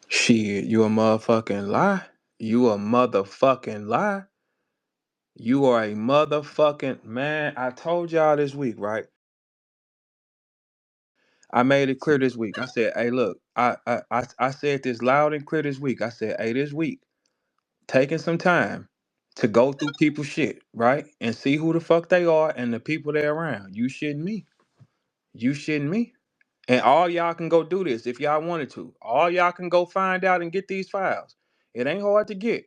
Shit, you a motherfucking lie. You a motherfucking lie. You are a motherfucking man. I told y'all this week, right? I made it clear this week. I said, hey, look, I said this loud and clear this week. I said, hey, this week, taking some time to go through people's shit, right? And see who the fuck they are and the people they're around. You shitting me. You shitting me. And all y'all can go do this if y'all wanted to. All y'all can go find out and get these files. It ain't hard to get.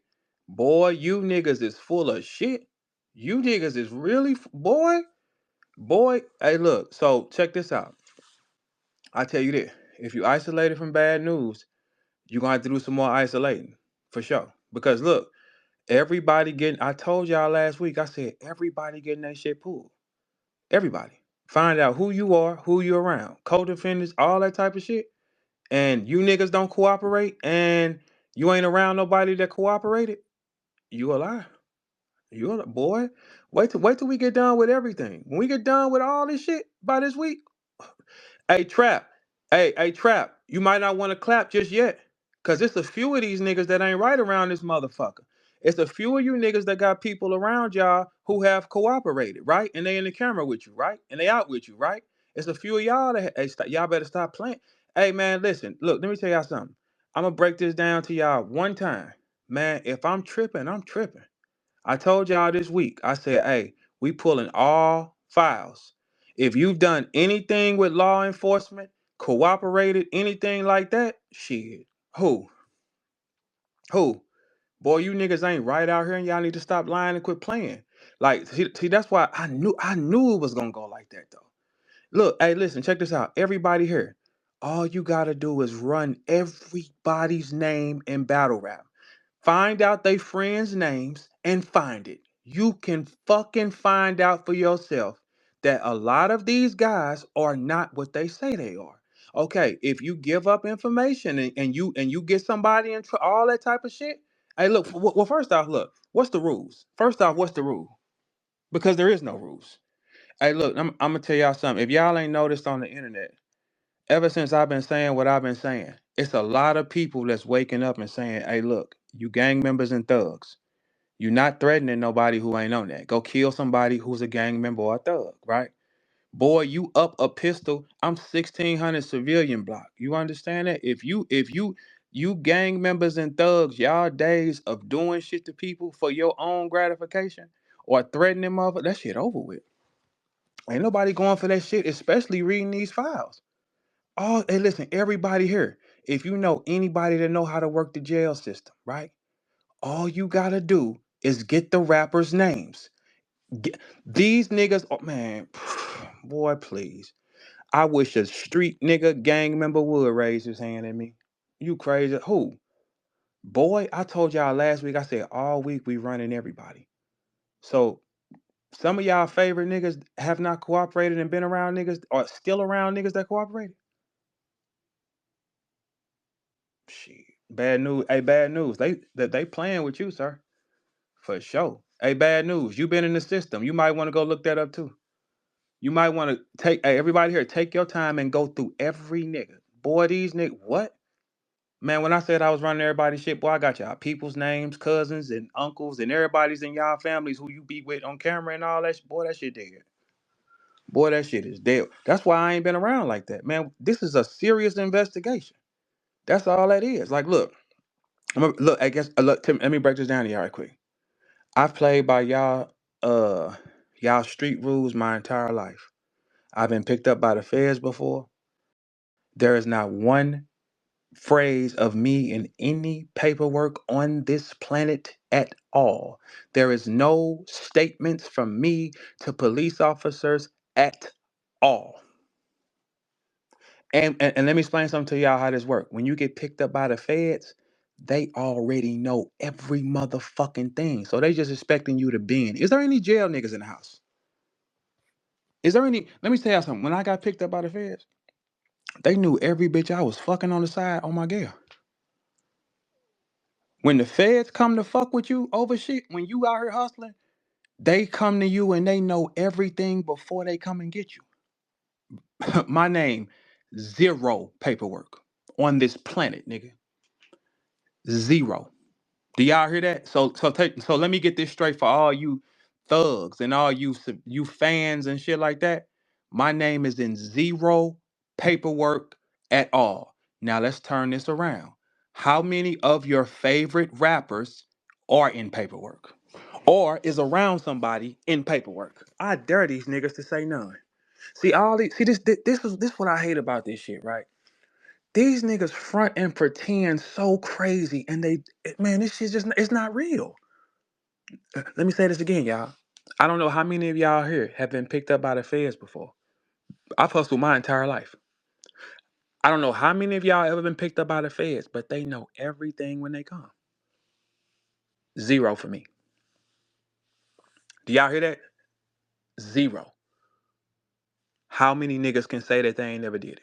Boy, you niggas is full of shit. You niggas is really, boy. Hey, look, so check this out. I tell you this. If you isolated from bad news, you're going to have to do some more isolating. For sure. Because look, everybody getting, I told y'all last week, I said, everybody getting that shit pulled. Everybody. Find out who you are, who you're around. Co-defendants, all that type of shit. And you niggas don't cooperate and you ain't around nobody that cooperated, you a lie. You a boy. Wait till we get done with everything. When we get done with all this shit by this week, hey Trap. Hey Trap. You might not want to clap just yet. Cause it's a few of these niggas that ain't right around this motherfucker. It's a few of you niggas that got people around y'all who have cooperated, right? And they in the camera with you, right? And they out with you, right? It's a few of y'all that hey, y'all better stop playing. Hey man, listen, look, let me tell y'all something. I'm gonna break this down to y'all one time. Man, if I'm tripping, I'm tripping. I told y'all this week, I said, hey, we pulling all files. If you've done anything with law enforcement, cooperated, anything like that, shit. Who? Who? Boy, you niggas ain't right out here and y'all need to stop lying and quit playing. Like, see, that's why I knew it was gonna go like that though. Look, hey, listen, check this out. Everybody here, all you gotta do is run everybody's name in battle rap. Find out they friends' names and find it. You can fucking find out for yourself that a lot of these guys are not what they say they are. Okay, if you give up information and you get somebody in all that type of shit. Hey, look. Well, first off, look. What's the rules? First off, what's the rule? Because there is no rules. Hey, look. I'm gonna tell y'all something. If y'all ain't noticed on the internet, ever since I've been saying what I've been saying, it's a lot of people that's waking up and saying, "Hey, look, you gang members and thugs. You're not threatening nobody who ain't on that. Go kill somebody who's a gang member or a thug, right? Boy, you up a pistol. I'm 1600 civilian block. You understand that? If you gang members and thugs, y'all days of doing shit to people for your own gratification or threatening motherfucker, that shit over with. Ain't nobody going for that shit, especially reading these files. Oh, hey, listen, everybody here. If you know anybody that know how to work the jail system, right? All you gotta do is get the rappers' names. These niggas, oh man, boy, please. I wish a street nigga gang member would raise his hand at me. You crazy? Who? Boy, I told y'all last week, I said all week we running everybody. So some of y'all favorite niggas have not cooperated and been around niggas or still around niggas that cooperated. Shit. Bad news. Hey, bad news. They playing with you, sir. For sure. Hey, bad news. You been in the system. You might want to go look that up too. You might want to take, hey, everybody here, take your time and go through every nigga. Boy, these niggas, what? Man, when I said I was running everybody's shit, boy, I got y'all people's names, cousins, and uncles, and everybody's in y'all families who you be with on camera and all that shit. Boy, that shit dead. Boy, that shit is dead. That's why I ain't been around like that. Man, this is a serious investigation. That's all that is. Like, look, look, I guess, look, Tim, let me break this down to y'all right quick. I've played by uh, y'all street rules my entire life. I've been picked up by the feds before. There is not one phrase of me in any paperwork on this planet at all. There is no statements from me to police officers at all. And let me explain something to y'all how this works. When you get picked up by the feds, they already know every motherfucking thing. So they just expecting you to bend. Is there any jail niggas in the house? Is there any? Let me tell y'all something. When I got picked up by the feds, they knew every bitch I was fucking on the side on my girl. When the feds come to fuck with you over shit, when you out here hustling, they come to you and they know everything before they come and get you. My name, zero paperwork on this planet, nigga. Zero. Do y'all hear that? So let me get this straight for all you thugs and all you fans and shit like that. My name is in zero paperwork at all. Now let's turn this around. How many of your favorite rappers are in paperwork? Or is around somebody in paperwork? I dare these niggas to say none. See all these see this what I hate about this shit, right? These niggas front and pretend so crazy, and man, this shit just it's not real. Let me say this again, y'all. I don't know how many of y'all here have been picked up by the feds before. I've hustled my entire life. I don't know how many of y'all ever been picked up by the feds, but they know everything when they come. Zero for me. Do y'all hear that? Zero. How many niggas can say that they ain't never did it?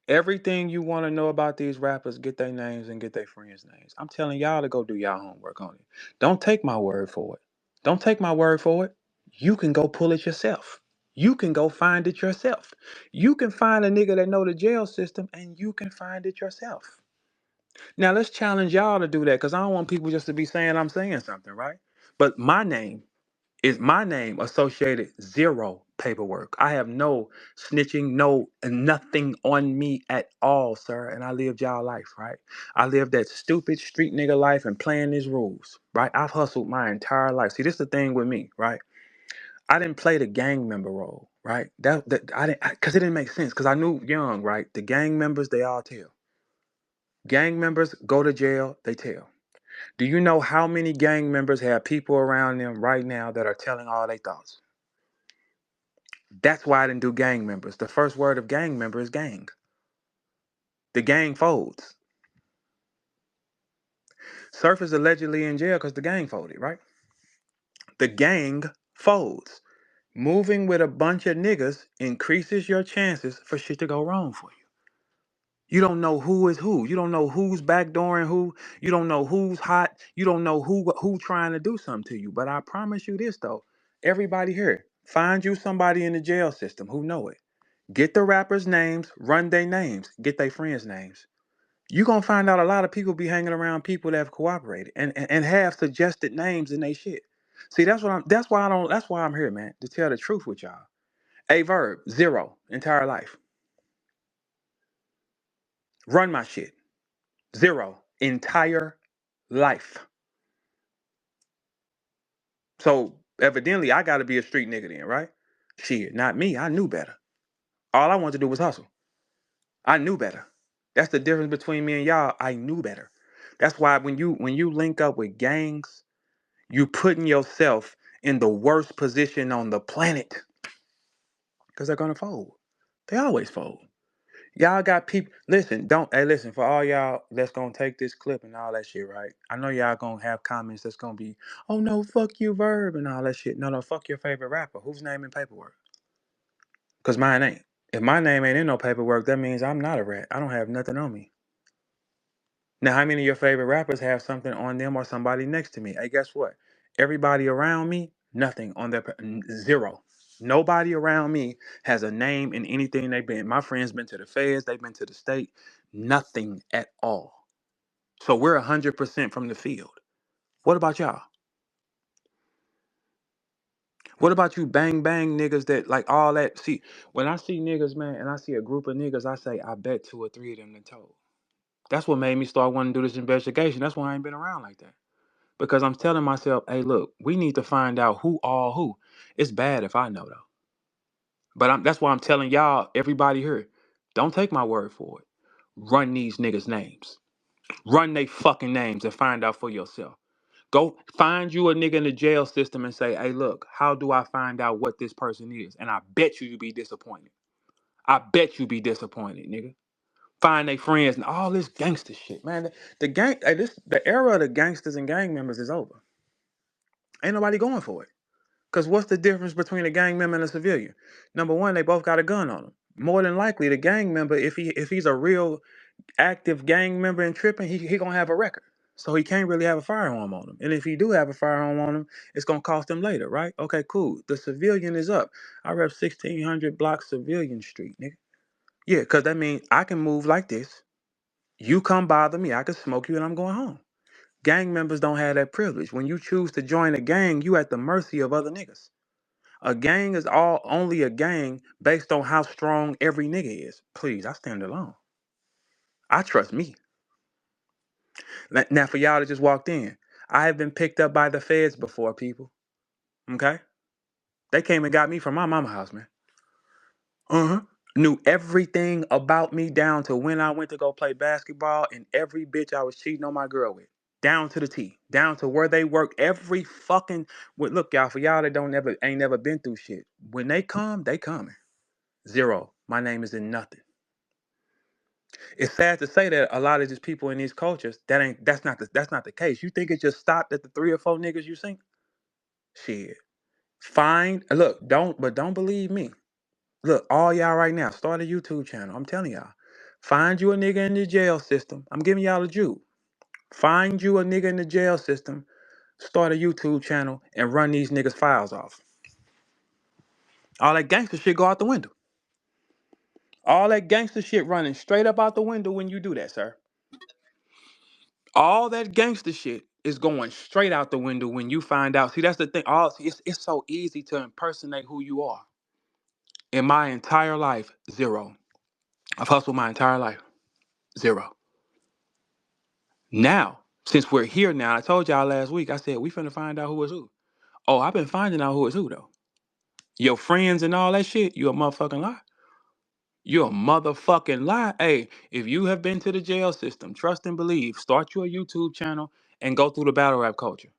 Everything you want to know about these rappers, get their names and get their friends' names. I'm telling y'all to go do y'all homework on it. Don't take my word for it. Don't take my word for it. You can go pull it yourself. You can go find it yourself. You can find a nigga that know the jail system and you can find it yourself. Now let's challenge y'all to do that because I don't want people just to be saying I'm saying something, right? But my name associated zero paperwork. I have no snitching, no nothing on me at all, sir. And I lived y'all life, right? I lived that stupid street nigga life and playing these rules, right? I've hustled my entire life. See, this is the thing with me, right? I didn't play the gang member role, right? That I didn't because it didn't make sense. Because I knew young, right? The gang members, they all tell. Gang members go to jail, they tell. Do you know how many gang members have people around them right now that are telling all their thoughts? That's why I didn't do gang members. The first word of gang member is gang. The gang folds. Surf is allegedly in jail because the gang folded, right? The gang folds. Moving with a bunch of niggas increases your chances for shit to go wrong for you. You don't know who is who. You don't know who's backdooring who. You don't know who's hot. You don't know who trying to do something to you. But I promise you this though, everybody here, find you somebody in the jail system who know it. Get the rappers' names, run their names, get their friends' names. You're gonna find out a lot of people be hanging around people that have cooperated and have suggested names in they shit. See, that's why I'm here, man, to tell the truth with y'all. A verb, zero, entire life. Run my shit. Zero, entire life. So evidently I gotta be a street nigga then, right? Shit, not me. I knew better. All I wanted to do was hustle. I knew better. That's the difference between me and y'all. I knew better. That's why when you link up with gangs, you putting yourself in the worst position on the planet because they're gonna fold. They always fold. Y'all got people. Listen, don't. Hey, listen for all y'all that's gonna take this clip and all that shit, right? I know y'all gonna have comments that's gonna be, oh no, fuck you, Verb and all that shit. No, no, fuck your favorite rapper. Whose name in paperwork? Cause mine ain't. If my name ain't in no paperwork, that means I'm not a rat. I don't have nothing on me. Now, how many of your favorite rappers have something on them or somebody next to me? Hey, guess what? Everybody around me, nothing on their zero. Nobody around me has a name in anything they've been. My friends been to the feds, they've been to the state, nothing at all. So we're 100% from the field. What about y'all? What about you bang bang niggas that like all that? See, when I see niggas, man, and I see a group of niggas, I say, I bet two or three of them done told. That's what made me start wanting to do this investigation. That's why I ain't been around like that. Because I'm telling myself, hey, look, we need to find out who all who. It's bad if I know though. But that's why I'm telling y'all, everybody here, don't take my word for it. Run these niggas' names. Run they fucking names and find out for yourself. Go find you a nigga in the jail system and say, hey, look, how do I find out what this person is? And I bet you be disappointed. I bet you be disappointed, nigga. Find their friends and all this gangster shit, man. The era of the gangsters and gang members is over. Ain't nobody going for it. Because what's the difference between a gang member and a civilian? Number one, they both got a gun on them. More than likely, the gang member, if he's a real active gang member and tripping, he gonna have a record. So he can't really have a firearm on him. And if he do have a firearm on him, it's gonna cost him later, right? Okay, cool. The civilian is up. I rep 1600 block Civilian Street, nigga. Yeah, because that means I can move like this. You come bother me, I can smoke you and I'm going home. Gang members don't have that privilege. When you choose to join a gang, you at the mercy of other niggas. A gang is all only a gang based on how strong every nigga is. Please, I stand alone. I trust me. Now, for y'all that just walked in, I have been picked up by the feds before, people. Okay? They came and got me from my mama house, man. Uh-huh. Knew everything about me down to when I went to go play basketball and every bitch I was cheating on my girl with. Down to the T. Down to where they work. Every fucking... Well, look, y'all, for y'all that ain't never been through shit. When they come, they coming. Zero. My name is in nothing. It's sad to say that a lot of these people in these cultures, that's not the case. You think it just stopped at the 3 or 4 niggas you seen? Shit. Don't believe me. Look, all y'all right now, start a YouTube channel. I'm telling y'all. Find you a nigga in the jail system. I'm giving y'all a Jew. Find you a nigga in the jail system, start a YouTube channel, and run these niggas' files off. All that gangster shit go out the window. All that gangster shit running straight up out the window when you do that, sir. All that gangster shit is going straight out the window when you find out. See, that's the thing. It's so easy to impersonate who you are. In my entire life, zero. I've hustled my entire life. Zero. Now, since we're here now, I told y'all last week, I said, we finna find out who is who. Oh, I've been finding out who is who, though. Your friends and all that shit, you a motherfucking lie. You a motherfucking lie. Hey, if you have been to the jail system, trust and believe, start you a YouTube channel and go through the battle rap culture.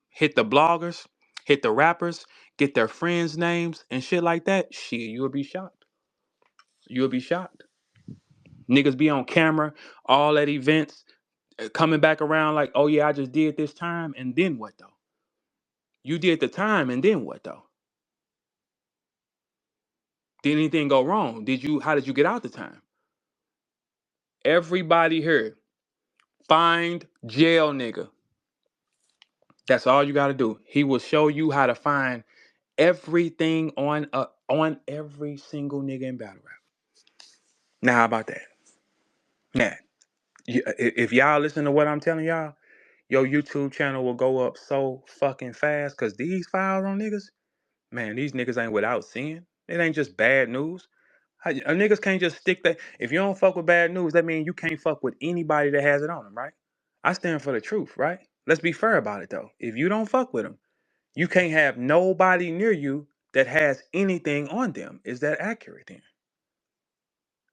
Hit the bloggers, hit the rappers, get their friends' names and shit like that. Shit, you will be shocked. You will be shocked. Niggas be on camera, all at events, coming back around like, oh yeah, I just did this time, and then what though? You did the time, and then what though? Did anything go wrong? How did you get out the time? Everybody here, find jail nigga. That's all you gotta do. He will show you how to find everything on every single nigga in battle rap. Now how about that? Now, if y'all listen to what I'm telling y'all, your YouTube channel will go up so fucking fast because these files on niggas, man, these niggas ain't without sin. It ain't just bad news. Niggas can't just stick that. If you don't fuck with bad news, that means you can't fuck with anybody that has it on them, right? I stand for the truth, right? Let's be fair about it though. If you don't fuck with them, you can't have nobody near you that has anything on them. Is that accurate then?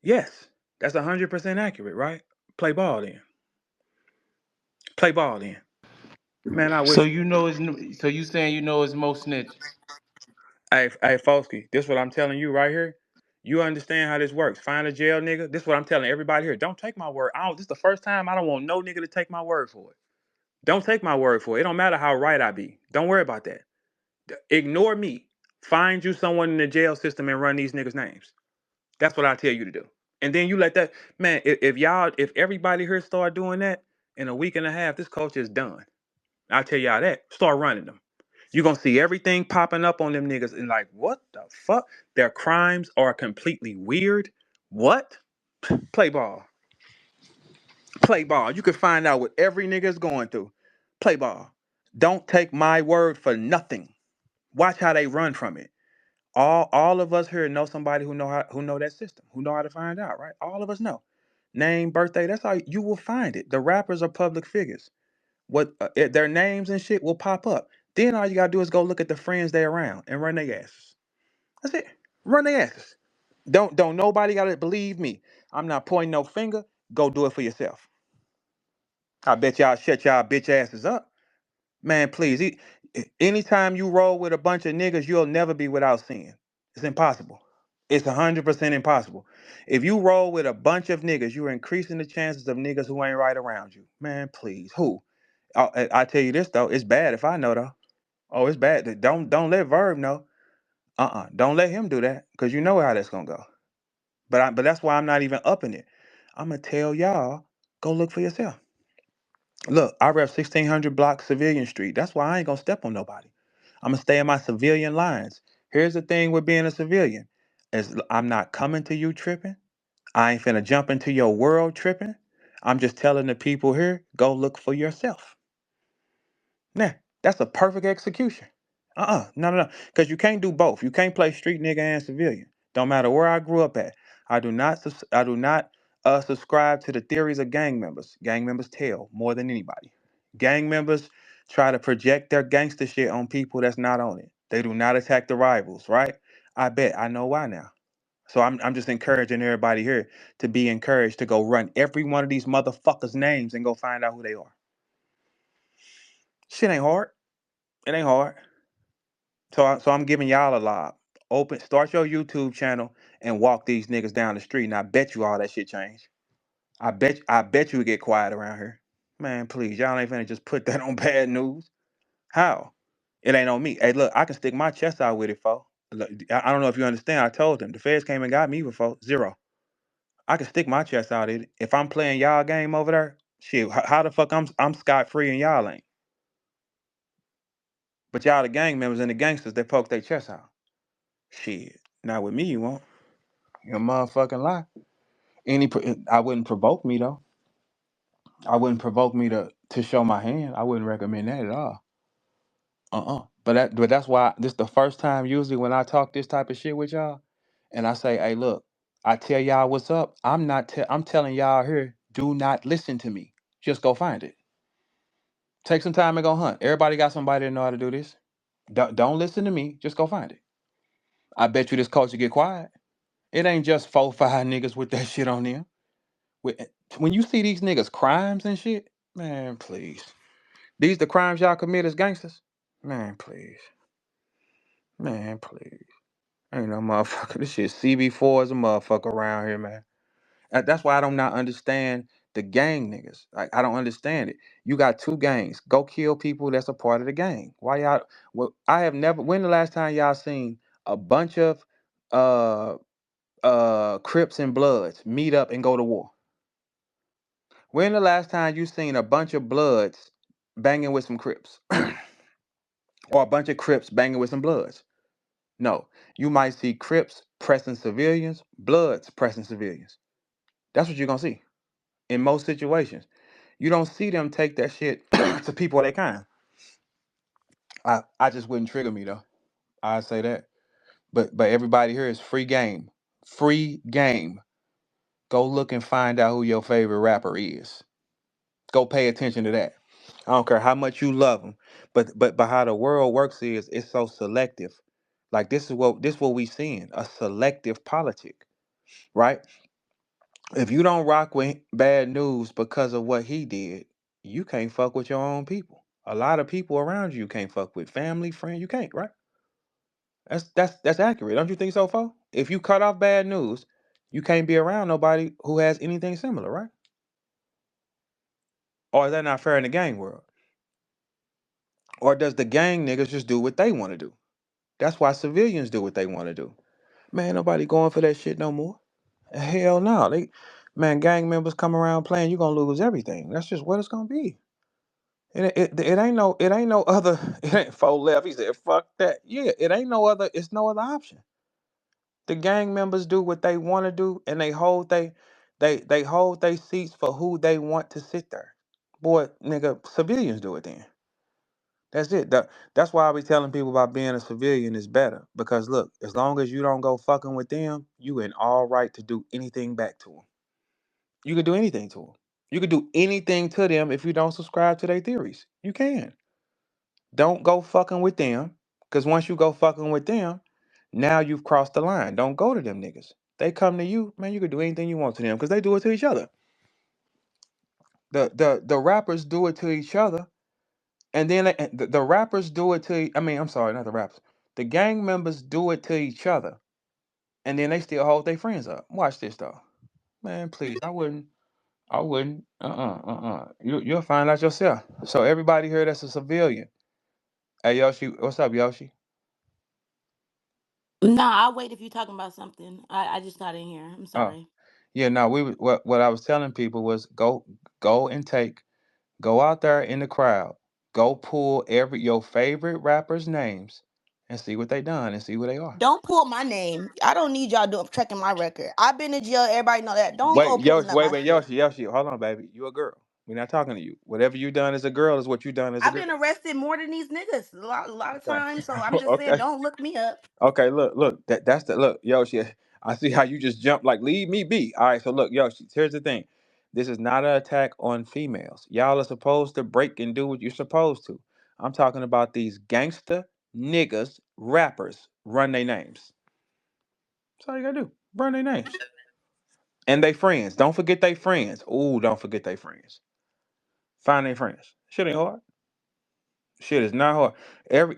Yes, that's 100% accurate, right? Play ball then. Play ball then. Man, I So wish. so you saying it's most snitches? Hey, Folsky, this what I'm telling you right here. You understand how this works. Find a jail nigga. This what I'm telling everybody here. Don't take my word. This is the first time I don't want no nigga to take my word for it. Don't take my word for it. It don't matter how right I be. Don't worry about that. Ignore me. Find you someone in the jail system and run these niggas' names. That's what I tell you to do. And then you let that man. If everybody here start doing that in a week and a half, this culture is done. I tell y'all that. Start running them. You're gonna see everything popping up on them niggas and like, what the fuck? Their crimes are completely weird. What? Play ball. Play ball. You can find out what every nigga is going through. Play ball. Don't take my word for nothing. Watch how they run from it. All of us here know somebody who know that system, who know how to find out, right? All of us know. Name, birthday, that's how you will find it. The rappers are public figures. Their names and shit will pop up. Then all you gotta do is go look at the friends they around and run their asses. That's it. Run their asses. Don't nobody gotta believe me. I'm not pointing no finger. Go do it for yourself. I bet y'all shut y'all bitch asses up. Man, please. Anytime you roll with a bunch of niggas, you'll never be without sin. It's impossible. It's 100% impossible. If you roll with a bunch of niggas, you're increasing the chances of niggas who ain't right around you. Man, please. Who? I tell you this though, it's bad if I know though. Oh, it's bad. Don't let VERB know. Don't let him do that, cause you know how that's gonna go. But that's why I'm not even upping it. I'm gonna tell y'all, go look for yourself. Look, I rep 1600 block Civilian Street. That's why I ain't gonna step on nobody. I'm gonna stay in my civilian lines. Here's the thing with being a civilian: is I'm not coming to you tripping. I ain't finna jump into your world tripping. I'm just telling the people here, go look for yourself. Nah, that's a perfect execution. No. Because you can't do both. You can't play street nigga and civilian. Don't matter where I grew up at. I do not subscribe to the theories of gang members. Gang members tell more than anybody. Gang members try to project their gangster shit on people that's not on it. They do not attack the rivals, right? I bet I know why now. So I'm just encouraging everybody here to be encouraged to go run every one of these motherfuckers' names and go find out who they are. Shit ain't hard. It ain't hard. So I'm giving y'all a lob. Start your YouTube channel and walk these niggas down the street, and I bet you all that shit change. I bet you it get quiet around here. Man, please, y'all ain't finna just put that on bad news. How? It ain't on me. Hey, look, I can stick my chest out with it, folks. Look, I don't know if you understand. I told them the feds came and got me before zero. I can stick my chest out in it. If I'm playing y'all game over there, shit, how the fuck I'm scot free and y'all ain't? But y'all the gang members and the gangsters that poke their chest out. Shit, not with me, you won't. You motherfucking lie. I wouldn't provoke me though. I wouldn't provoke me to show my hand. I wouldn't recommend that at all. But that's why this the first time usually when I talk this type of shit with y'all, and I say, hey, look, I tell y'all what's up. I'm telling y'all here, do not listen to me. Just go find it. Take some time and go hunt. Everybody got somebody that know how to do this. Don't listen to me. Just go find it. I bet you this culture get quiet. It ain't just 4, 5 niggas with that shit on them. With, when you see these niggas crimes and shit, man, please. These the crimes y'all commit as gangsters? Man, please. Man, please. Ain't no motherfucker. This shit CB4 is a motherfucker around here, man. That's why I do not understand the gang niggas. Like I don't understand it. You got two gangs. Go kill people that's a part of the gang. Why y'all? Well, I have never. When the last time y'all seen a bunch of uh Crips and Bloods meet up and go to war? When the last time you seen a bunch of Bloods banging with some Crips, or a bunch of Crips banging with some Bloods? No. You might see Crips pressing civilians, Bloods pressing civilians. That's what you're gonna see in most situations. You don't see them take that shit to people of their kind. I just wouldn't trigger me though. I say that. But everybody here is free game. Free game. Go look and find out who your favorite rapper is. Go pay attention to that. I don't care how much you love them, but how the world works is it's so selective. Like this what we seeing, a selective politic, right? If you don't rock with BadNewz because of what he did, you can't fuck with your own people. A lot of people around you can't fuck with family, friend. You can't, right? That's accurate. Don't you think so, fo? If you cut off BadNewz, you can't be around nobody who has anything similar, right? Or is that not fair in the gang world? Or does the gang niggas just do what they want to do? That's why civilians do what they want to do. Man, nobody going for that shit no more. Hell no. Man, gang members come around playing, you gonna lose everything. That's just what it's gonna be. It ain't no other. It ain't four left. He said, "Fuck that." Yeah, it ain't no other. It's no other option. The gang members do what they want to do, and they hold they seats for who they want to sit there. Boy, nigga, civilians do it then. That's it. That's why I be telling people about being a civilian is better. Because look, as long as you don't go fucking with them, you in all right to do anything back to them. You can do anything to them. You can do anything to them if you don't subscribe to their theories. You can. Don't go fucking with them. Because once you go fucking with them, now you've crossed the line. Don't go to them niggas. They come to you, man, you can do anything you want to them because they do it to each other. The rappers do it to each other. And then the rappers do it to, I mean, I'm sorry, not the rappers. The gang members do it to each other. And then they still hold their friends up. Watch this though. Man, please, I wouldn't. You'll find out yourself. So everybody here that's a civilian. Hey Yoshi, what's up, Yoshi? No, I'll wait if you're talking about something. I just got in here. I'm Oh, sorry. yeah. No, what I was telling people was go and go out there in the crowd, go pull every your favorite rappers' names, and see what they done and see where they are. Don't pull my name. I don't need y'all doing checking my record. I've been in jail. Everybody know that. Don't go Wait, pulling Yoshi, up my wait, shit. Yoshi, Yoshi, hold on, baby. You a girl. We're not talking to you. Whatever you done as a girl is what you done as a I've girl. been arrested more than these niggas a lot of Okay. times. So I'm just saying, Okay. don't look me up. Okay, look, that's the look, Yoshi. I see how you just jump like leave me be. All right, so look, Yoshi, here's the thing. This is not an attack on females. Y'all are supposed to break and do what you're supposed to. I'm talking about these gangster niggas, rappers, run their names. That's all you gotta do. Run their names. And they friends. Don't forget they friends. Ooh, don't forget they friends. Find their friends. Shit ain't hard. Shit is not hard.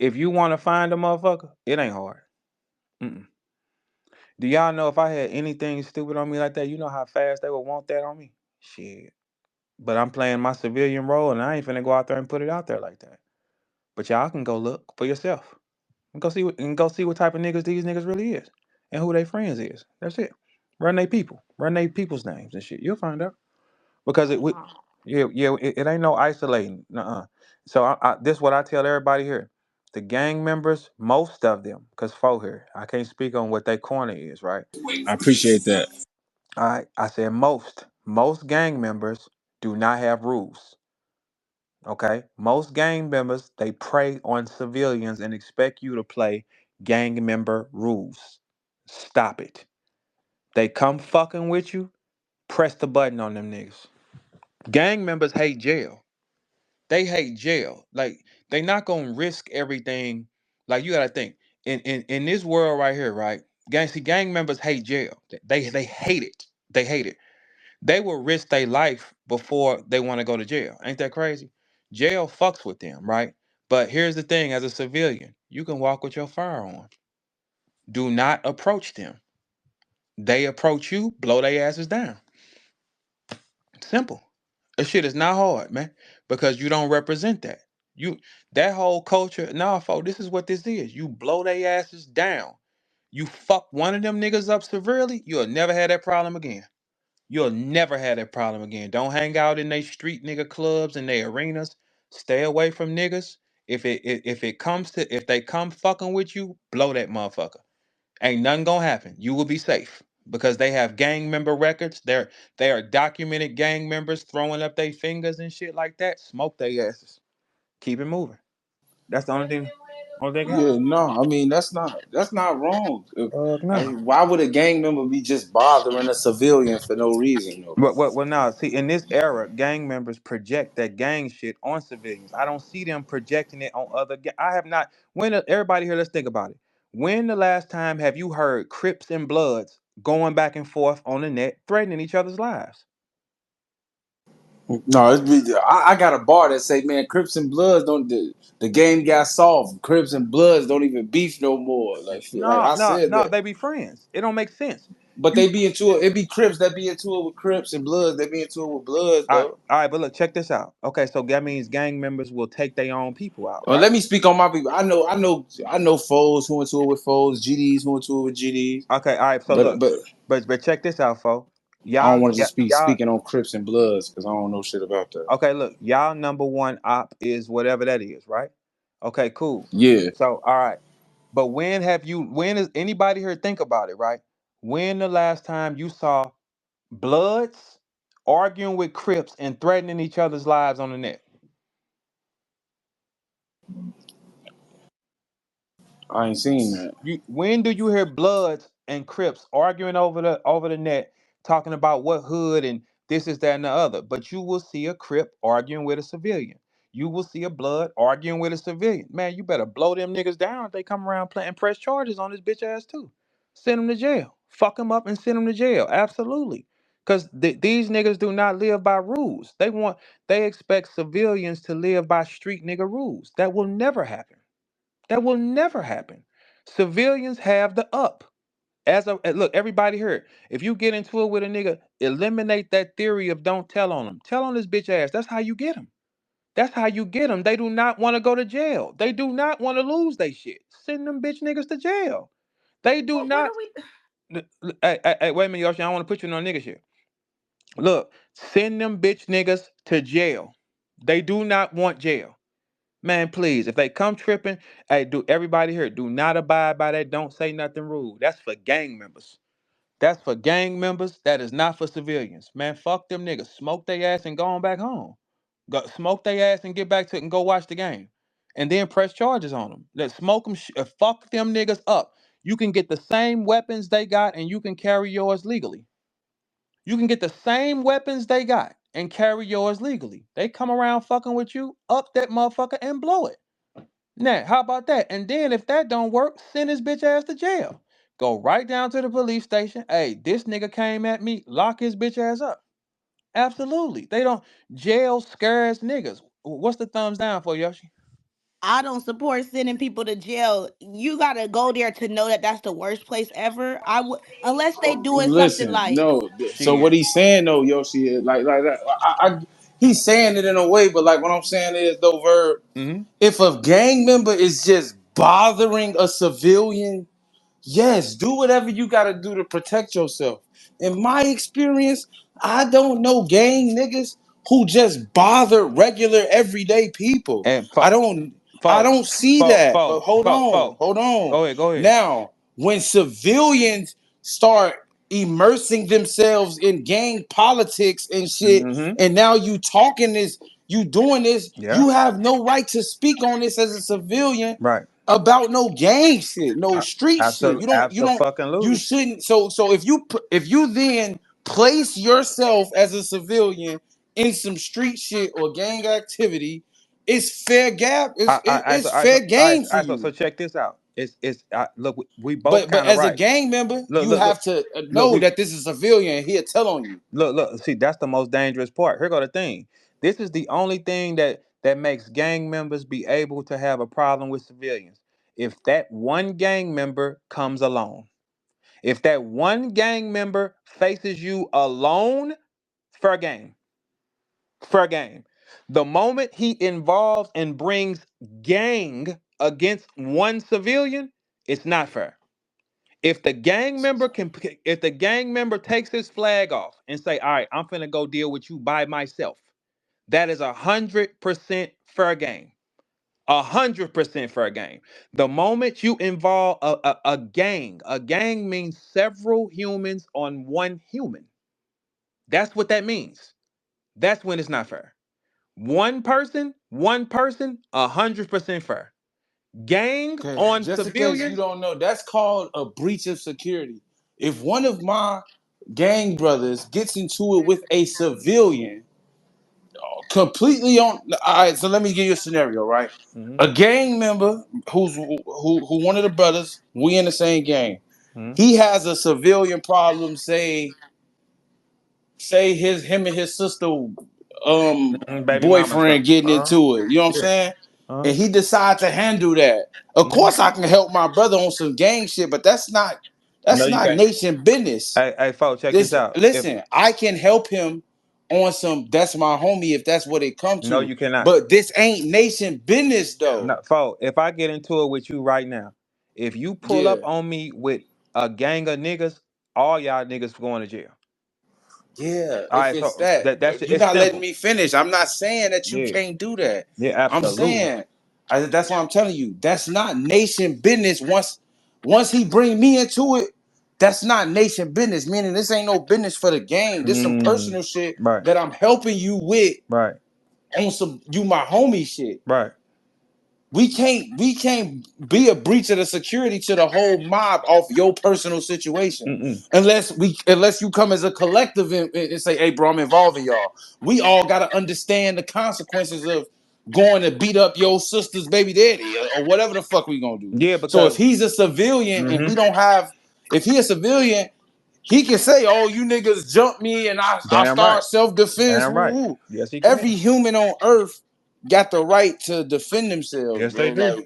If you want to find a motherfucker, it ain't hard. Mm-mm. Do y'all know if I had anything stupid on me like that, you know how fast they would want that on me? Shit. But I'm playing my civilian role and I ain't finna go out there and put it out there like that. But y'all can go look for yourself. And go see what type of niggas these niggas really is. And who they friends is. That's it. Run they people. Run they people's names and shit. You'll find out. Because Oh no. it ain't no isolating. Nuh-uh. So this what I tell everybody here. The gang members, most of them, because folk here, I can't speak on what their corner is, right? I appreciate that. All right, I said most gang members do not have rules. Okay, most gang members they prey on civilians and expect you to play gang member rules. Stop it. They come fucking with you. Press the button on them niggas. Gang members hate jail. They hate jail. Like they not gonna risk everything. Like you gotta think in this world right here, right? Gang members hate jail. They hate it. They hate it. They will risk their life before they want to go to jail. Ain't that crazy? Jail fucks with them, right? But here's the thing: as a civilian, you can walk with your firearm. Do not approach them. They approach you, blow their asses down. Simple. This shit is not hard, man, because you don't represent that. You that whole culture, nah, folks, this is what this is. You blow their asses down. You fuck one of them niggas up severely, you'll never have that problem again. You'll never have that problem again. Don't hang out in they street nigga clubs and they arenas. Stay away from niggas. If they come fucking with you, blow that motherfucker. Ain't nothing gonna happen. You will be safe because they have gang member records. They are documented gang members throwing up their fingers and shit like that. Smoke their asses. Keep it moving. That's the only thing can happen. Yeah, no, I mean that's not wrong. No. Why would a gang member be just bothering a civilian for no reason though? Well, now, see, in this era, gang members project that gang shit on civilians. I don't see them projecting it on other. I have not. Everybody here, let's think about it. When the last time have you heard Crips and Bloods going back and forth on the net, threatening each other's lives? No, I got a bar that say, man, Crips and Bloods don't. The game got soft. Crips and Bloods don't even beef no more. Like shit, like No, I no, said no. that. They be friends. It don't make sense. But You, they be into it. It be Crips that be into it with Crips and Bloods. They be into it with Bloods though. all right, but look, check this out. Okay, so that means gang members will take their own people out, Well, right? let me speak on my people. I know foes who into it with foes, GDs who into it with GDs. Okay, all right. So But look, but but check this out, folks. I don't Y'all, want to just speak y'all. speaking on Crips and Bloods because I don't know shit about that. Okay, look, y'all number one op is whatever that is, right? Okay, cool. Yeah. So, all right. But when is anybody here think about it, right? When the last time you saw Bloods arguing with Crips and threatening each other's lives on the net? I ain't seen that. When do you hear Bloods and Crips arguing over the net, talking about what hood and this is that and the other? But you will see a Crip arguing with a civilian. You will see a Blood arguing with a civilian. Man, you better blow them niggas down if they come around and press charges on this bitch ass too. Send them to jail. Fuck them up and send them to jail. Absolutely. Because these niggas do not live by rules. They expect civilians to live by street nigga rules. That will never happen. That will never happen. Civilians have the up. Look, everybody here, if you get into it with a nigga, eliminate that theory of don't tell on him. Tell on this bitch ass. That's how you get him. That's how you get them. They do not want to go to jail. They do not want to lose their shit. Send them bitch niggas to jail. They do What not. are we? Hey, wait a minute, Yoshi. I don't want to put you on nigga shit. Look, send them bitch niggas to jail. They do not want jail. Man, please, if they come tripping, hey, do everybody here do not abide by that? Don't say nothing rude. That's for gang members. That's for gang members. That is not for civilians. Man, fuck them niggas. Smoke their ass and go on back home. Go, smoke their ass and get back to it and go watch the game. And then press charges on them. Let smoke them. Fuck them niggas up. You can get the same weapons they got and you can carry yours legally. You can get the same weapons they got and carry yours legally. They come around fucking with you, up that motherfucker and blow it. Now, how about that? And then if that don't work, send his bitch ass to jail. Go right down to the police station. Hey, this nigga came at me. Lock his bitch ass up. Absolutely. They don't jail scares niggas. What's the thumbs down for, Yoshi? I don't support sending people to jail. You gotta go there to know that that's the worst place ever. I would, unless they doing something Listen, like, no. So what Shit. he's saying though, Yoshi, is like he's saying it in a way, but like what I'm saying is though, Verb, Mm-hmm. if a gang member is just bothering a civilian, yes, do whatever you got to do to protect yourself. In my experience, I don't know gang niggas who just bother regular everyday people. And I fo, don't I fo, don't see fo, that. But fo, hold fo, on. fo. Hold on. Go ahead, go ahead. Now, when civilians start immersing themselves in gang politics and shit, Mm-hmm. and now you talking this, you doing this, Yeah. you have no right to speak on this as a civilian Right. about no gang shit, no street shit. Absolutely. You Absolutely. shouldn't. So if you then place yourself as a civilian in some street shit or gang activity, it's fair gap. It's fair game for So you. check this out. Look, we both But kind of as a right. gang member, Look, you look, look, have to look. know that this is a civilian. And he'll tell on you. Look. See, that's the most dangerous part. Here go the thing. This is the only thing that makes gang members be able to have a problem with civilians. If that one gang member comes alone, if that one gang member faces you alone, fair game, fair game. The moment he involves and brings gang against one civilian, it's not fair. If the gang member if the gang member takes his flag off and say, all right, I'm finna go deal with you by myself, that is 100% fair game. 100% fair game. The moment you involve a gang means several humans on one human. That's what that means. That's when it's not fair. One person, 100% fair. Gang Okay, on just in case you civilians. don't know, that's called a breach of security. If one of my gang brothers gets into it with a civilian, completely on. All right, so let me give you a scenario, right? Mhm, A gang member who one of the brothers, we in the same gang. mhm, He has a civilian problem. Say him and his sister baby mama stuff. boyfriend getting Uh huh. into it. You know what I'm Yeah. saying? Uh And he decides to handle that. Of huh. course, I can help my brother on some gang shit, but No, that's you not can't. nation business. Hey, folks, check this This out. If listen, I can help him on some. That's my homie if that's what it come no, to. you cannot. But this ain't nation business though. No, folks, if I get into it with you right now, if you pull up Yeah. on me with a gang of niggas, all y'all niggas going to jail. Yeah, All if right, it's so that, that's you're it's not letting simple. me finish. I'm not saying that you Yeah, can't do that. yeah, I'm absolutely. saying that's why I'm telling you. That's not nation business. Once he bring me into it, that's not nation business. Meaning this ain't no business for the game. This some Mm, personal shit right, that I'm helping you with right, on some you my homie shit. right. We can't be a breach of the security to the whole mob off your personal situation Mm-mm. unless you come as a collective and say, hey bro, I'm involving y'all. We all got to understand the consequences of going to beat up your sister's baby daddy or whatever the fuck we gonna do. Yeah, So if because he's a civilian and we mm-hmm. don't have, if he a civilian, he can say, oh, you niggas jumped me and I Damn right, start self-defense. damn Woo right. woo. Yes, he Every can. human on earth got the right to defend themselves, Yes, bro. they do.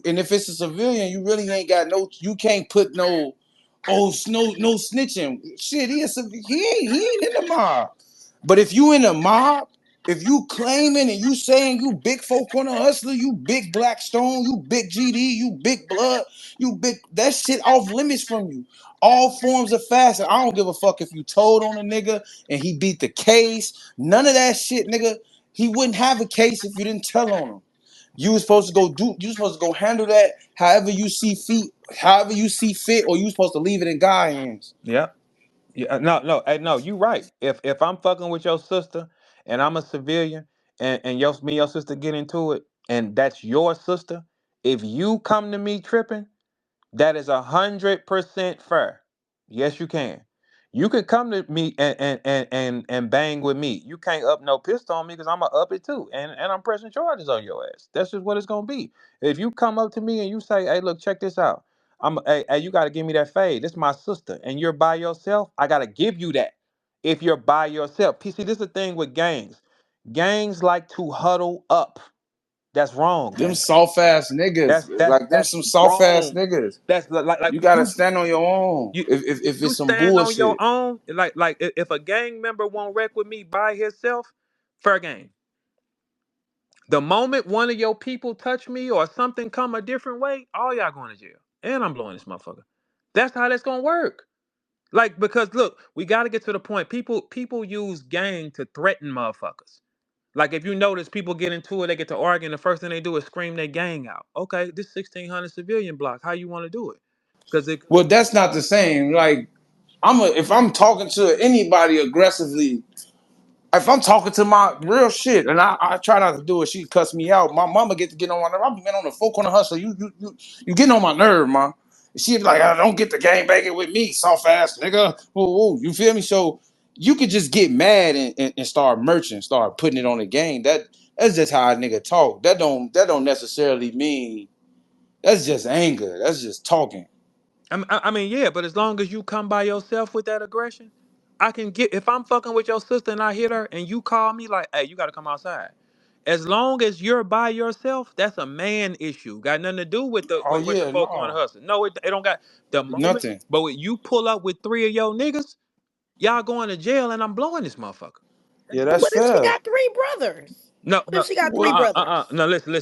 And if it's a civilian, you really ain't got no. You can't put no snitching. Shit, he ain't in the mob. But if you in a mob, if you claiming and you saying you big folk on a hustler, you big Blackstone, you big GD, you big blood, you big that shit off limits from you. All forms of fashion. I don't give a fuck if you told on a nigga and he beat the case. None of that shit, nigga. he wouldn't have a case if you didn't tell on him. You was supposed to go do. You was supposed to go handle that however you see fit, or you was supposed to leave it in God's hands. Yeah. Yeah, no, hey, no, you right. If I'm fucking with your sister and I'm a civilian and me and your sister get into it and that's your sister, if you come to me tripping, that is 100% fair. Yes, you can. You can come to me and bang with me. You can't up no pistol on me because I'm gonna up it too, and I'm pressing charges on your ass. That's just what it's gonna be. If you come up to me and you say, "Hey, look, check this out. Hey, you gotta give me that fade. This is my sister, and you're by yourself. I gotta give you that. If you're by yourself, see, this is the thing with gangs. Gangs like to huddle up. That's wrong, Them gang. soft ass niggas, like them That's some soft ass wrong. niggas. That's like You gotta you stand on your own. you If you it's some stand on your bullshit. own. If a gang member won't wreck with me by himself, fair game. The moment one of your people touch me or something come a different way, all y'all going to jail, and I'm blowing this motherfucker. That's how that's gonna work. Like, because look, we got to get to the point. People use gang to threaten motherfuckers. Like, if you notice, people get into it, they get to arguing. The first thing they do is scream their gang out. Okay, this 1,600 civilian block. How you want to do it? Because it. Well, that's not the same. Like if I'm talking to anybody aggressively, if I'm talking to my real shit, and I try not to do it, she cuss me out. My mama get to get on my nerve. I've been on the four corner hustle. You getting on my nerve, man. She be like, don't get the game banging with me, soft ass nigga. Ooh, you feel me? So you could just get mad and start merching, start putting it on the game. That's just how a nigga talk. That don't necessarily mean that's just anger. That's just talking. I mean, yeah, but as long as you come by yourself with that aggression, I can get. If I'm fucking with your sister and I hit her, and you call me like, "Hey, you got to come outside." As long as you're by yourself, that's a man issue. Got nothing to do with the Oh with the yeah, four corner no, hustle. No, it don't got the moment. nothing. But when you pull up with three of your niggas, y'all going to jail, and I'm blowing this motherfucker. Yeah, But that's what if she fair. got three brothers? No, What if no, she got three Well, brothers? no. Listen.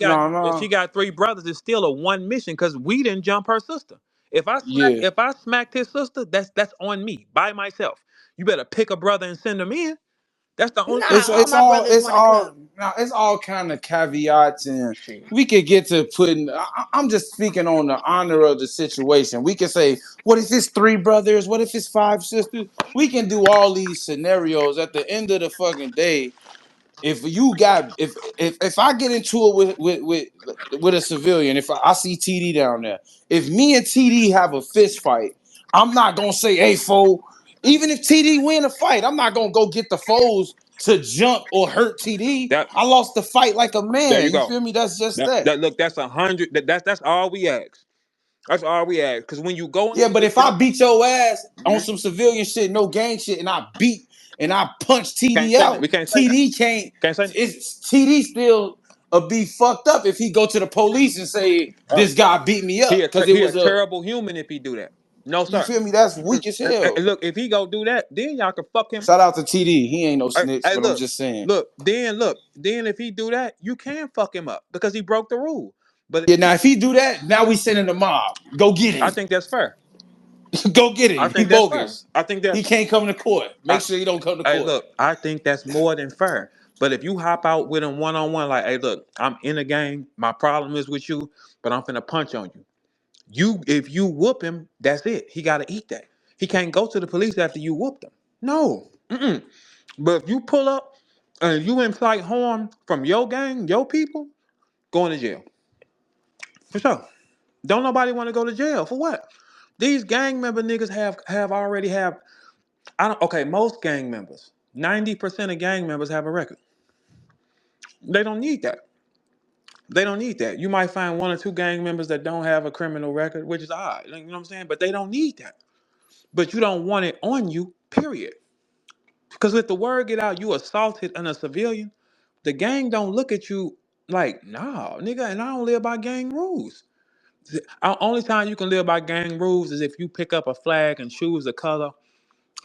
no, If she no, got three brothers, it's still a one mission because we didn't jump her sister. yeah. If I smacked his sister, that's on me by myself. You better pick a brother and send him in. That's the only thing. Nah, all my brothers It's want to all come. now it's all kind of caveats, and Shit. we could get to putting I'm just speaking on the honor of the situation. We can say, what if it's three brothers, what if it's five sisters? We can do all these scenarios. At the end of the fucking day, if I get into it with a civilian, if I see TD down there, if me and TD have a fist fight, I'm not gonna say, hey foe. Even if TD win a fight, I'm not gonna go get the foes to jump or hurt TD. That I lost the fight like a there you man. You go. feel me? That's just that. That look. That's 100. That's all we ask. That's all we ask. Because when you go Yeah, into but the if I jump, beat your ass on mhm, some civilian shit, no gang shit, and I punch can't TD say that. out, We can't say that. TD can't. Can't say. It's TD still be fucked up if he go to the police and say Uh, this guy beat me up because it he a was a. terrible human if he do that. No You sir. feel me? That's Mm-mm. weak as hell. Look, if he go do that, then y'all can fuck him. Shout out to TD. He ain't no snitch, Hey, but I'm look, just saying. then if he do that, you can fuck him up because he broke the rule. But Yeah, now if he do that, now we sending the mob. Go get I him. think that's fair. Go get I him. He think that's fair. bogus. I think that's. He can't come to court. I, Make sure he don't come to hey, court. look, I think that's more than fair. But if you hop out with him one on one, like, hey, look, I'm in a game. My problem is with you, but I'm finna punch on you. If you whoop him, that's it. He got to eat that. He can't go to the police after you whooped him. No. Mm-mm. But if you pull up and you incite harm from your gang, your people, going to jail for sure. Don't nobody want to go to jail for what? These gang member niggas have already have. I don't. Okay, most gang members, 90% of gang members have a record. They don't need that. They don't need that. You might find one or two gang members that don't have a criminal record, which is odd. You know what I'm saying? But they don't need that. But you don't want it on you, period. Because if the word get out, you assaulted on a civilian, the gang don't look at you like, nah, nigga, and I don't live by gang rules. The only time you can live by gang rules is if you pick up a flag and choose a color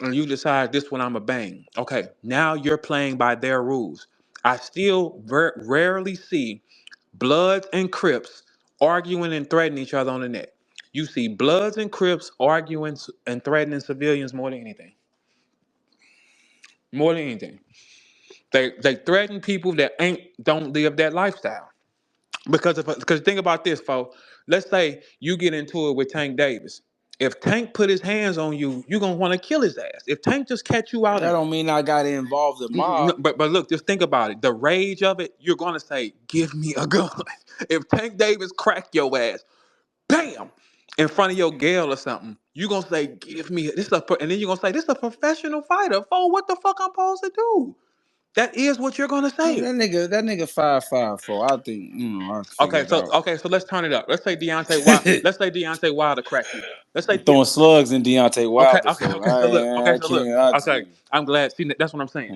and you decide this one I'm a bang. Okay, now you're playing by their rules. I still rarely see Bloods and Crips arguing and threatening each other on the net. You see Bloods and Crips arguing and threatening civilians more than anything. More than anything. They threaten people that don't live that lifestyle. Because think about this, folks. Let's say you get into it with Tank Davis. If Tank put his hands on you, you're gonna want to kill his ass. If Tank just catch you out That and don't mean I got involved in no, mob. but look, just think about it. The rage of it, you're gonna say, "Give me a gun." If Tank Davis crack your ass, bam, in front of your girl or something, you gonna say, "Give me this," and then you're gonna say, "This is a professional fighter." Oh, what the fuck I'm supposed to do? That is what you're gonna Man, say. that nigga 5'5" I think I Okay, figured out. so let's turn it up. Let's say Deontay Wild. Let's say Deontay Wilder crack you. Let's say Throwing slugs in Deontay okay, Wilder, okay, so okay. So look, okay, I so look, can't. I okay. I'm glad. See, that's what I'm saying.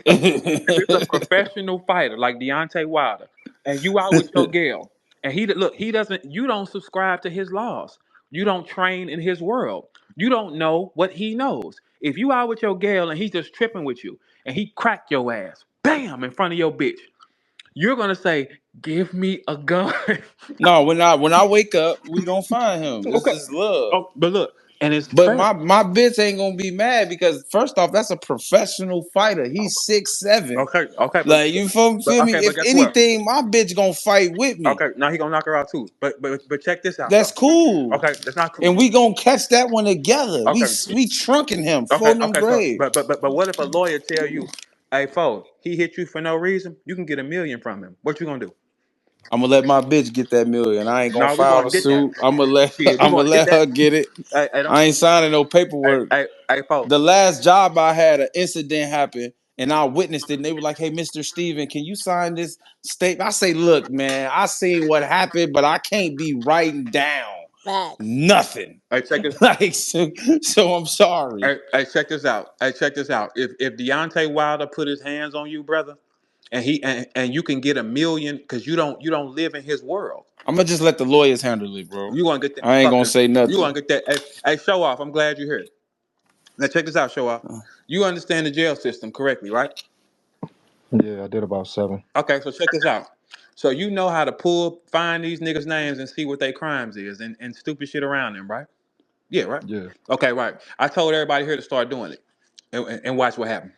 can't. If it's a professional fighter like Deontay Wilder, and you out with your girl, and he doesn't. You don't subscribe to his laws. You don't train in his world. You don't know what he knows. If you out with your girl and he's just tripping with you, and he crack your ass, bam, in front of your bitch, you're gonna say, "Give me a gun." No, when I wake up, we gonna find him. This Okay. is love. Oh, but look, and it's But fair. my bitch ain't gonna be mad because first off, that's a professional fighter. He's 6'7". Okay, okay, Like you feel me? but If guess what? anything, my bitch gonna fight with me. Okay, now he gonna knock her out too. But check this out That's though. cool. Okay, that's not cool. And we gonna catch that one together. We Okay, we trunking him, okay, floating him okay. So, grave. but what if a lawyer tell you, "Hey, fo, he hit you for no reason. You can get $1 million from him. What you gonna do?" I'm gonna let my bitch get that million. I ain't gonna No, we file gonna a get that. suit. I'm gonna let Shit, we I'm gonna gonna get let that. her get it. Hey, don't. I ain't signing no paperwork. Hey, fo. The last job I had, an incident happened, and I witnessed it. And they were like, "Hey, Mr. Steven, can you sign this statement?" I say, "Look, man, I seen what happened, but I can't be writing down Facts. nothing." Hey, check this. Like, so I'm sorry. Hey, check this out. Hey, check this out. If Deontay Wilder put his hands on you, brother, and you can get $1 million because you don't live in his world. I'm gonna just let the lawyers handle it, bro. You gonna get that I ain't gonna fucking. say You gonna nothing. get that. Hey, show off. I'm glad you're here. Now check this out, show off. You understand the jail system correctly, right? Yeah, I did about 7. Okay, so check this out. So you know how to find these niggas' names and see what their crimes is and stupid shit around them, right? Yeah, right. Yeah. Okay, right. I told everybody here to start doing it, and watch what happened.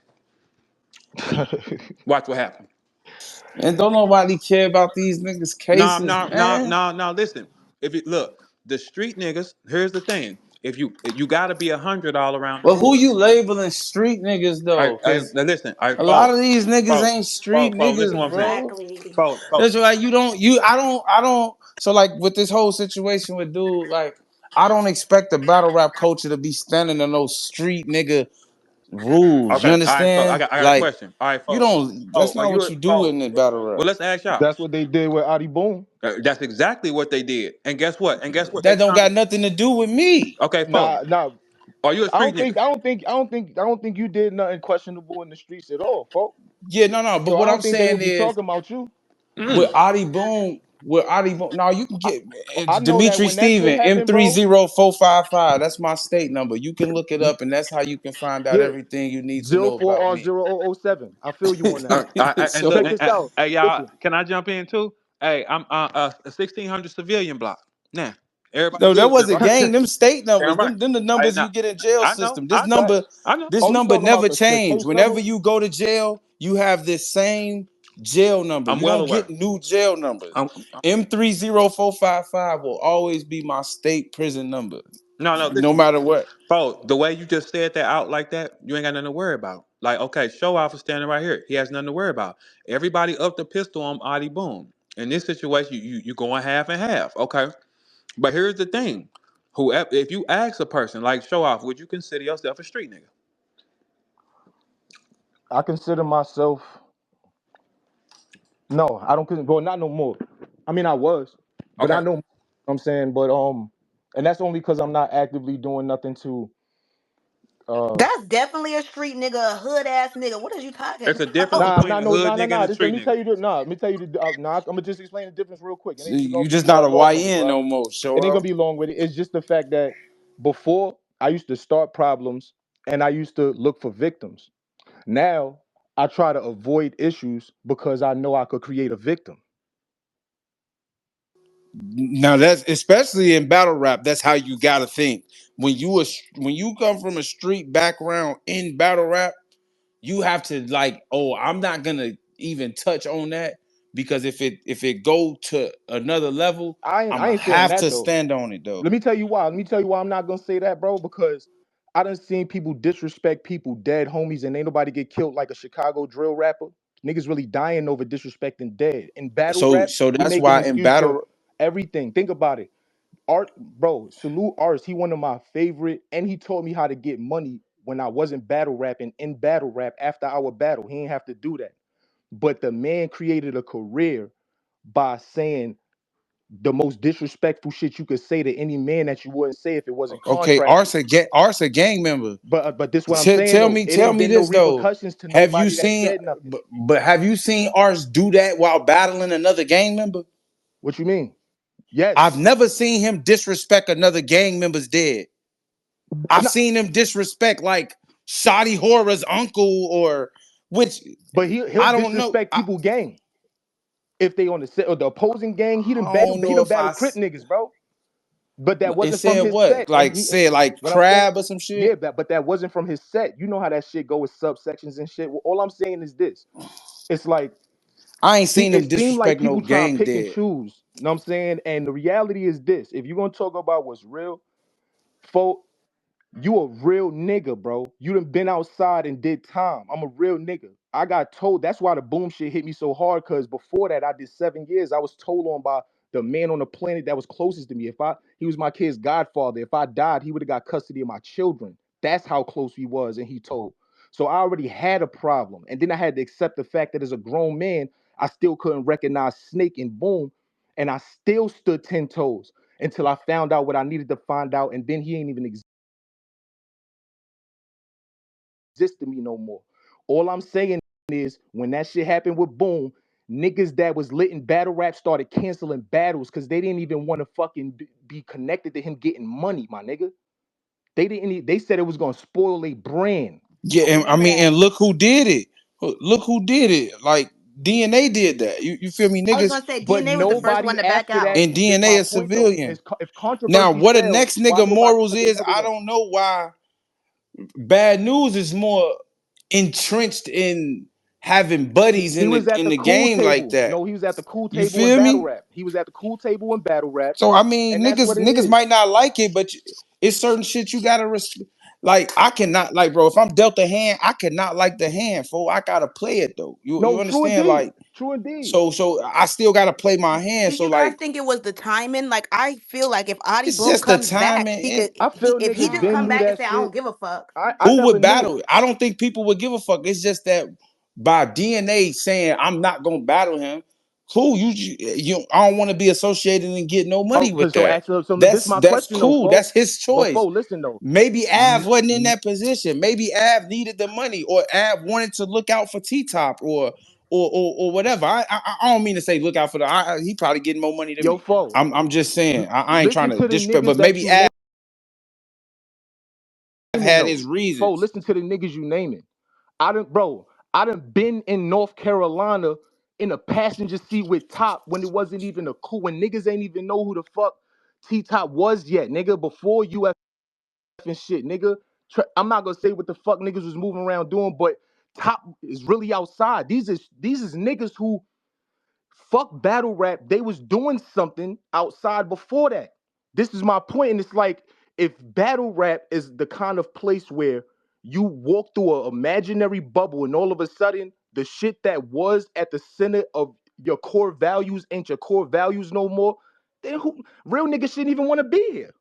Watch what happened. And don't nobody care about these niggas' No, cases, no, no, man. no, no. Listen, if you look, the street niggas. Here's the thing: if you got to be 100 all around the But who board. you labeling street niggas though? Cause Now listen, a lot of these niggas ain't street listen niggas, what I'm saying. bro. Exactly. Folks, That's why I don't. So like with this whole situation with dude, like I don't expect the battle rap culture to be standing on those street nigga rules. You okay, all right, folks. understand? I got a Like question. All right, you folks. don't. Oh, That's are not you what a you do folks? in the battle rap. Well, let's ask y'all. That's what they did with Adi Boom. That's exactly what they did. And guess what? They That don't turned. got nothing to do with me. Okay, folks. Nah, nah. Are you a street nigga? I don't think you did nothing questionable in the streets at all, folks. Yeah, no. But So I what I'm don't think they saying would be is talking about you. with Mm. Adi Boom, now you can I, get I know that Dimitri when that shit Steven happened, bro. M30455. That's my state number. You can look it up, and that's how you can find out Yeah, everything you need to zero know four about r me. 0007. I feel you on that. And So look, Check this out. hey y'all, Listen, can I jump in too? Hey, I'm a 1600 civilian block. Now, everybody no, that good with it, wasn't right? gang. Them state numbers. Damn right. Them the I numbers know, you get in jail I know, system. I know, facts. I know. This Oh, you number talking about never the changed. case Whenever number? you go to jail, you have this same jail number. I'm You well don't get aware. new jail numbers. I'm, M30455 will always be my state prison number, no, no listen, matter what. bro. The way you just said that out like that, you ain't got nothing to worry about. Like, okay, show off is standing right here. He has nothing to worry about. Everybody up the pistol on Adi Boom. In this situation, you going half and half. Okay. But here's the thing: whoever, if you ask a person like show off, would you consider yourself a street nigga? I consider myself. No, I don't consider. Well, not no more. I mean, I was, but I Okay, know. I'm saying, but and that's only because I'm not actively doing nothing to. That's definitely a street nigga, a hood ass nigga. What are you talking there's a difference about? Nah, between nah, a no, hood nah, nah, nigga and nah. a Let street me tell nigga. you the. Nah, let me tell you the. Nah, I'm gonna just explain the difference real quick. It ain't See, even gonna you be just not a long with it, YN right? no more. Show It ain't gonna off. be long with it. It's just the fact that before I used to start problems and I used to look for victims. Now I try to avoid issues because I know I could create a victim. Now that's especially in battle rap. That's how you gotta think. When you come from a street background in battle rap, you have to like, oh, I'm not gonna even touch on that because if it go to another level, I'm I gonna ain't saying have that to though. stand on it though. Let me tell you why. Let me tell you why I'm not gonna say that, bro. Because I done seen people disrespect people, dead homies, and ain't nobody get killed like a Chicago drill rapper. Niggas really dying over disrespecting dead. In battle So rap, so we that's make an why in excuse for battle, everything. Think about it. Art, bro, salute Arts. He one of my favorite, and he taught me how to get money when I wasn't battle rapping in battle rap after our battle. He ain't have to do that. But the man created a career by saying the most disrespectful shit you could say to any man that you wouldn't say if it wasn't okay, contracted. Art's a gang member. But this what I'm saying Tell though. me, It tell ain't me been no this though. repercussions to Have you nobody that seen? said nothing. But have you seen Ars do that while battling another gang member? What you mean? I've Yes. never seen him disrespect another gang member's dead. I've No, seen him disrespect like Shotty Horror's uncle or which but he'll I don't know. disrespect people gang. If they on the set or the opposing gang, I don't he know done if battle Crip niggas, bro. But that it wasn't from said his what set. And like he said like what I'm saying, crab or some yeah, shit. but that wasn't from his set. You know how that shit go with subsections and shit. Well, all I'm saying is this. It's like I ain't seen it him seemed like disrespect no people trying to gang pick and dead. choose. You know what I'm saying? And the reality is this: if you're gonna talk about what's real, folk, you a real nigga, bro. You done been outside and did time. I'm a real nigga. I got told that's why the boom shit hit me so hard. Cause before that, I did 7 years. I was told on by the man on the planet that was closest to me. He was my kid's godfather. If I died, he would have got custody of my children. That's how close he was, and he told. So I already had a problem. And then I had to accept the fact that as a grown man, I still couldn't recognize Snake and Boom. And I still stood 10 toes until I found out what I needed to find out. And then he ain't even exist to me no more. All I'm saying is when that shit happened with Boom, niggas that was lit in battle rap started canceling battles because they didn't even want to fucking be connected to him getting money, my nigga. They said it was gonna spoil their brand. Yeah, I and I remember mean, that. and look who did it. Look who did it. Like DNA did that. You feel me, I was niggas? gonna say But DNA was the first one nobody to back after that out. And is my DNA a point though. civilian. If Now, controversy what the fails, next why nigga nobody morals put the is, niggas I on? don't know why Bad News is more entrenched in having buddies He in was at the the cool game like table. that. No, he was at the cool You table in feel battle me? rap. He was at the cool table in battle rap, So I mean, and that's what it niggas is. might not like it, but it's certain shit you gotta like. I cannot like, bro. If I'm dealt a hand, I cannot like the hand, fool. I gotta play it though. You No, true understand? indeed. Like, True indeed. so I still gotta play my hand. Do So you guys like, think it was the timing? Like I feel like if Adi it's Boom just the comes back, timing. he And could I he feel if he niggas just been come knew back and that say I shit. don't give a fuck. I who never would knew. battle? I don't think people would give a fuck. It's just that by DNA saying I'm not gonna battle him. Cool, you I don't want to be associated and get no Oh, money with cause so that. actually, so this is my That's question though, cool. folk. That's his But choice. folk, listen though. Maybe Av N- wasn't in n- that position. Maybe Av needed the money, or Av wanted to look out for T Top, or whatever. I don't mean to say look out for he probably getting more money than Yo, me. folk, I'm just saying I ain't trying listen to to the disrespect, niggas but that maybe you Av naming had though. his Folk, reasons. listen to the niggas you naming. I done been in North Carolina in a passenger seat with Top when it wasn't even a cool, when niggas ain't even know who the fuck T Top was yet, nigga. Before UF and shit, nigga. I'm not gonna say what the fuck niggas was moving around doing, but Top is really outside. These is niggas who fuck battle rap. They was doing something outside before that. This is my point, and it's like if battle rap is the kind of place where you walk through an imaginary bubble, and all of a sudden the shit that was at the center of your core values ain't your core values no more. Then real niggas shouldn't even want to be here.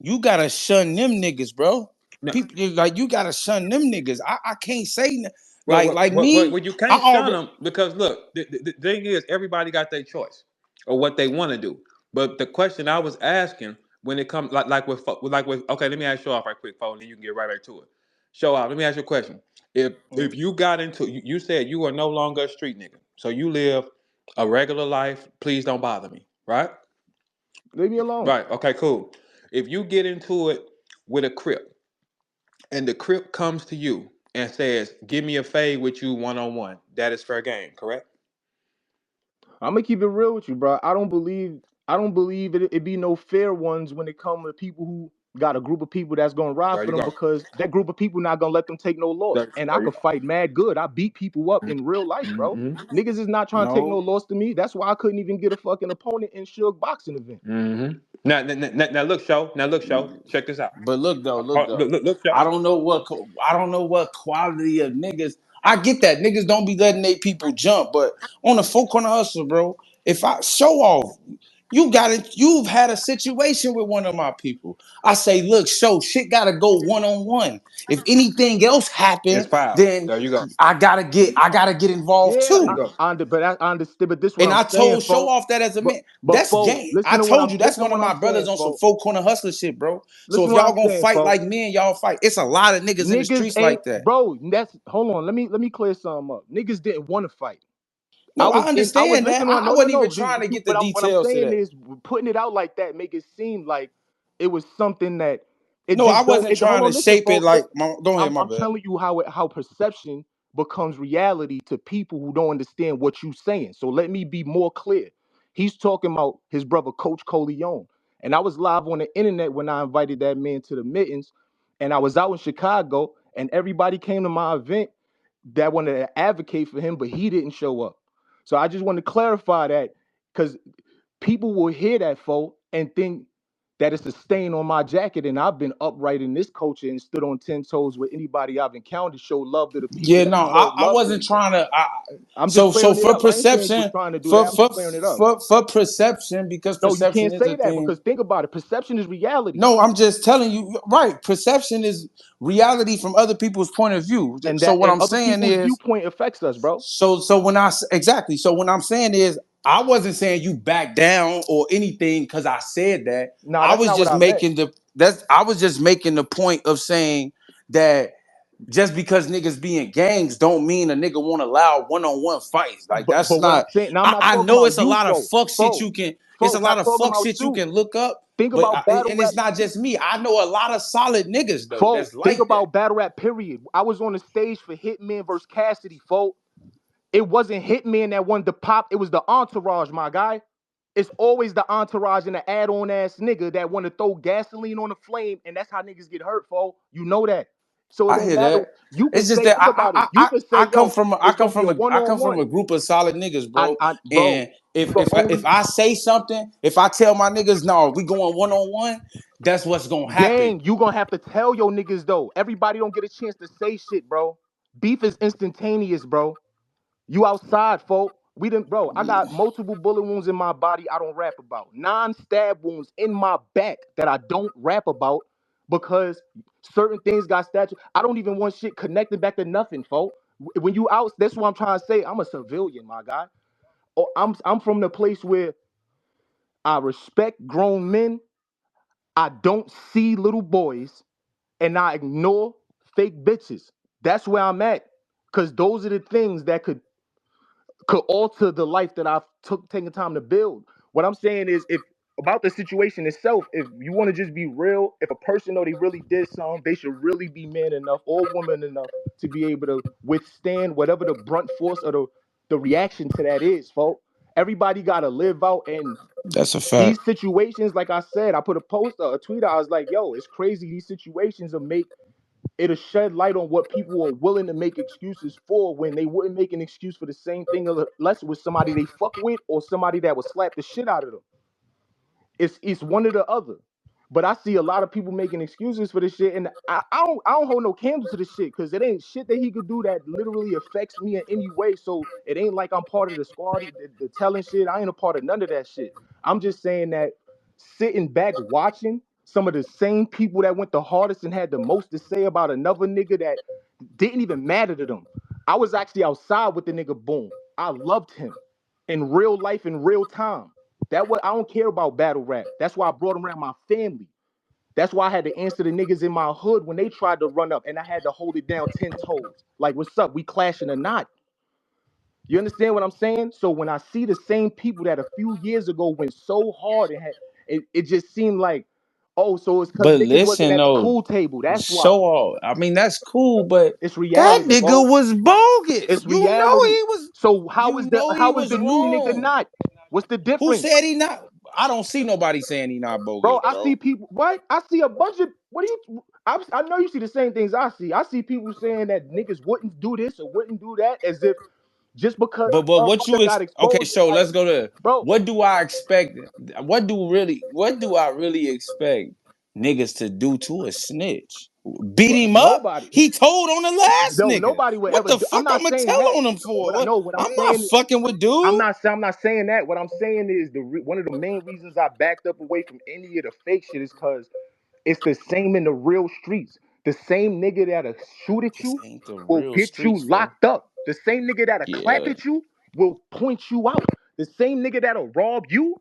You gotta shun them niggas, bro. No, People like you gotta shun them niggas. I can't say well, like well, me. you I can't shun already them because look, the thing is, everybody got their choice or what they want to do. But the question I was asking when it comes like with okay, let me ask Show Off right quick, phone, and you can get right back to it. Show Off. Let me ask you a question. If you got into you said you are no longer a street nigga, so you live a regular life. Please don't bother me, right? Leave me alone. Right. Okay. Cool. If you get into it with a crip, and the crip comes to you and says, "Give me a fade with you one on one," that is fair game, correct? I'm gonna keep it real with you, bro. I don't believe it be no fair ones when it comes to people who got a group of people that's gonna ride There for you them go. because that group of people not gonna let them take no loss. And I There you could go. fight mad good. I beat people up in real life, bro. Mm-hmm. Niggas is not trying to take no No, loss to me. That's why I couldn't even get a fucking opponent in Suge boxing event. Mm-hmm. Now look, show. Now look, show. Check this out. but look though. Show. I don't know what quality of niggas. I get that niggas don't be letting they people jump, but on the four corner hustle, bro. If I show off, you got it. You've had a situation with one of my people. I say, look, show shit gotta go one on one. If anything else It's happen, foul. then There you go. I gotta get involved Yeah, There you too. go. I understood, but this what And I'm I saying, told Show folks. Off that as a But man. but That's folks, game. I told you that's listen to one of what my I'm brothers saying, on some folks. four corner hustler shit, bro. So Listen if to what y'all I'm gonna saying, fight folks. like men, y'all fight. It's a lot of niggas in the Niggas streets ain't, like that. bro. That's hold on. Let me clear something up. Niggas didn't want to fight. No, I I was understand that. listening on. I No, no, wasn't even no. trying to get the What I'm details to saying that. is putting it out like that make it seem like it was something that it No, I just don't. wasn't Hold trying to on, listen, shape it folks. like Listen. my, go ahead, my I'm bad. telling you how perception becomes reality to people who don't understand what you're saying. So let me be more clear. He's talking about his brother, Coach Coleon, and I was live on the internet when I invited that man to the mittens, and I was out in Chicago, and everybody came to my event that wanted to advocate for him, but he didn't show up. So I just want to clarify that because people will hear that, folk, and think that it's a stain on my jacket. And I've been upright in this culture and stood on 10 toes with anybody I've encountered, show love to the people Yeah, that no, deserve I love. wasn't trying to. I'm just So clearing it for up. I ain't saying you was perception, trying to do that. I'm just clearing it up. for perception, because No, you perception can't is say a that thing. because think about it. Perception is reality. No, I'm just telling you, right? Perception is reality from other people's point of view. So what And I'm other saying people's is, viewpoint affects us, bro. so when exactly, so when I'm saying is, I wasn't saying you back down or anything because I said that. Nah, that's not what I meant. I was just making the point of saying that just because niggas be in gangs don't mean a nigga won't allow one-on-one fights. Like that's But what I'm not. saying, now I'm not I talking know about it's a you, lot of folk. fuck shit Folk, you can. It's a folk, lot not of talking fuck about shit you you. can look up. Think But about battle and rap. it's not just me. I know a lot of solid niggas though Folk, that's think like that. about battle rap, period. I was on the stage for Hitman versus Cassidy, folk. It wasn't Hitman that wanted to pop. It was the entourage, my guy. It's always the entourage and the add-on ass nigga that want to throw gasoline on the flame, and that's how niggas get hurt, folk. You know that. So it I don't hear matter. that. You could It's just say, that think about it. You could say, yo, it's gonna be a I come from one-on-one. a group of solid niggas, bro. Bro, And you the if only I say something, if I tell my niggas, no, we going one on one, that's what's gonna happen. gang. You gonna have to tell your niggas though. Everybody don't get a chance to say shit, bro. Beef is instantaneous, bro. You outside, folk. We didn't, bro. I got multiple bullet wounds in my body I don't rap about. Non-stab wounds in my back that I don't rap about because certain things got statute. I don't even want shit connected back to nothing, folk. When you out, that's what I'm trying to say. I'm a civilian, my guy. Or I'm from the place where I respect grown men. I don't see little boys, and I ignore fake bitches. That's where I'm at. Cause those are the things that could alter the life that I've taken time to build. What I'm saying is, if about the situation itself, if you want to just be real, if a person know they really did something, they should really be man enough or woman enough to be able to withstand whatever the brunt force or the reaction to that is, folks. Everybody gotta live out, and That's a fact. these situations, like I said, I put a post, a tweet out. I was like, "Yo, it's crazy. These situations will make it'll shed light on what people are willing to make excuses for when they wouldn't make an excuse for the same thing unless it was somebody they fuck with or somebody that would slap the shit out of them. It's one or the other. But I see a lot of people making excuses for this shit, and I don't hold no candle to this shit because it ain't shit that he could do that literally affects me in any way. So it ain't like I'm part of the squad, the telling shit. I ain't a part of none of that shit. I'm just saying that sitting back watching some of the same people that went the hardest and had the most to say about another nigga that didn't even matter to them. I was actually outside with the nigga Boom. I loved him in real life, in real time. That what I don't care about battle rap. That's why I brought him around my family. That's why I had to answer the niggas in my hood when they tried to run up, and I had to hold it down 10 toes. Like, what's up? We clashing or not? You understand what I'm saying? So when I see the same people that a few years ago went so hard and it just seemed like, oh, so it's because But niggas wasn't listen at the though, pool table. That's why. show off. I mean, that's cool, but It's that reality, nigga folks. was bogus. It's reality. So You know he how is the was new nigga wrong. not? What's the Who difference? said he not? I don't see nobody saying he not bogus, Bro, I see bro. people. What? I see a bunch of. What do you? I know you see the same things I see. I see people saying that niggas wouldn't do this or wouldn't do that, as if just because But a what motherfucker you got okay? exposed. So let's go to Bro, what do I expect? What do I really expect niggas to do to a snitch? Beat him up? nobody. He told on the last No, nigga. nobody would What ever the do. I'm fuck not I'ma saying tell that. on him for? What I What? know, what I'm I'm not saying. fucking with dude. I'm not saying that. What I'm saying is one of the main reasons I backed up away from any of the fake shit is because it's the same in the real streets. The same nigga that'll shoot at This you ain't the will real get you streets, bro. locked up. The same nigga that'll clap Yeah. at you will point you out. The same nigga that'll rob you,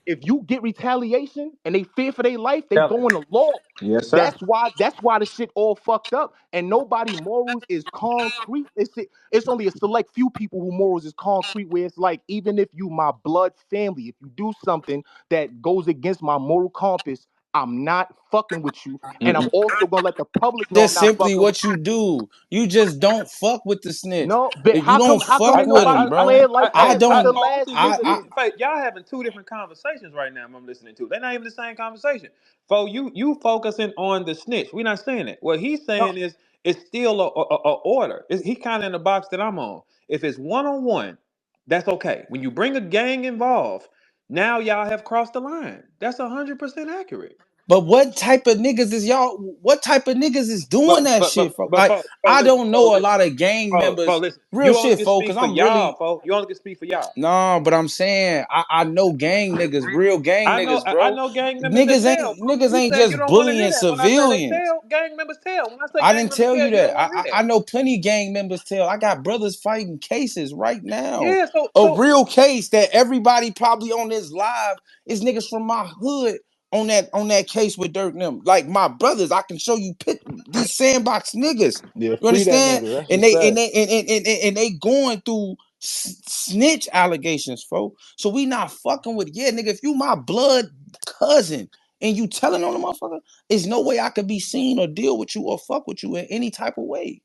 if you get retaliation and they fear for their life, they Tell go it. in the law. Yes, sir. That's why the shit all fucked up. And nobody morals is concrete. It's only a select few people who morals is concrete, where it's like, even if you my blood family, if you do something that goes against my moral compass, I'm not fucking with you. And I'm Mm-mm. also gonna let the public know I'm That's not simply fucking with what you do. You just don't fuck with the you. snitch. No, but You don't how come I, fuck ain't I, with nobody him, I, I, bro. playing like I, I that since I, the don't. hold on, last see, nigga listen, I did? Faith, y'all having two different conversations right now. I'm listening to. They're not even the same conversation. Fo, you focusing on the snitch. We're not saying it. What he's No, saying is it's still a order. He kind of in the box that I'm on. If it's one on one, that's okay. When you bring a gang involved, now y'all have crossed the line. That's 100% accurate. But what type of niggas is y'all? What type of niggas is doing But that but but shit, folks? but Like Fo, I listen, don't Fo, know a listen, lot of gang Fo, members. listen. Real You only shit, can folks. Cause speak for I'm y'all, really Fo. You only can speak for y'all. no, but I'm saying I know gang niggas, real gang niggas, I bro. know gang members that Niggas tell, ain't bro. niggas You ain't said you just don't want to hear bullying that. When I say they civilians. tell, gang members tell. When I say I gang didn't members tell tell, you you don't that. want to hear I that. know plenty of gang members tell. I got brothers fighting cases right now. Yeah, A real case that everybody probably on this live is niggas from my hood on that case with Dirk and them. Like my brothers, I can show you these sandbox niggas. yeah, You free that understand? nigga. That's And what's they sad. and they going through snitch allegations, folks. So we not fucking with nigga. If you my blood cousin and you telling on the motherfucker, there's no way I could be seen or deal with you or fuck with you in any type of way.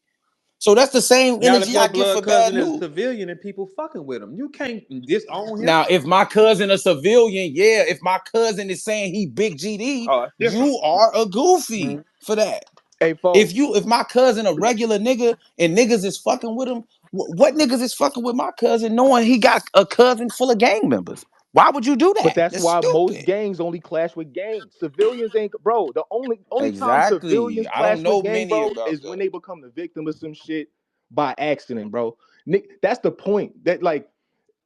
So that's the same not if energy I your get for blood bad cousin is a news. civilian and people fucking with him. You can't disown him. Now, if my cousin a civilian, yeah. If my cousin is saying he big GD, Oh, that's different. you are a goofy Mhm. for that. Hey, folks. If my cousin a regular nigga and niggas is fucking with him, what niggas is fucking with my cousin knowing he got a cousin full of gang members? Why would you do But that? that's That's why most stupid. gangs only clash with gangs. Civilians ain't, bro. The only time Exactly. civilians I don't clash with know gang, many bro, about is when that. they become the victim of some shit by accident, bro. Nick, that's the point. That like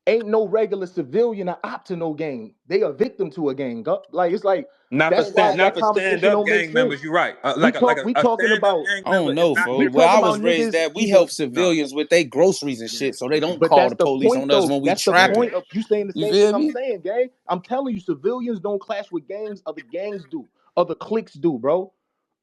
ain't no regular civilian a op to no gang. They a victim to a gang. Like it's like that's why Not that for stand conversation up don't make gang sense. members. You're right. We Like talk we a talking stand up about gang I member don't is know, not we folks. victim Where talking I to. was about raised niggas at, we either. help No. civilians with their groceries and Yeah. shit, so they don't But call that's the the police point, on us though. when we That's the Yeah. trapping. point of you saying the You same thing feel I'm me? saying, gang. I'm telling you, civilians don't clash with gangs. Other gangs do. Other cliques do, bro.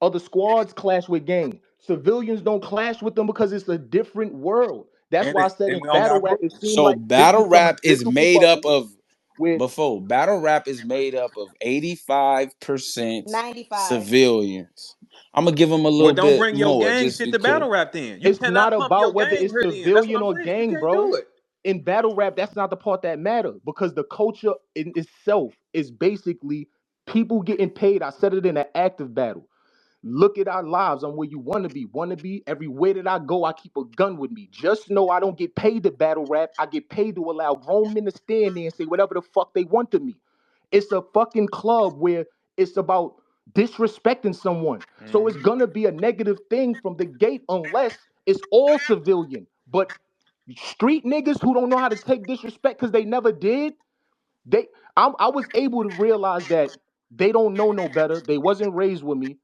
Other squads clash with gangs. Civilians don't clash with them because it's a different world. That's why I said And in we don't battle got rap, it rules. seemed So like this battle become an rap is invisible made up bubble of where before battle rap is made up of 85% 95. civilians. I'm gonna give them a Well, little don't bit bring your more gang just shit to because. battle rap then. You it's not cannot pump your about whether gang it's here then. That's what civilian I'm or saying. You gang, can't do bro. it. In battle rap, that's not the part that matter because the culture in itself is basically people getting paid. I said it in an active battle. Look at our lives. I'm where you want to be. Want to be everywhere that I go. I keep a gun with me. Just know I don't get paid to battle rap. I get paid to allow grown men to stand there and say whatever the fuck they want to me. It's a fucking club where it's about disrespecting someone. So it's Mhm. gonna be a negative thing from the gate unless it's all civilian. But street niggas who don't know how to take disrespect because they never did, I was able to realize that they don't know no better. They wasn't raised with me.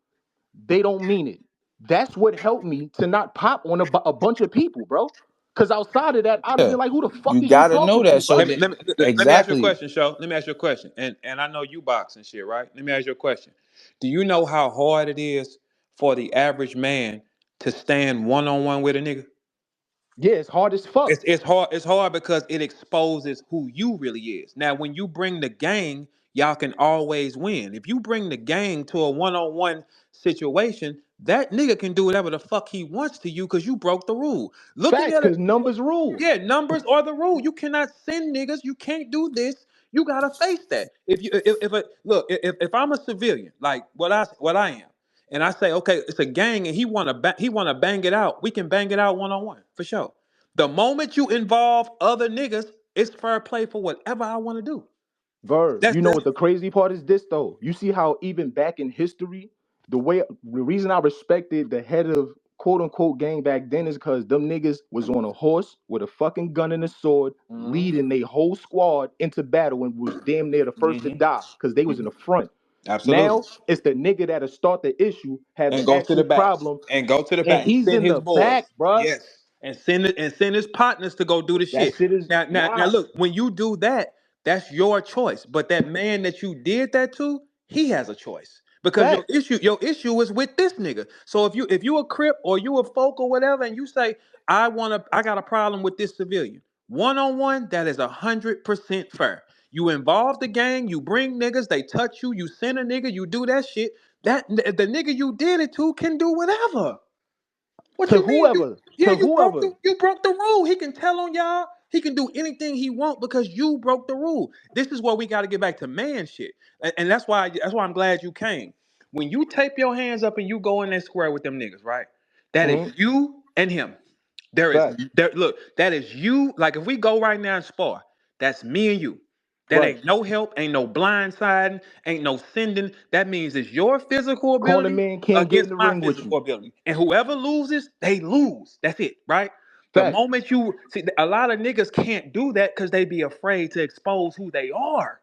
They don't mean it. That's what helped me to not pop on a bunch of people, bro. Because outside of that, I'd have Yeah, been like, who the you fuck is you gotta know talking that. to? So Like, that Let me ask you a exactly. question, Show. Let me ask you a question. And I know you box and shit, right? Let me ask you a question. Do you know how hard it is for the average man to stand one on one with a nigga? yeah, it's hard as fuck. It's hard. It's hard because it exposes who you really is. Now, when you bring the gang, y'all can always win. If you bring the gang to a one-on-one situation, that nigga can do whatever the fuck he wants to you because you broke the rule. Looking Facts, at it, because numbers rule. yeah, numbers are the rule. You cannot send niggas. You can't do this. You gotta face that. If I'm a civilian, like what I am, and I say, okay, it's a gang, and he wanna bang it out, we can bang it out 1-on-1 for sure. The moment you involve other niggas, it's fair play for whatever I want to do. Verb, That's you know that's what the crazy part is this though? You see how even back in history, the reason I respected the head of quote unquote gang back then is because them niggas was on a horse with a fucking gun and a sword, hmm leading their whole squad into battle and was damn near the first to hmm die because they was in the front. absolutely. Now it's the nigga that'll start the issue, have And the go to the actual back. problem, And go to the and back and he's send in his the boys. back, bruh. Yes. And send his partners to go do the That shit. shit is Now nah. look, when you do that, that's your choice. But that man that you did that to, he has a choice. Because your Facts. issue is with this nigga. So if you a crip or you a folk or whatever, and you say, I got a problem with this civilian. 1-on-1, that is 100% fair. You involve the gang, you bring niggas, they touch you, you send a nigga, you do that shit. The nigga you did it to can do whatever. What To you mean? whoever, Yeah, to you broke whoever. the rule. He can tell on y'all. He can do anything he want because you broke the rule. This is where we got to get back to man shit, and that's why I'm glad you came. When you tape your hands up and you go in that square with them niggas, right? That is Mhm. you and him. There is Facts. there. Look, that is you. Like if we go right now and spar, that's me and you. That Right. ain't no help, ain't no blindsiding, ain't no sending. That means it's your physical Corner ability man can't get in against the my ring with you. physical ability. And whoever loses, they lose. That's it, right? The Facts. moment you see, a lot of niggas can't do that because they be afraid to expose who they are.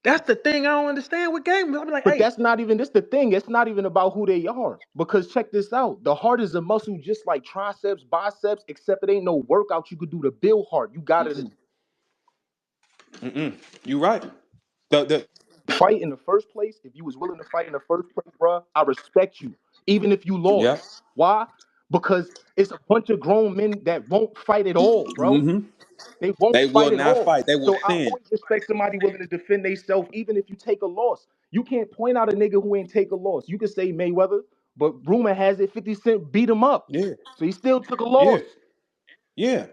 That's the thing I don't understand with gamers. I be like, But hey, that's not even this the thing. It's not even about who they are. Because check this out. The heart is a muscle just like triceps, biceps, except it ain't no workout you could do to build heart. You gotta mm-mm, mm-mm, you right. The fight in the first place. If you was willing to fight in the first place, bruh, I respect you. Even if you yeah. lost. Why? Because it's a bunch of grown men that won't fight at all, bro. hmm They won't They fight will at not all. fight. They will So I sin. always respect somebody willing to defend themselves, even if you take a loss. You can't point out a nigga who ain't take a loss. You can say Mayweather, but rumor has it 50 Cent beat him up. Yeah, So he still took a yeah, loss. yeah.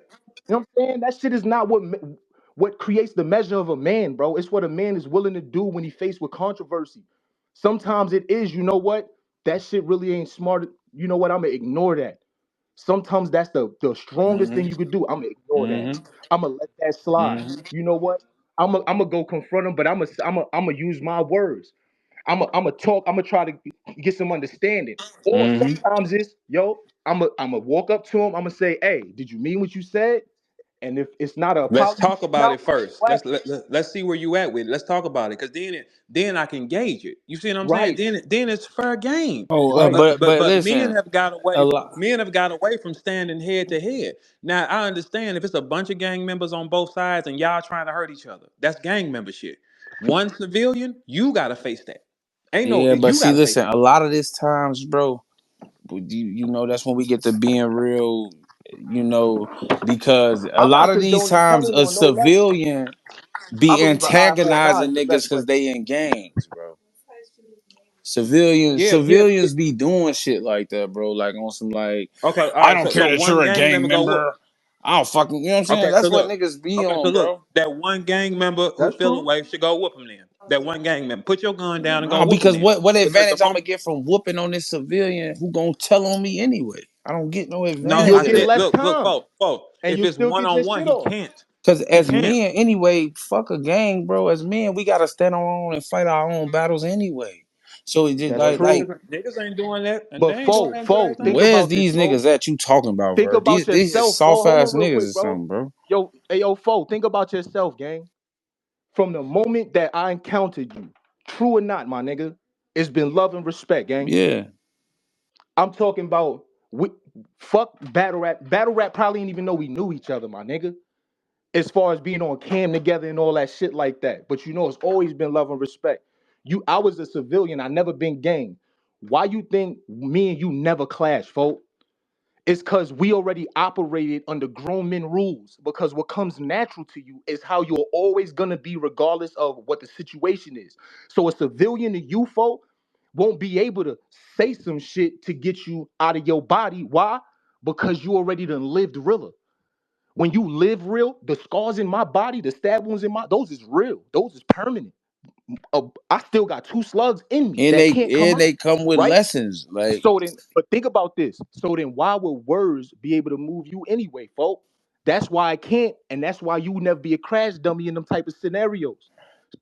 You know what I'm saying? That shit is not what creates the measure of a man, bro. It's what a man is willing to do when he faced with controversy. Sometimes it is, you know what? That shit really ain't smart. You know what? I'm gonna ignore that. Sometimes that's the strongest hmm thing you could do. I'm gonna ignore that. hmm I'm gonna let that slide. hmm You know what? I'm gonna go confront him, but I'm gonna use my words. I'm gonna talk. I'm gonna try to get some understanding. Or hmm sometimes it's I'm gonna walk up to him. I'm gonna say, "Hey, did you mean what you said?" And if it's not an Let's apology talk to come about out, it first. right, Let's see where you at with it. Let's talk about it, because then I can gauge it. You see what I'm saying? right, Then it's fair game. Oh, right. But men listen, have got a away. lot. Men have got away from standing head to head. Now I understand if it's a bunch of gang members on both sides and y'all trying to hurt each other. That's gang member shit. One civilian, you gotta face that. Ain't no Yeah, but you see, gotta face listen, that. a lot of these times, bro. You know that's when we get to being real. You know, because a I'm lot not of these condoning times telling a on no level. civilian I be believe an eye for an eye antagonizing is the niggas best because way. they in gangs, bro. Civilians, Yeah, yeah. civilians be doing shit like that, bro. Like on some like, Okay, all I right. don't So care so that one you're a gang gang member go whoop. member. I don't fucking, you know what I'm saying? Okay, so That's what look. niggas be Okay, so on, look. bro. That one gang member who That's feel true. away should go whoop him then. That one gang member. Put your gun down and go Nah, whoop him because then. what Because the advantage I'm gonna moment get from whooping on this civilian who gonna tell on me anyway? I don't get no no, You'll I advantage of get that. said, less look, time, folks. and If you'll it's still one get your on one, shit he off. can't. Cause He as can't. men, anyway, fuck a gang, bro. As men, we gotta stand on our own and fight our own battles anyway. So it just That's But true. niggas ain't doing that, and they But ain't doing that in today's think time. where's about this, these fo. niggas at you talking about, Think bro? about These just yourself, fo. soft Hold on ass real niggas quick, or bro. something, bro. Yo, hey, yo, fo. Think about yourself, gang. From the moment that I encountered you, true or not, my nigga, it's been love and respect, gang. Yeah. I'm talking about fuck battle rap. Battle rap probably didn't even know we knew each other, my nigga. As far as being on cam together and all that shit like that. But you know, it's always been love and respect. I was a civilian. I never been gang. Why you think me and you never clash, folk? It's because we already operated under grown men rules. Because what comes natural to you is how you're always gonna be, regardless of what the situation is. So a civilian to you, folk, won't be able to say some shit to get you out of your body. Why? Because you already done lived realer. When you live real, the scars in my body, the stab wounds in those is real. Those is permanent. I still got 2 slugs in me And that they can't come and out, they come with right? lessons. Like, So then, but think about this. So then, why would words be able to move you anyway, folks? That's why I can't, and that's why you never be a crash dummy in them type of scenarios.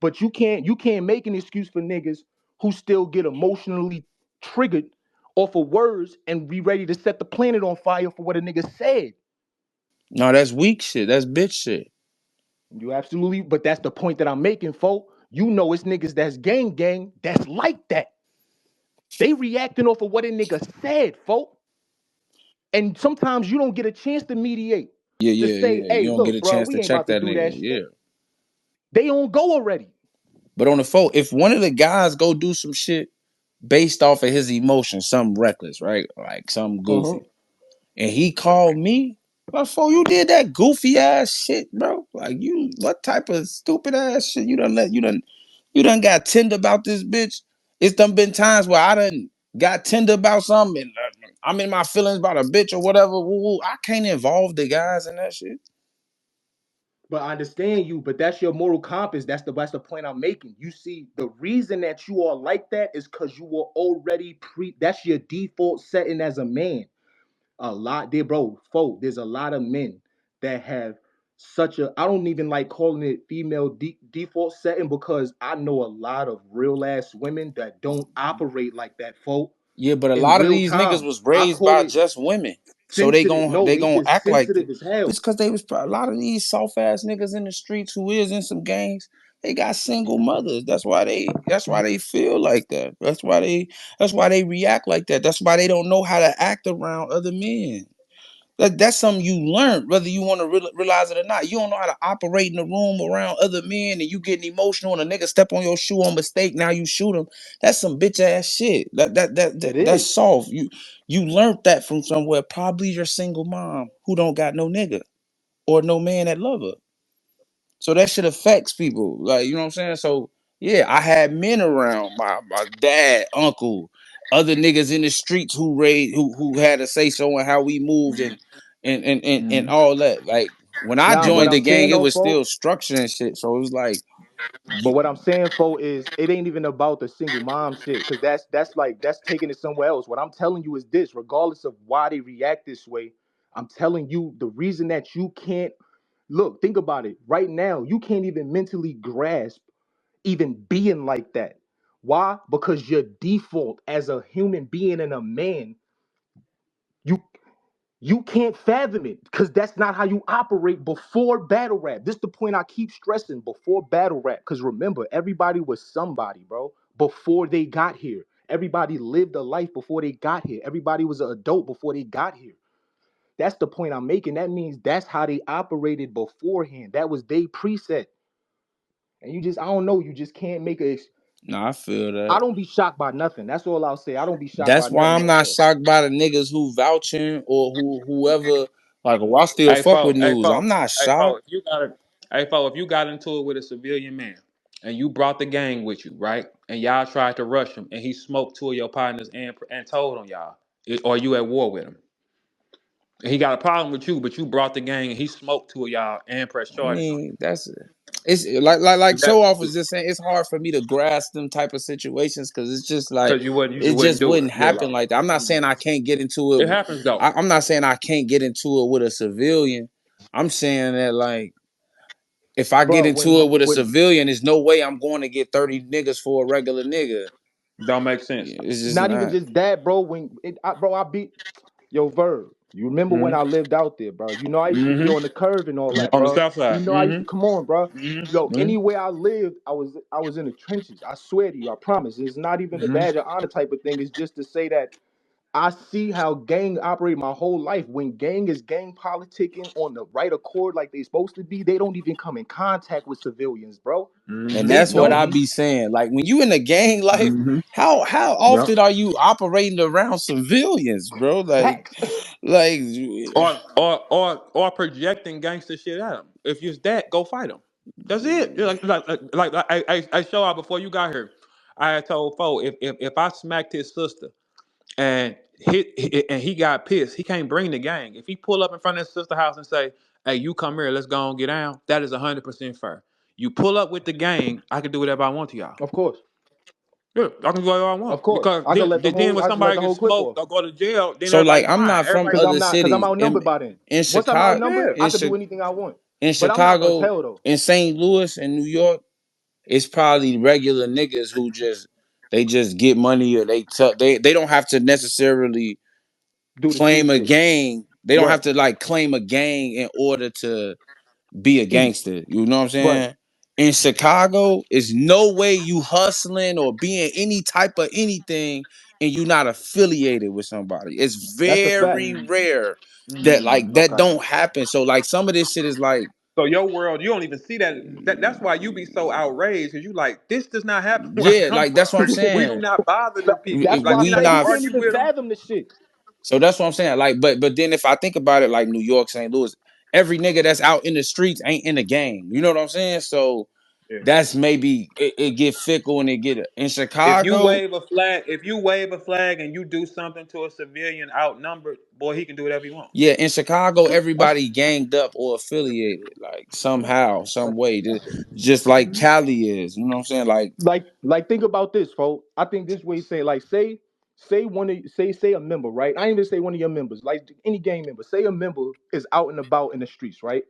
But you can't make an excuse for niggas who still get emotionally triggered off of words and be ready to set the planet on fire for what a nigga said. no, that's weak shit. That's bitch shit. You absolutely, but that's the point that I'm making, folks. You know it's niggas that's gang that's like that. They reacting off of what a nigga said, folks. And sometimes you don't get a chance to mediate, Yeah, to yeah, say, yeah. You hey, don't get look, a bro, chance we to ain't check about to that do nigga. that shit. Yeah. They on go already. But on the phone, if one of the guys go do some shit based off of his emotions, something reckless, right? Like something goofy. And he called me, before you did that goofy ass shit, bro. Like, you, what type of stupid ass shit you done got tender about this bitch? It's done been times where I done got tender about something and I'm in my feelings about a bitch or whatever. Woo, woo. I can't involve the guys in that shit. But I understand you, but that's your moral compass. That's the point I'm making. You see, the reason that you are like that is because you were already that's your default setting as a man. A lot there, bro, folk. There's a lot of men that have such a, I don't even like calling it female default setting, because I know a lot of real ass women that don't operate like that, folk. Yeah, but a In lot of real these niggas time, was I raised call by it just women. So they sensitive. gon' No, they they gon' just act like sensitive as hell. it's because they was a lot of these soft ass niggas in the streets who is in some gangs. They got single mothers. That's why they feel like that. That's why they react like that. That's why they don't know how to act around other men. That's something you learn, whether you want to realize it or not. You don't know how to operate in the room around other men, and you getting emotional, and a nigga step on your shoe on mistake. Now you shoot him. That's some bitch ass shit. It That's is. soft. You learned that from somewhere. Probably your single mom who don't got no nigga or no man that love her. So that shit affects people. Like, you know what I'm saying? So yeah, I had men around, my dad, uncle, other niggas in the streets who had a say so in how we moved and Mhm. all that. Like, when I Nah, what joined the I'm gang, saying it though, was still folks. structure and shit. So it was like, But what I'm saying, folks, is it ain't even about the single mom shit, because that's taking it somewhere else. What I'm telling you is this: regardless of why they react this way, I'm telling you the reason that you can't look. Think about it. Right now, you can't even mentally grasp even being like that. Why? Because your default as a human being and a man, you you can't fathom it, because that's not how you operate before battle rap. This is the point I keep stressing: before battle rap. Because remember, everybody was somebody, bro, before they got here. Everybody lived a life before they got here. Everybody was an adult before they got here. That's the point I'm making. That means that's how they operated beforehand. That was they preset. And I don't know, you just can't make a. nah, I feel I that. don't be shocked by nothing. That's all I'll say. I don't be shocked by That's why nothing I'm at not all. shocked by the niggas who vouching or whoever. Like, oh, I still Hey, fuck with folks. Hey, news. I'm folks. not Hey, shocked. folks. If you got it. Hey, folks. If you got into it with a civilian man, and you brought the gang with you, right? And y'all tried to rush him, and he smoked two of your partners and told on y'all, or you at war with him. And he got a problem with you, but you brought the gang, and he smoked two of y'all and pressed I charges on mean, it's like you. That Show Off was just saying. It's hard for me to grasp them type of situations because it's just like because you it wouldn't just do it. wouldn't Yeah, happen like that. I'm not saying I can't get into it it. happens though. I'm not saying I can't get into it with a civilian. I'm saying that, like, if I get Bro, into it with a when civilian, there's no way I'm going to get 30 niggas for a regular nigga. Don't make sense. Yeah, it's just not even not. just that, bro. Bro, I beat yo Verb. You remember when Mm-hmm. I lived out there, bro? You know I used to be on the Mm-hmm. curve and all that, On the bro. south You side. know I used to Mm-hmm. come on, bro. Yo, Mm-hmm. anywhere I lived, I was in the trenches. I swear to you, I promise. It's not even a Mm-hmm. badge of honor type of thing. It's just to say that I see how gang operate my whole life. When gang is gang politicking on the right accord like they supposed to be, they don't even come in contact with civilians, bro. And Mm-hmm. They that's what don't. I Mm-hmm. be saying. Like, when you in the gang life, Mm-hmm. how Yep. often are you operating around civilians, bro? Facts. Like Or projecting gangster shit at him. If you're that, go fight him. That's it. Like I show out before you got here. I had told Fo if I smacked his sister and he got pissed. He can't bring the gang. If he pull up in front of his sister house and say, "Hey, you come here, let's go and get down," that is 100% fair. You pull up with the gang, I can do whatever I want to y'all. Of course. Yeah, I can do whatever I want Of course. because then when I can let somebody the whole gets clip smoked off. or go to jail, then So like everybody's I'm fine. not from Everybody other good. Because I'm cities. outnumbered by then. In Once I'm Chicago, outnumbered, Yeah. I could do anything I want. in But I'm not gonna Chicago, tell though. in St. Louis and New York, it's probably regular niggas who just get money or they don't have to necessarily Do the claim street a shit. gang. They don't have Right. to like claim a gang in order to be a Eat. gangster. You know what I'm Right. saying? In Chicago, it's no way you hustling or being any type of anything and you not affiliated with somebody. It's That's a fact. very rare that like that Okay. don't happen. So like some of this shit is like, So your world, you don't even see that. That's why you be so outraged because you like this does not happen where I yeah, come like that's what I'm from. We do saying. not bother them people. That's why Like I we We not say he gonna not. can't argue even with them. fathom the shit. So that's what I'm saying. Like, but then if I think about it, like New York, St. Louis, every nigga that's out in the streets ain't in the gang. You know what I'm saying? So Yeah. that's maybe it get fickle and it get in If you Chicago. wave a flag, and you do something to a civilian outnumbered, boy, he can do whatever he wants. Yeah, in Chicago, That's everybody ganged up or affiliated, like somehow, some way, just like Cali is. You know what I'm saying? Like, like think about this, folks. I think this way say like say one of say a member, right? I ain't even say one of your members, like any gang member. Say a member is out and about in the streets, right?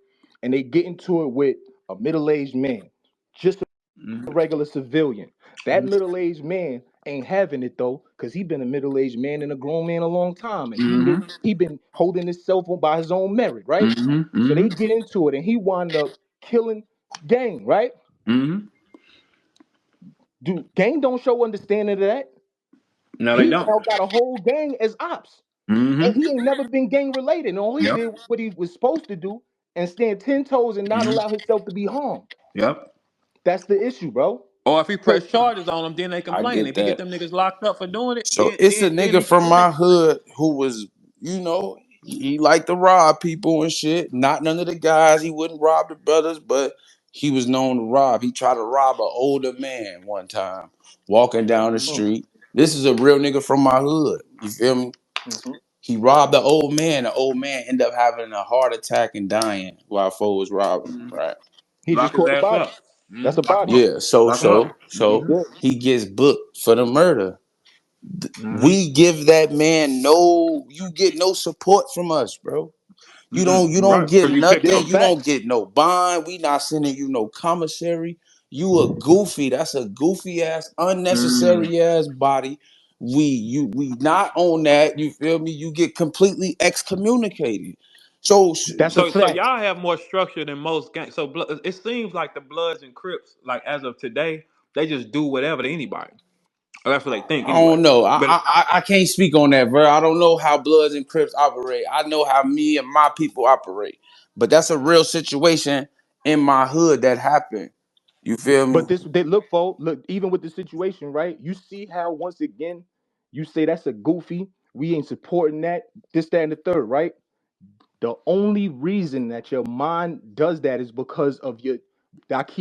And they get into it with a middle-aged man, just a Mm-hmm. regular civilian. That middle-aged man ain't having it though, because he been a middle-aged man and a grown man a long time, and Mm-hmm. he been holding himself on by his own merit, right? So they Mm-hmm. get into it, and he wind up killing gang, right? Mm-hmm. Do gang don't show understanding of that? No, they He don't. now got a whole gang as ops, and Mm-hmm. he ain't never been gang related. And all he Yep. did was what he was supposed to do and stand 10 toes and not Mm-hmm. allow himself to be harmed. Yep. That's the issue, bro. Or if he Because press charges on them, then they I complain. get If he get that. them niggas locked up for doing it, So then it's a then then nigga he can from do my it. hood who was, he liked to rob people and shit. Not none of the guys. He wouldn't rob the brothers, but he was known to rob. He tried to rob an older man one time, walking down the Mm-hmm. street. This is a real nigga from my hood. You feel me? He robbed the old man. The old man ended up having a heart attack and dying while Foe was robbing him, Mm-hmm. right? he just Lock his caught the ass body. up. That's a Mm-hmm. Lock him body. up. Yeah, so Lock him up. so so Mm-hmm. Yeah. he gets booked for the murder. Mm-hmm. We give that man you get no support from us, bro. You don't Right. get Because you picked Yeah, nothing. him. You don't facts. get no bond. We not sending you no commissary. You a goofy. That's a goofy ass, Mm. unnecessary ass body. We not on that. You feel me? You get completely excommunicated. So That's a So fact. y'all have more structure than most gangs. So it seems like the Bloods and Crips, like as of today, they just do whatever to anybody. Or that's what they think I anyway. don't know. But I can't speak on that, bro. I don't know how Bloods and Crips operate. I know how me and my people operate. But that's a real situation in my hood that happened. You feel me? But this they look for look even with the situation, right? You see how once again you say that's a goofy. We ain't supporting that. This, that, and the third, right? The only reason that your mind does that is because of your.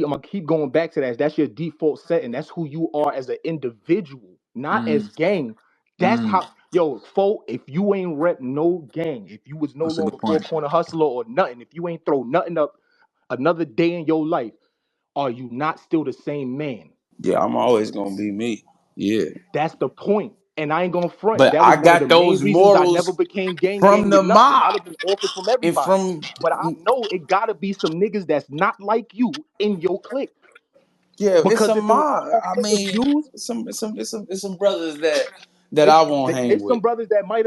I'm gonna keep going back to that. That's your default setting. That's who you are as an individual, not as mm, gang. That's mm, how, yo, folk. If you ain't rep no gang, if you was no that's a longer good four point. corner hustler or nothing, if you ain't throw nothing up another day in your life, are you not still the same man? Yeah, I'm always gonna be me. Yeah. That's the point. And I ain't gonna front. But That I was one of the got main those reasons I never morals became gang from with the nothing. I'd mob have been offers from and everybody. from But I know it gotta be some niggas that's not like you in your clique. yeah, it's Because a if it was mob. all I point of mean, views, it's some brothers that I won't hang it's with. some brothers that might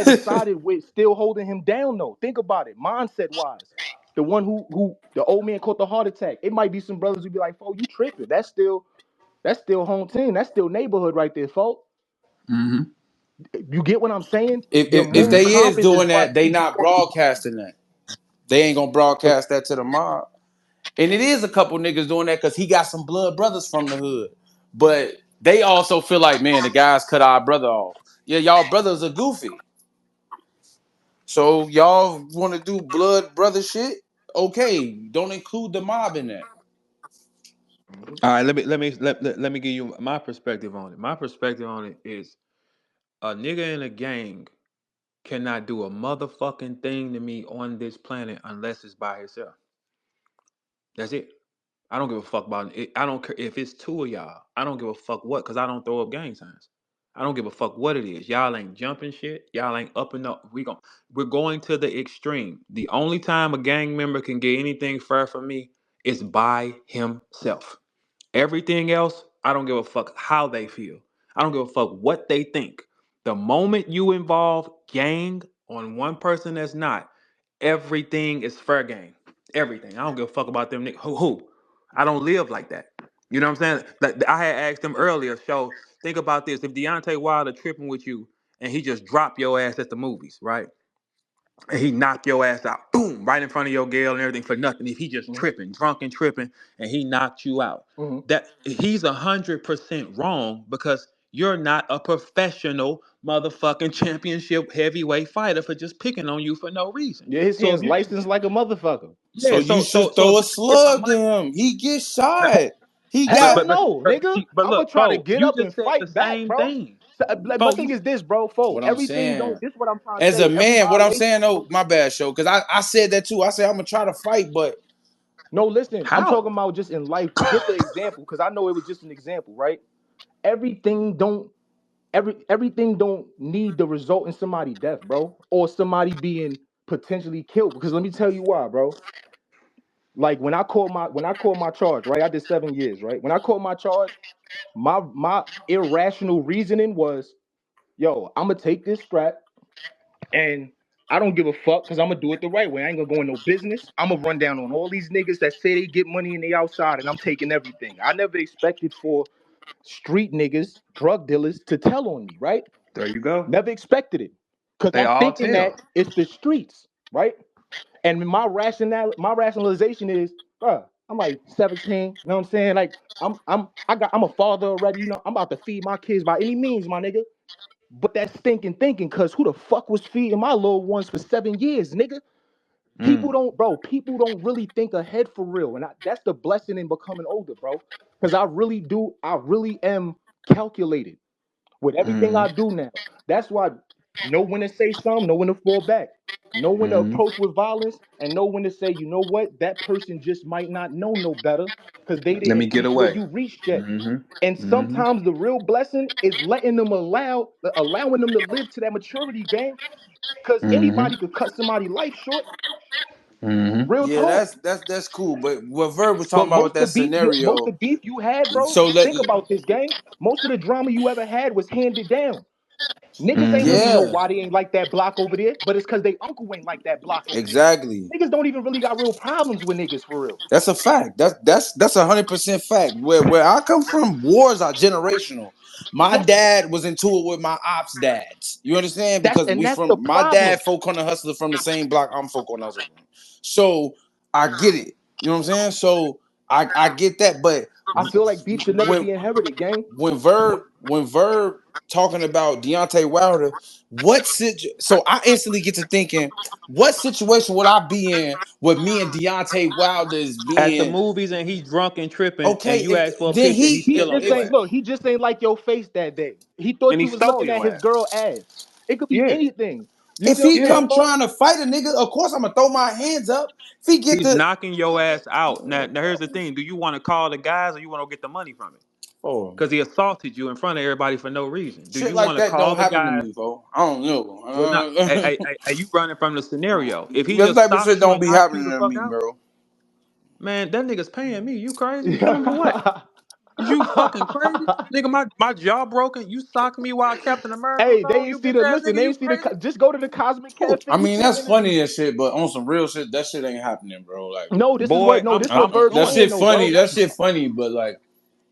have sided with still holding him down though. Think about it, mindset wise. The one who the old man caught the heart attack. It might be some brothers who be like, "Oh, you tripping? That's still home team. That's still neighborhood right there, folks." Mm-hmm. You get what I'm saying? If, Your if if mood they Mm-hmm. is compass is doing what that, they keep you not focused. broadcasting that. They ain't gonna So broadcast that to the mob. And it is a couple niggas doing that because he got some blood brothers from the hood. But they also feel like, man, the guys cut our brother off. Yeah, y'all brothers are goofy. So y'all want to do blood brother shit? Okay, don't include the mob in that. All right, let me give you my perspective on it. My perspective on it is A nigga in a gang cannot do a motherfucking thing to me on this planet unless it's by himself. That's it. I don't give a fuck about it. I don't care if it's two of y'all. I don't give a fuck what, cause I don't throw up gang signs. I don't give a fuck what it is. Y'all ain't jumping shit. Y'all ain't up and up. We're going to the extreme. The only time a gang member can get anything fair from me is by himself. Everything else, I don't give a fuck how they feel. I don't give a fuck what they think. The moment you involve gang on one person that's not, everything is fair game. Everything. I don't give a fuck about them niggas. Who? I don't live like that. You know what I'm saying? Like I had asked them earlier. So think about this: if Deontay Wilder tripping with you and he just drop your ass at the movies, right? And he knock your ass out, boom, right in front of your girl and everything for nothing. If he just Mhm. tripping, drunk and tripping, and he knocked you out, Mhm. that he's 100% wrong because you're not a professional motherfucking championship heavyweight fighter for just picking on you for no reason. Yeah, his So if son's you, licensed like a motherfucker. So yeah, you should so if throw a you worth my slug to money, him. He gets shot. He but Hell got. but but no, but, nigga. but I'm gonna look, try to Fo, get you up just and said the fight back, same bro. thing. So, my Fo, thing you is this, bro. Fo, What I'm everything don't. saying. This is what I'm trying to As a say. Every man, what I'm violation, saying, bro. though, my bad, show, because I said that too. I said I'm gonna try to fight, but No, listen. I'm how? talking about just in life. Forget the example, because I know it was just an example, right? Everything don't. Everything don't need the result in somebody's death, bro, or somebody being potentially killed. Because let me tell you why, bro. Like when I called my charge, right? I did 7 years, right? When I called my charge, my irrational reasoning was, yo, I'm gonna take this strap and I don't give a fuck because I'm gonna do it the right way. I ain't gonna go in no business. I'm gonna run down on all these niggas that say they get money and they outside, and I'm taking everything. I never expected for street niggas, drug dealers, to tell on me, right? There you go. Never expected it. Cause They I'm all thinking that tell. it's the streets, right? And my rationalization is, bruh, I'm like 17, you know what I'm saying? Like I'm a father already, you know, I'm about to feed my kids by any means, my nigga. But that's stinking thinking, cause who the fuck was feeding my little ones for 7 years, nigga? Mm, People don't really think ahead for real. And that's the blessing in becoming older, bro. Cause I really am calculated with everything I mm, do now. That's why know when to say something, know when to fall back, know when to mm. approach with violence, and know when to say, you know what, that person just might not know no better because they Let me didn't get reach where away. you reached yet. And Mm-hmm. Mm-hmm. sometimes the real blessing is letting them allowing them to live to that maturity game. Because Mm-hmm. anybody could cut somebody's life short. Mm-hmm. Real yeah, talk. that's cool. But what Verb was talking But about with that most scenario, of the beef you had, bro. so let Think about this, gang. Most of the drama you ever had was handed down. Niggas ain't Mm-hmm. really know yeah, why they ain't like that block over there, but it's because they uncle ain't like that block over there. exactly. Niggas don't even really got real problems with niggas for real. That's a fact. That's 100% fact. Where I come from, wars are generational. My That dad was into it with my ops dads. You understand? Because we that's the from my problem. dad folk on the hustler from the same block I'm folk on the hustler from. So I get it. You know what I'm saying? So I get that, but I feel like beef should never when be inherited, gang. when Verb talking about Deontay Wilder, so I instantly get to thinking, what situation would I be in with me and Deontay Wilder is At the being movies and he's drunk and tripping, okay? and you ask for a Then picture, and he's He still on just your ain't ass, look. He just ain't like your face that day. He thought and he you was stole looking at your his ass. girl ass. It could be Yeah, anything. You if see what he I'm saying, yeah. come bro? trying to fight a nigga, of course I'm gonna throw my hands up. If he get He's the knocking your ass out. Now here's the thing: do you want to call the guys, or you want to get the money from it? oh Because he assaulted you in front of everybody for no reason. Do shit you like want to that call don't the happen to guys? me, bro. I don't Well, not. know. Are you running from the scenario? If he That just type of stops shit you don't and be knocks you happening the to fuck me, out, bro. man, that nigga's paying me. You crazy? Pay him for what? Is you fucking crazy? Nigga, my jaw broken. You socked me while Captain America was Hey, on. they You ain't see bitch the ass listen. nigga, They you ain't see the. crazy? Just go to the Cosmic Cat I 50 mean, Cent that's interview. funny and shit, but on some real shit, that shit ain't happening, bro. Like, No, Boy, this I'm what Verb that doing saying it. shit though, funny. bro. That shit funny, but like,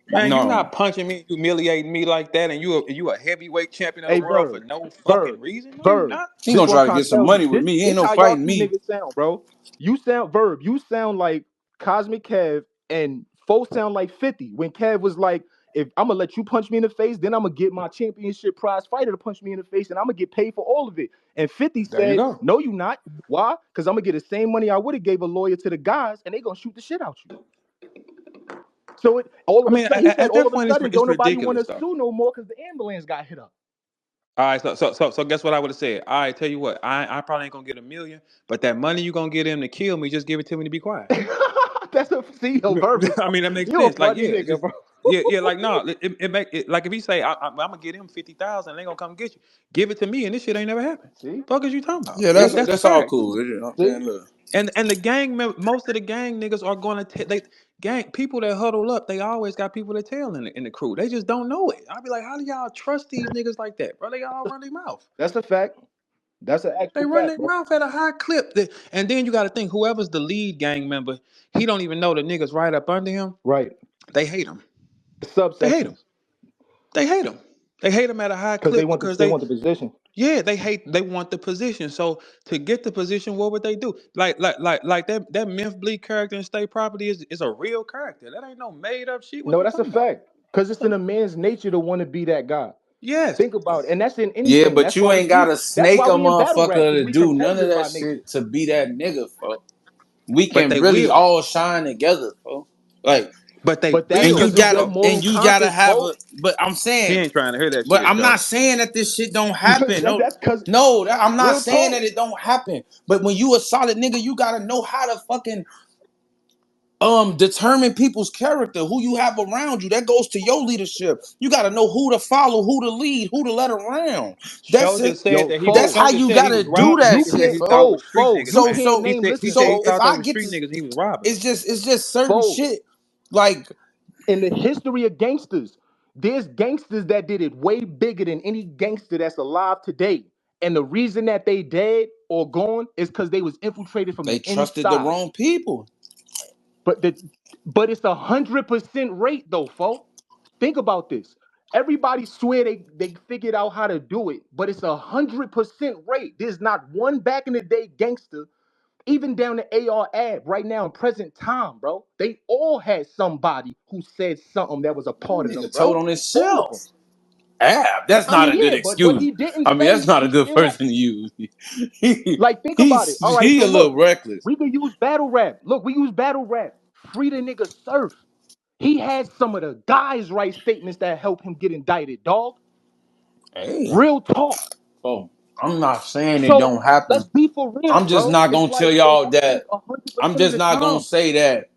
Man, you no. not punching me, humiliating me like that, and you a heavyweight champion of the Hey, world for Verb, no Verb, fucking reason. No, you Verb. not. He This gonna what I'm try to trying get to some tell you. money with me. He ain't This no how y'all fighting two me. niggas sound, bro. You sound Verb. You sound like Cosmic Kev, and folks sound like 50. When Kev was like, "If I'm gonna let you punch me in the face, then I'm gonna get my championship prize fighter to punch me in the face, and I'm gonna get paid for all of it." And 50 There you said, go. "No, you not. Why? Because I'm gonna get the same money I would have gave a lawyer to the guys, and they gonna shoot the shit out you." So all I of a mean, sudden, he said, at all that of a point, sudden, it's don't nobody want ridiculous to though. sue no more because the ambulance got hit up. All right, so guess what I would have said? All right, tell you what, I probably ain't gonna get 1 million, but that money you gonna get him to kill me, just give it to me to be quiet. That's a see your verb is I mean, that makes you a sense. Like, funny yeah, nigga, just bro. yeah, like no, it make it like if he say I'm gonna get him 50,000, they gonna come get you, give it to me, and this shit ain't never happened. See, Fuck is you talking about? Yeah, see, That's a that's all fact. cool. You know what I'm see. saying? Look. And the most of the gang niggas are gonna they gang people that huddle up. They always got people that tell in the crew. They just don't know it. I'll be like, how do y'all trust these niggas like that, bro? They all run their mouth. That's a fact. That's an They actual run fact, their bro. mouth at a high clip. And then you got to think whoever's the lead gang member, he don't even know the niggas right up under him. Right. They hate him. They hate him. Subsections They hate him. They hate him at a high because clip because they want the position. yeah, they want the position. So to get the position, what would they do? Like that Memphis Bleak character in State Property is a real character. That ain't no made up shit. What No, you that's a talking about? fact because it's in a man's nature to want to be that guy. Yes. Think about it, and that's in Yeah, anything. but That's you why we ain't do. gotta That's snake why a we in battle rap motherfucker because to we do none of competitive that by nature. shit to be that nigga, folks. We But can they really will. all shine together, folks. Like, But they But that's and will you because of though, your gotta folks. moral compass, have a. folks. But I'm He saying, ain't trying to hear that but shit, I'm Joe. not saying that this shit don't happen. No, That's because no, I'm not real saying talk. that it don't happen. But when you a solid nigga, you gotta know how to fucking determine people's character, who you have around you. That goes to your leadership. You got to know who to follow, who to lead, who to let around. That's Show it. just said Yo, that he was. That's foe. how Show just you said he gotta was do robbing that You niggas shit, because can't he thought it folks. was street niggas, You so man. can't so He name. said he Listen, said he so foe, if thought they I was get street to, niggas and he was robbing them. it's just certain foe. shit. Like, In the history of gangsters, there's gangsters that did it way bigger than any gangster that's alive today. And the reason that they dead or gone is because they was infiltrated from they the trusted the inside. wrong people. But the but it's 100% rate though, folks. Think about this. Everybody swear they figured out how to do it, but it's 100% rate. There's not one back in the day gangster, even down to AR Ab right now in present time, bro. They all had somebody who said something that was a That part of them, nigga told bro. on All of them. himself. That's I not mean, a good yeah, but what excuse. he didn't I mean, say, that's not a he good still had. person to use. he, Like, think about it. All right, he so a little look, reckless. we can use battle rap. Look, we use battle rap. Free the nigga Surf. He had some of the guys write statements that helped him get indicted, dog. Hey, Real talk. oh, I'm not saying it So don't happen. let's be for real, I'm just bro. not It's gonna tell like it y'all happens that. I'm 100% of just the not gonna time. say that.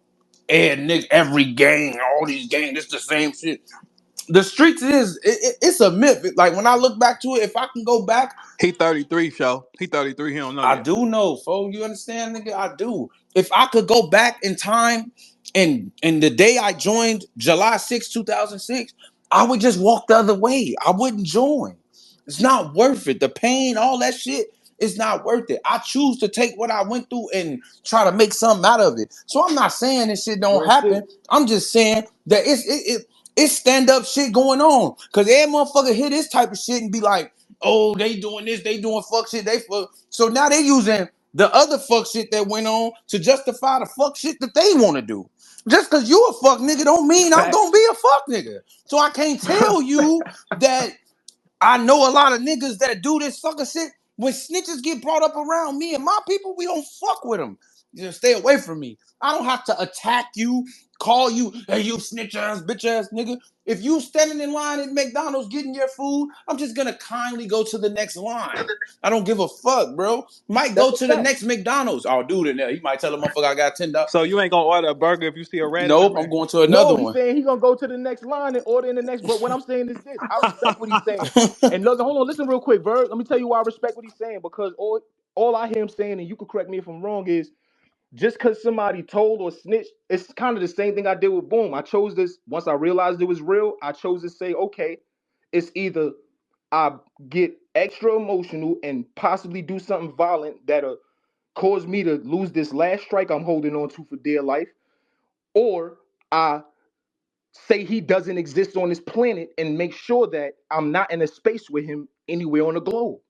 Nick, every gang, all these gangs, it's the same shit. The streets it's a myth. Like when I look back to it, if I can go back, He 33, show. He 33. He don't know I yet. do know, folks. You understand, nigga? I do. If I could go back in time and the day I joined, July 2006, I would just walk the other way. I wouldn't join. It's not worth it. The pain, all that shit, it's not worth it. I choose to take what I went through and try to make something out of it. So I'm not saying this shit don't Real shit. happen. I'm just saying that it's stand up shit going on. Cause every motherfucker hear this type of shit and be like, oh, they doing this, they doing fuck shit, they fuck. So now they using the other fuck shit that went on to justify the fuck shit that they want to do. Just cause you a fuck nigga don't mean I'm Facts. gonna be a fuck nigga. So I can't tell you that I know a lot of niggas that do this sucker shit. When snitches get brought up around me and my people, we don't fuck with them. You just stay away from me. I don't have to attack you, call you, hey, you snitch ass, bitch ass nigga. If you standing in line at McDonald's getting your food, I'm just gonna kindly go to the next line. I don't give a fuck, bro. Might That's go a to the fact. next McDonald's. Oh, dude in there. He might tell a motherfucker I got $10. So you ain't gonna order a burger if you see a rat in Nope, I'm there? going to another No, he's one. saying he gonna go to the next line and order in the next. But what I'm saying is this: I respect what he's saying. And look, hold on, listen real quick, Verb. Let me tell you why I respect what he's saying because all I hear him saying, and you can correct me if I'm wrong, is just because somebody told or snitched. It's kind of the same thing I did with Boom. I chose this once I realized it was real. I chose to say, okay, it's either I get extra emotional and possibly do something violent that'll cause me to lose this last strike I'm holding on to for dear life, or I say he doesn't exist on this planet and make sure that I'm not in a space with him anywhere on the globe.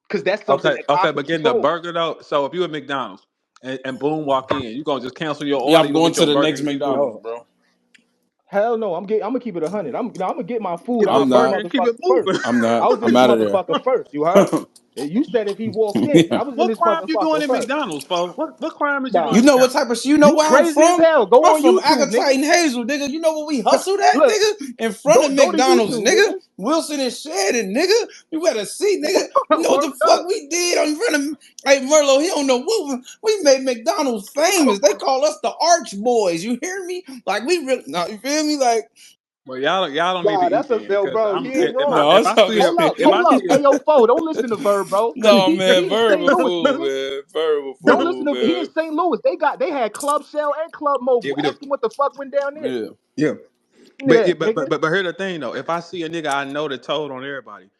Because that's something Okay, that I okay, but getting the control. burger though. So if you at McDonald's and Boom walk in, you gonna just cancel your Yeah, order. I'm You gonna going get to your the burger next and keep moving. McDonald's, No, bro. hell no. I'm gonna keep it 100. I'm gonna get my food. Get I'll your I'm be the burger not. and keep it motherfucker first. moving. I'm not. I'll be I'm the out of there. motherfucker first. You heard? You said if he walked in, I was in What this crime you doing motherfucker at first. McDonald's, folks? What crime is you Nah, doing You at know what McDonald's? type of shit? You know you where I'm crazy as from? hell. Go I'm on from YouTube, Agatite nigga. and Hazel, nigga. You know where we hustled at, Look, nigga? In front of go to McDonald's, YouTube, nigga. nigga. Wilson and Sheridan, nigga. You better see, nigga. You know what Word the fuck up. we did in front of. Hey, Merlo, he don't know what we made McDonald's famous. They call us the Arch Boys. You hear me? Like we really, no, you feel me? Like Well, y'all don't need to Nah, eat that's a then, yo, because bro. I'm He ain't wrong. no, I'm if I see talking a Hold shit. up, if hold I up. see a Hey, yo, Fo, don't listen to Verb, bro, because No, man, he in St. verbal Louis, fool, nigga. man. Verbal Don't listen fool, to he in man. St. Louis. They had Club Shell and Club yeah, Mobile. we do. Ask him what the fuck went down there. Yeah. Yeah. But Yeah, yeah, nigga. but here's the thing though. If I see a nigga I know that told on everybody,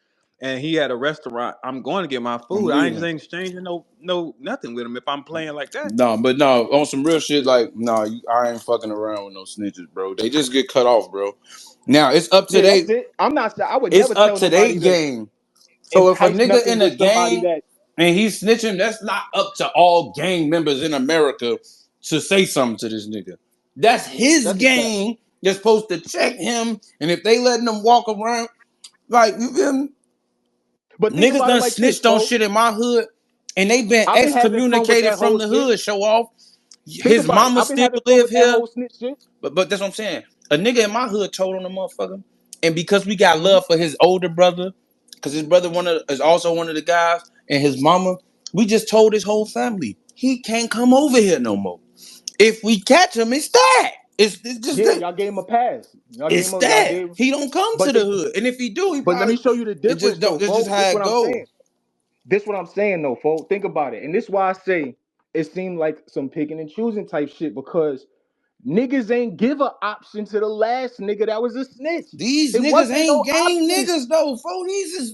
and he had a restaurant, I'm going to get my I'm food. I ain't just leaving. ain't exchanging no nothing with him if I'm playing like that. No, but no, on some real shit, like, no, I ain't fucking around with no snitches, bro. They just get cut off, bro. Now it's up to Yeah, that's they it. I'm not. I would it's never up tell to they nobody to game. So if a entice nigga nothing in a with somebody gang that. and he's snitching, that's not up to all gang members in America to say something to this nigga. That's his That's a fact. gang. They're supposed to check him, and if they letting him walk around, like you feel me? But think Niggas about it done like this, snitched on folks. shit in my hood, and they been I've been having fun with excommunicated that from whole the shit. hood. Show off. Think His about it. mama I've been still having fun live with that here, whole snitch shit. but that's what I'm saying. A nigga in my hood told on the motherfucker, and because we got Hmm. love for his older brother, because his brother is also one of the guys, and his mama, we just told his whole family he can't come over here no more. If we catch him, it's that. It's just Yeah, that. y'all gave him a pass. It's Y'all that. gave. He don't come to But the hood, and if he do, he let me probably show you the it just difference don't. though, That's just folks. how This it what I'm goes. saying. This what I'm saying though, folks. Think about it. And this why I say it seemed like some picking and choosing type shit because niggas ain't give a option to the last nigga that was a snitch. These It niggas wasn't ain't no gang option. niggas though, fo.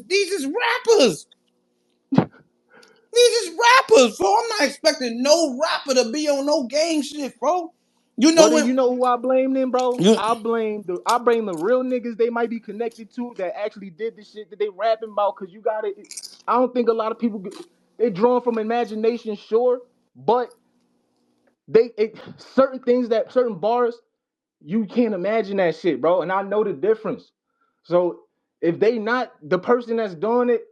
These is rappers. These is rappers, bro. I'm not expecting no rapper to be on no gang shit, bro. You Well know then when you know who I blame then, bro? you, I blame the real niggas they might be connected to that actually did the shit that they rapping about. Cause you gotta I don't think a lot of people they drawn from imagination, sure, but certain things that certain bars you can't imagine that shit, bro. And I know the difference. So if they not the person that's doing it,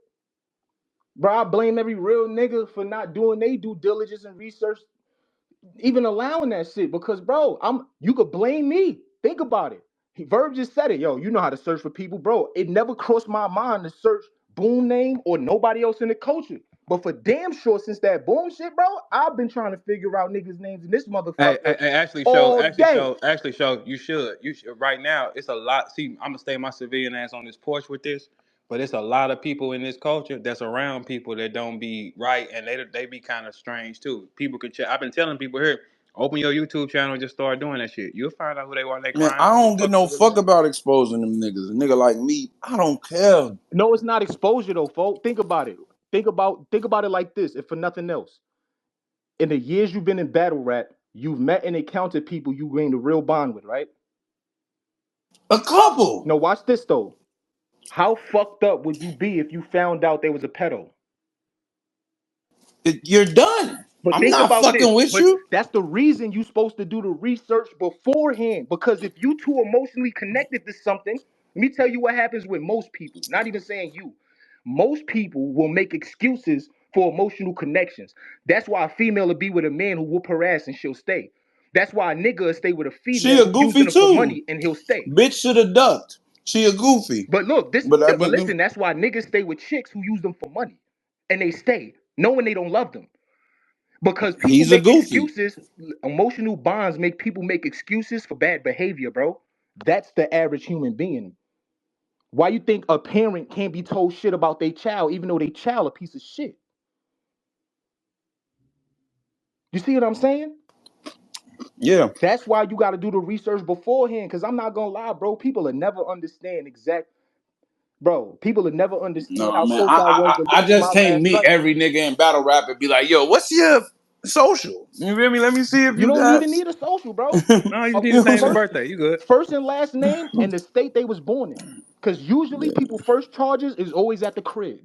bro, I blame every real nigga for not doing they due diligence and research, even allowing that shit. Because, bro, you could blame me. Think about it. Verb just said it. Yo, you know how to search for people, bro. It never crossed my mind to search Boom name or nobody else in the culture. But for damn sure, since that Boom shit, bro, I've been trying to figure out niggas' names in this motherfucker Actually, all day. you should. You should. Right now, it's a lot. See, I'm gonna stay my civilian ass on this porch with this, but it's a lot of people in this culture that's around people that don't be right, and they be kind of strange too. People can check. I've been telling people here, open your YouTube channel and just start doing that shit. You'll find out who they are in their man, crimes, I and who the don't give fuck no they really fuck are. about exposing them niggas. A nigga like me, I don't care. No, it's not exposure though, folks. Think about it. Think about it like this, if for nothing else. In the years you've been in battle rap, you've met and encountered people you gained a real bond with, right? A couple. Now watch this though. How fucked up would you be if you found out there was a pedo? You're done. But I'm think not about this. fucking with But you. that's the reason you're supposed to do the research beforehand. Because if you too emotionally connected to something, let me tell you what happens with most people. Not even saying you. Most people will make excuses for emotional connections. That's why a female will be with a man who whoop her ass and she'll stay. That's why a nigga will stay with a She female a who using goofy him for too. money and he'll stay. Bitch should have ducked. She a goofy. But look, but But listen, that's why niggas stay with chicks who use them for money. And they stay, knowing they don't love them. Because people he's a make goofy. excuses, emotional bonds make people make excuses for bad behavior, bro. That's the average human being. Why you think a parent can't be told shit about their child, even though their child a piece of shit? You see what I'm saying? Yeah. That's why you got to do the research beforehand. Because I'm not gonna lie, bro. People will never understand exact, bro. People will never understand No how man, close I was to I losing just my can't last meet cousin. every nigga in battle rap and be like, yo, what's your social? You feel me? Let me see if You you don't got. even need a social, bro. No, you A just need You know his what I'm name and saying? first birthday. You good? first and last name and the state they was born in. Because usually people first charges is always at the crib.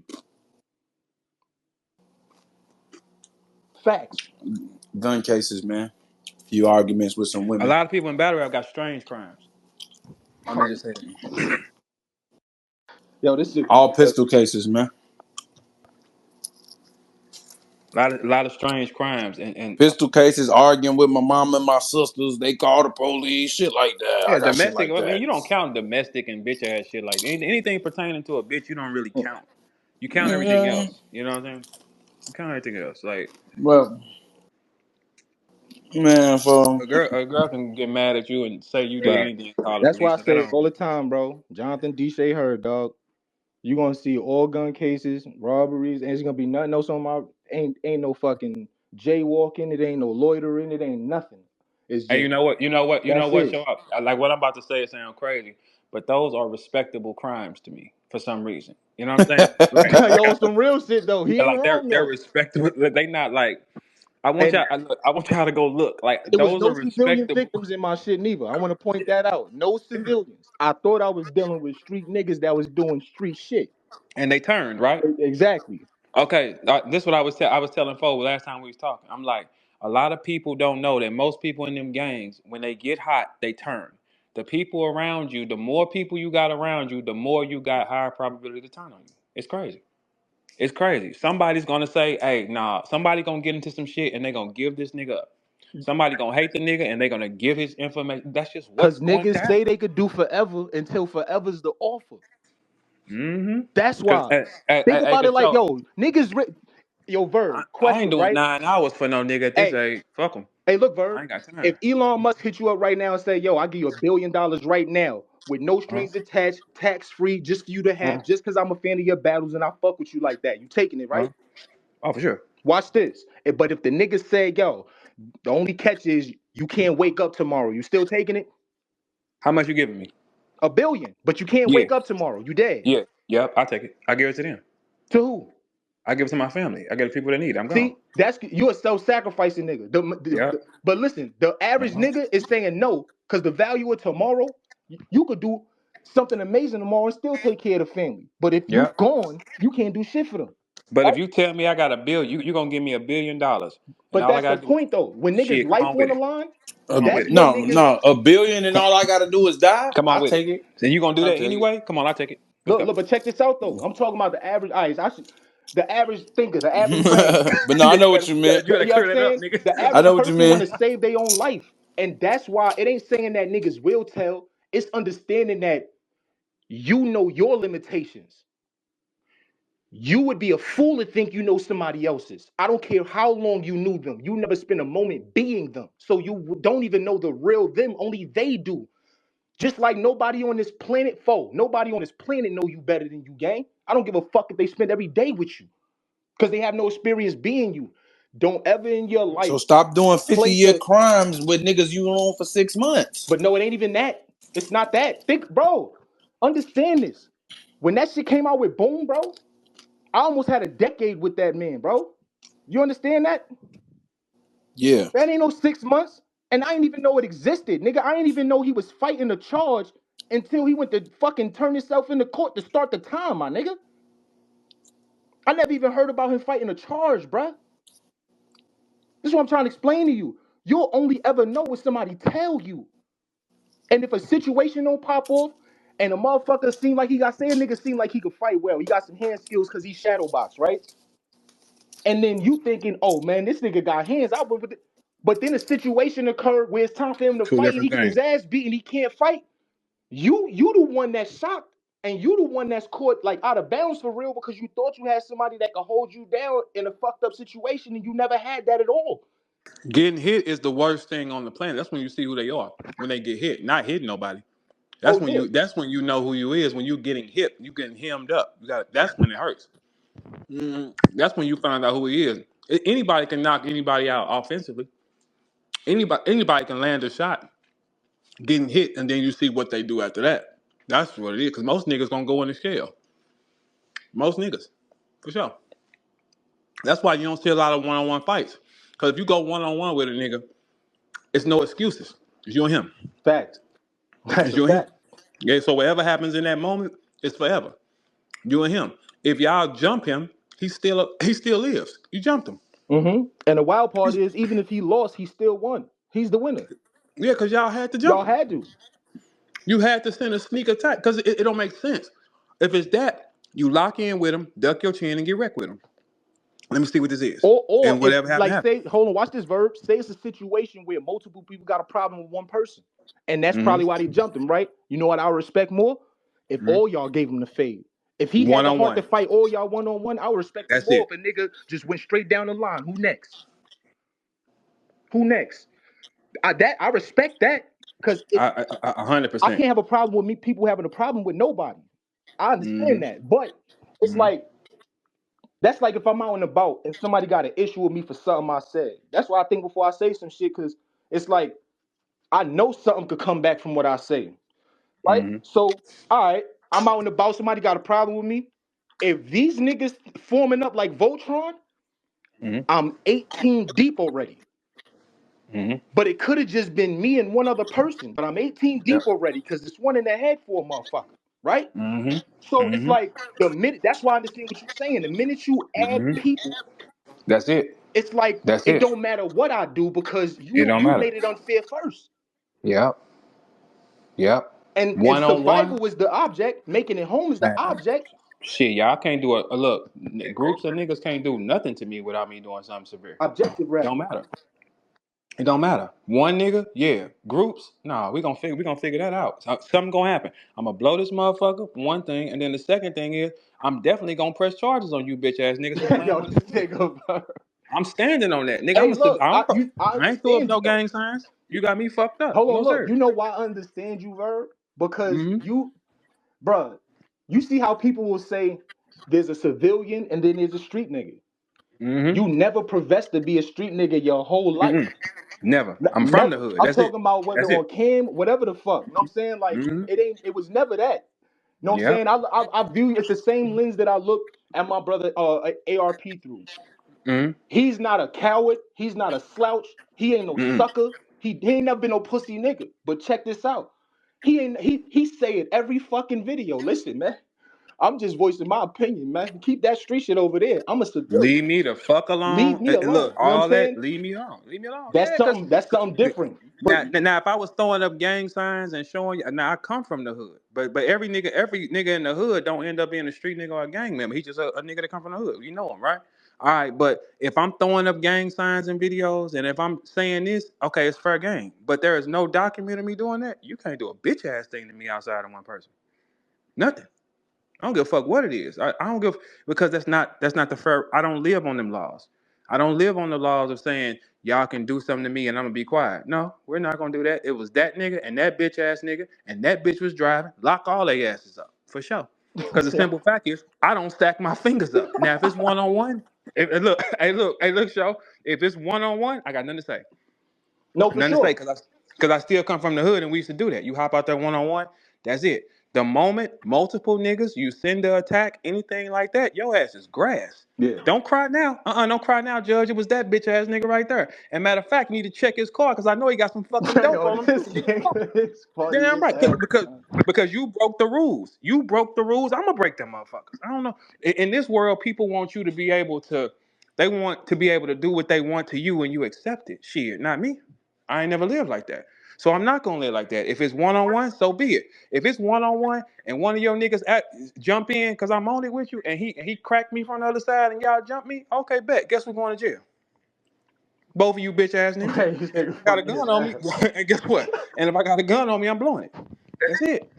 Facts. Gun cases, man. Few arguments with some A women. lot of people in battle rap got strange crimes. Let me just say that. Yo, this shit. All pistol cases, man. A lot of strange crimes, and Pistol cases, arguing with my mom and my sisters. They call the police, shit like that. I yeah, got shit domestic. like I mean, that. you don't count domestic and bitch ass shit like anything pertaining to a bitch. You don't really count. You count everything Yeah, else. You know what I'm saying? You count everything else. Like but man, for a girl can get mad at you and say you did Right. anything and call the That's why police. I So that say it don't. all the time, bro. Jonathan D. Shay Hurd, dog. You gonna see all gun cases, robberies, and it's gonna be nothing else on my ain't no fucking jaywalking, it ain't no loitering, it ain't nothing. It's Hey, just you know that's what? it. Show up. Like what I'm about to say, it sounds crazy, but those are respectable crimes to me for some reason. You know what I'm saying? Yo, some real shit though. He Yeah, ain't like wrong they're though. respectable. They not like And I want y'all to go look. Like it was those are no civilian respectable, victims in my shit neither. I want to point that out. No civilians. I thought I was dealing with street niggas that was doing street shit. and they turned right. Exactly. Okay, this is what I was telling folks last time we was talking. I'm like, a lot of people don't know that most people in them gangs, when they get hot, they turn. The people around you, the more people you got around you, the more you got higher probability to turn on you. It's crazy. It's crazy. Somebody's gonna say, "Hey, nah." Somebody gonna get into some shit and they gonna give this nigga up. Somebody gonna hate the nigga and they gonna give his information. That's just Cause what's going to niggas say happen. they could do forever until forever's the offer. Mm-hmm. That's Because why. Think about it cause like, so yo, niggas, yo, I, Verb, I ain't question, doing right? 9 hours for no nigga at this Hey, age. Fuck him. hey, look, I Verb, ain't got time. if Elon Musk hit you up right now and say, yo, I give you $1 billion right now with no Uh, strings attached, tax free, just for you to uh, have, just because I'm a fan of your battles and I fuck with you like that, you taking it, uh. right? Oh, for sure. Watch this. But if the niggas say, yo, the only catch is you can't wake up tomorrow, you still taking it? How much you giving me? $1 billion, but you can't Yeah, wake up tomorrow, you dead. yeah, yep. I take it. I give it to them. To who? I give it to my family. I give it to people that need it. I'm gone. See, that's you a self-sacrificing nigga. Yep. But listen, the average Uh-huh. nigga is saying no because the value of tomorrow, you could do something amazing tomorrow and still take care of the family. But if you Yep. gone, you can't do shit for them. But if Right? you tell me I got a bill, you gonna give me $1 billion, and But all I that's the gotta do is point though. When niggas shit. Come life on on with the it. line, Come on with that's it. when no, niggas no, a billion and Come, all I gotta do is die. come on I with it. take it. Then you gonna do I that take it. anyway? Come on, I take it. Let's go. look. But check this out though. I'm talking about the average eyes. The average thinker, the average brain. But no, I you know what you meant. You gotta know what I'm clear that up, saying? nigga. The I average know what you person want meant. to save their own life. And that's why it ain't saying that niggas will tell. It's understanding that you know your limitations. You would be a fool to think you know somebody else's. I don't care how long you knew them. You never spent a moment being them. So you don't even know the real them. Only they do. Just like nobody on this planet, nobody on this planet know you better than you, gang. I don't give a fuck if they spend every day with you because they have no experience being you. Don't ever in your So life stop doing place 50-year a. crimes with niggas you on for 6 months. But no, it ain't even that. It's not that. Think, bro. Understand this. When that shit came out with Boom, bro, I almost had a decade with that man, bro. You understand that? Yeah. That ain't no 6 months. And I didn't even know it existed. Nigga, I didn't even know he was fighting a charge until he went to fucking turn himself into court to start the time, my nigga. I never even heard about him fighting a charge, bruh. This is what I'm trying to explain to you. You'll only ever know what somebody tell you. And if a situation don't pop off and a motherfucker seem like he got, say a nigga seem like he could fight well, he got some hand skills because he's shadow box, right? And then you thinking, oh man, this nigga got hands. I went with it. But then a situation occurred where it's time for him to Two fight and he different get his things. ass beat and he can't fight. You the one that's shocked and you the one that's caught like out of bounds for real because you thought you had somebody that could hold you down in a fucked up situation and you never had that at all. Getting hit is the worst thing on the planet. That's when you see who they are. When they get hit, not hitting nobody. Oh That's when yeah. you know who you is. When you getting hit, you getting hemmed up. You got that's when it hurts. That's when you find out who he is. Anybody can knock anybody out offensively. Anybody can land a shot, getting hit, and then you see what they do after that. That's what it is. Because most niggas gonna go in the scale. Most niggas, for sure. That's why you don't see a lot of one-on-one fights. Because if you go one-on-one with a nigga, it's no excuses. It's you and him. Fact. That's It's a you and him. fact. Yeah. So whatever happens in that moment, it's forever. You and him. If y'all jump him, he still lives. You jumped him. And the wild part He's, is even if he lost, he still won. He's the winner. yeah, because y'all had to jump Y'all him. had to. You had to send a sneak attack because it don't make sense. If it's that, you lock in with him, duck your chin, and get wrecked with him. Let me see what this is. Or And if whatever happened, like happened. say, hold on, watch this verb. Say it's a situation where multiple people got a problem with one person, and that's Mm-hmm. probably why they jumped him, right? You know what I respect more? If Mm-hmm. all y'all gave him the fade. If he had One the on heart to one. fight all y'all one on one, I would respect him That's more it. if a nigga just went straight down the line. Who next? Who next? I respect that because if I hundred I percent. can't have a problem with me, people having a problem with nobody. I understand Mm-hmm. that, but it's Mm-hmm. like that's like if I'm out and about and somebody got an issue with me for something I said. That's why I think before I say some shit, because it's like I know something could come back from what I say, right? Mm-hmm. So, all right, I'm out and about. Somebody got a problem with me. If these niggas forming up like Voltron, Mm-hmm. I'm 18 deep already. Mm-hmm. But it could have just been me and one other person. But I'm 18 Yep. deep already because it's one in the head for a motherfucker, right? Mm-hmm. So it's Mm-hmm. like the minute. That's why I understand what you're saying. The minute you add Mm-hmm. people, That's it. it's like That's it it. don't matter what I do because It you don't you matter. made it unfair first. Yep. Yep. And One on one. survival is the object, making it home is the Man. object. Shit, y'all can't do a look. Groups of niggas can't do nothing to me without me doing something severe. Objective rather. Don't matter. It don't matter. One nigga, yeah. Groups, nah. We gonna figure that out. Something gonna happen. I'm gonna blow this motherfucker. One thing, and then the second thing is, I'm definitely gonna press charges on you bitch ass niggas for playing Yo, with this us. nigga. I'm standing on that, nigga. Hey, look, I I ain't throw up understand you no though. gang signs. You got me fucked up. Hold on, No look. sir. You know why I understand you, Verb? Because Mm-hmm. you, bruh, you see how people will say there's a civilian and then there's a street nigga. You Mm-hmm. never professed to be a street nigga your whole life. Mm-mm. Never. I'm from the Never. hood. I'm That's it. talking about whether That's it. on cam, whatever the fuck. You know what I'm saying? Like Mm-hmm. it was never that. You know what I'm Yep. saying? I view it's the same lens that I look at my brother ARP through. Mm-hmm. He's not a coward. He's not a slouch. He ain't no Mm-mm. sucker. He ain't never been no pussy nigga. But check this out. He say it every fucking video. Listen, man. I'm just voicing my opinion, man. Keep that street shit over there. I'm a civilian. Leave me the fuck Leave alone. me alone. Look, You know what I'm all that, saying? leave me alone. Leave me alone. That's Yeah, because something different. But now, if I was throwing up gang signs and showing you, now I come from the hood, but every nigga in the hood don't end up being a street nigga or a gang member. He just a nigga that come from the hood. You know him, right? All right, but if I'm throwing up gang signs and videos, and if I'm saying this, okay, it's fair game. But there is no document of me doing that. You can't do a bitch ass thing to me outside of one person. Nothing. I don't give a fuck what it is. I don't give because that's not the fair. I don't live on them laws. I don't live on the laws of saying y'all can do something to me and I'm gonna be quiet. No, we're not gonna do that. It was that nigga and that bitch ass nigga and that bitch was driving. Lock all their asses up for sure. Because the simple fact is, I don't stack my fingers up. Now, if it's one on one, look, hey, look, show. If it's one on one, I got nothing to say. no, for Nothing to say sure. because I still come from the hood and we used to do that. You hop out there one on one, that's it. The moment multiple niggas you send the attack, anything like that, your ass is grass. Yeah. Don't cry now. Don't cry now, Judge. It was that bitch ass nigga right there. And matter of fact, you need to check his car because I know he got some fucking dope Yo, on him too. this You need to talk. nigga is funny Damn as right, hell. because you broke the rules. You broke the rules. I'm gonna break them motherfuckers. I don't know. In this world, people want you to be able to. They want to be able to do what they want to you, and you accept it. Shit, not me. I ain't never lived like that. So I'm not gonna live like that. If it's one on one, so be it. If it's one on one, and one of your niggas jump in because I'm on it with you, and he cracked me from the other side, and y'all jump me, okay, bet. Guess we're going to jail. Both of you bitch ass niggas. Hey, this nigga I got a funny as gun on me, hell. and guess what? And if I got a gun on me, I'm blowing it. That's it.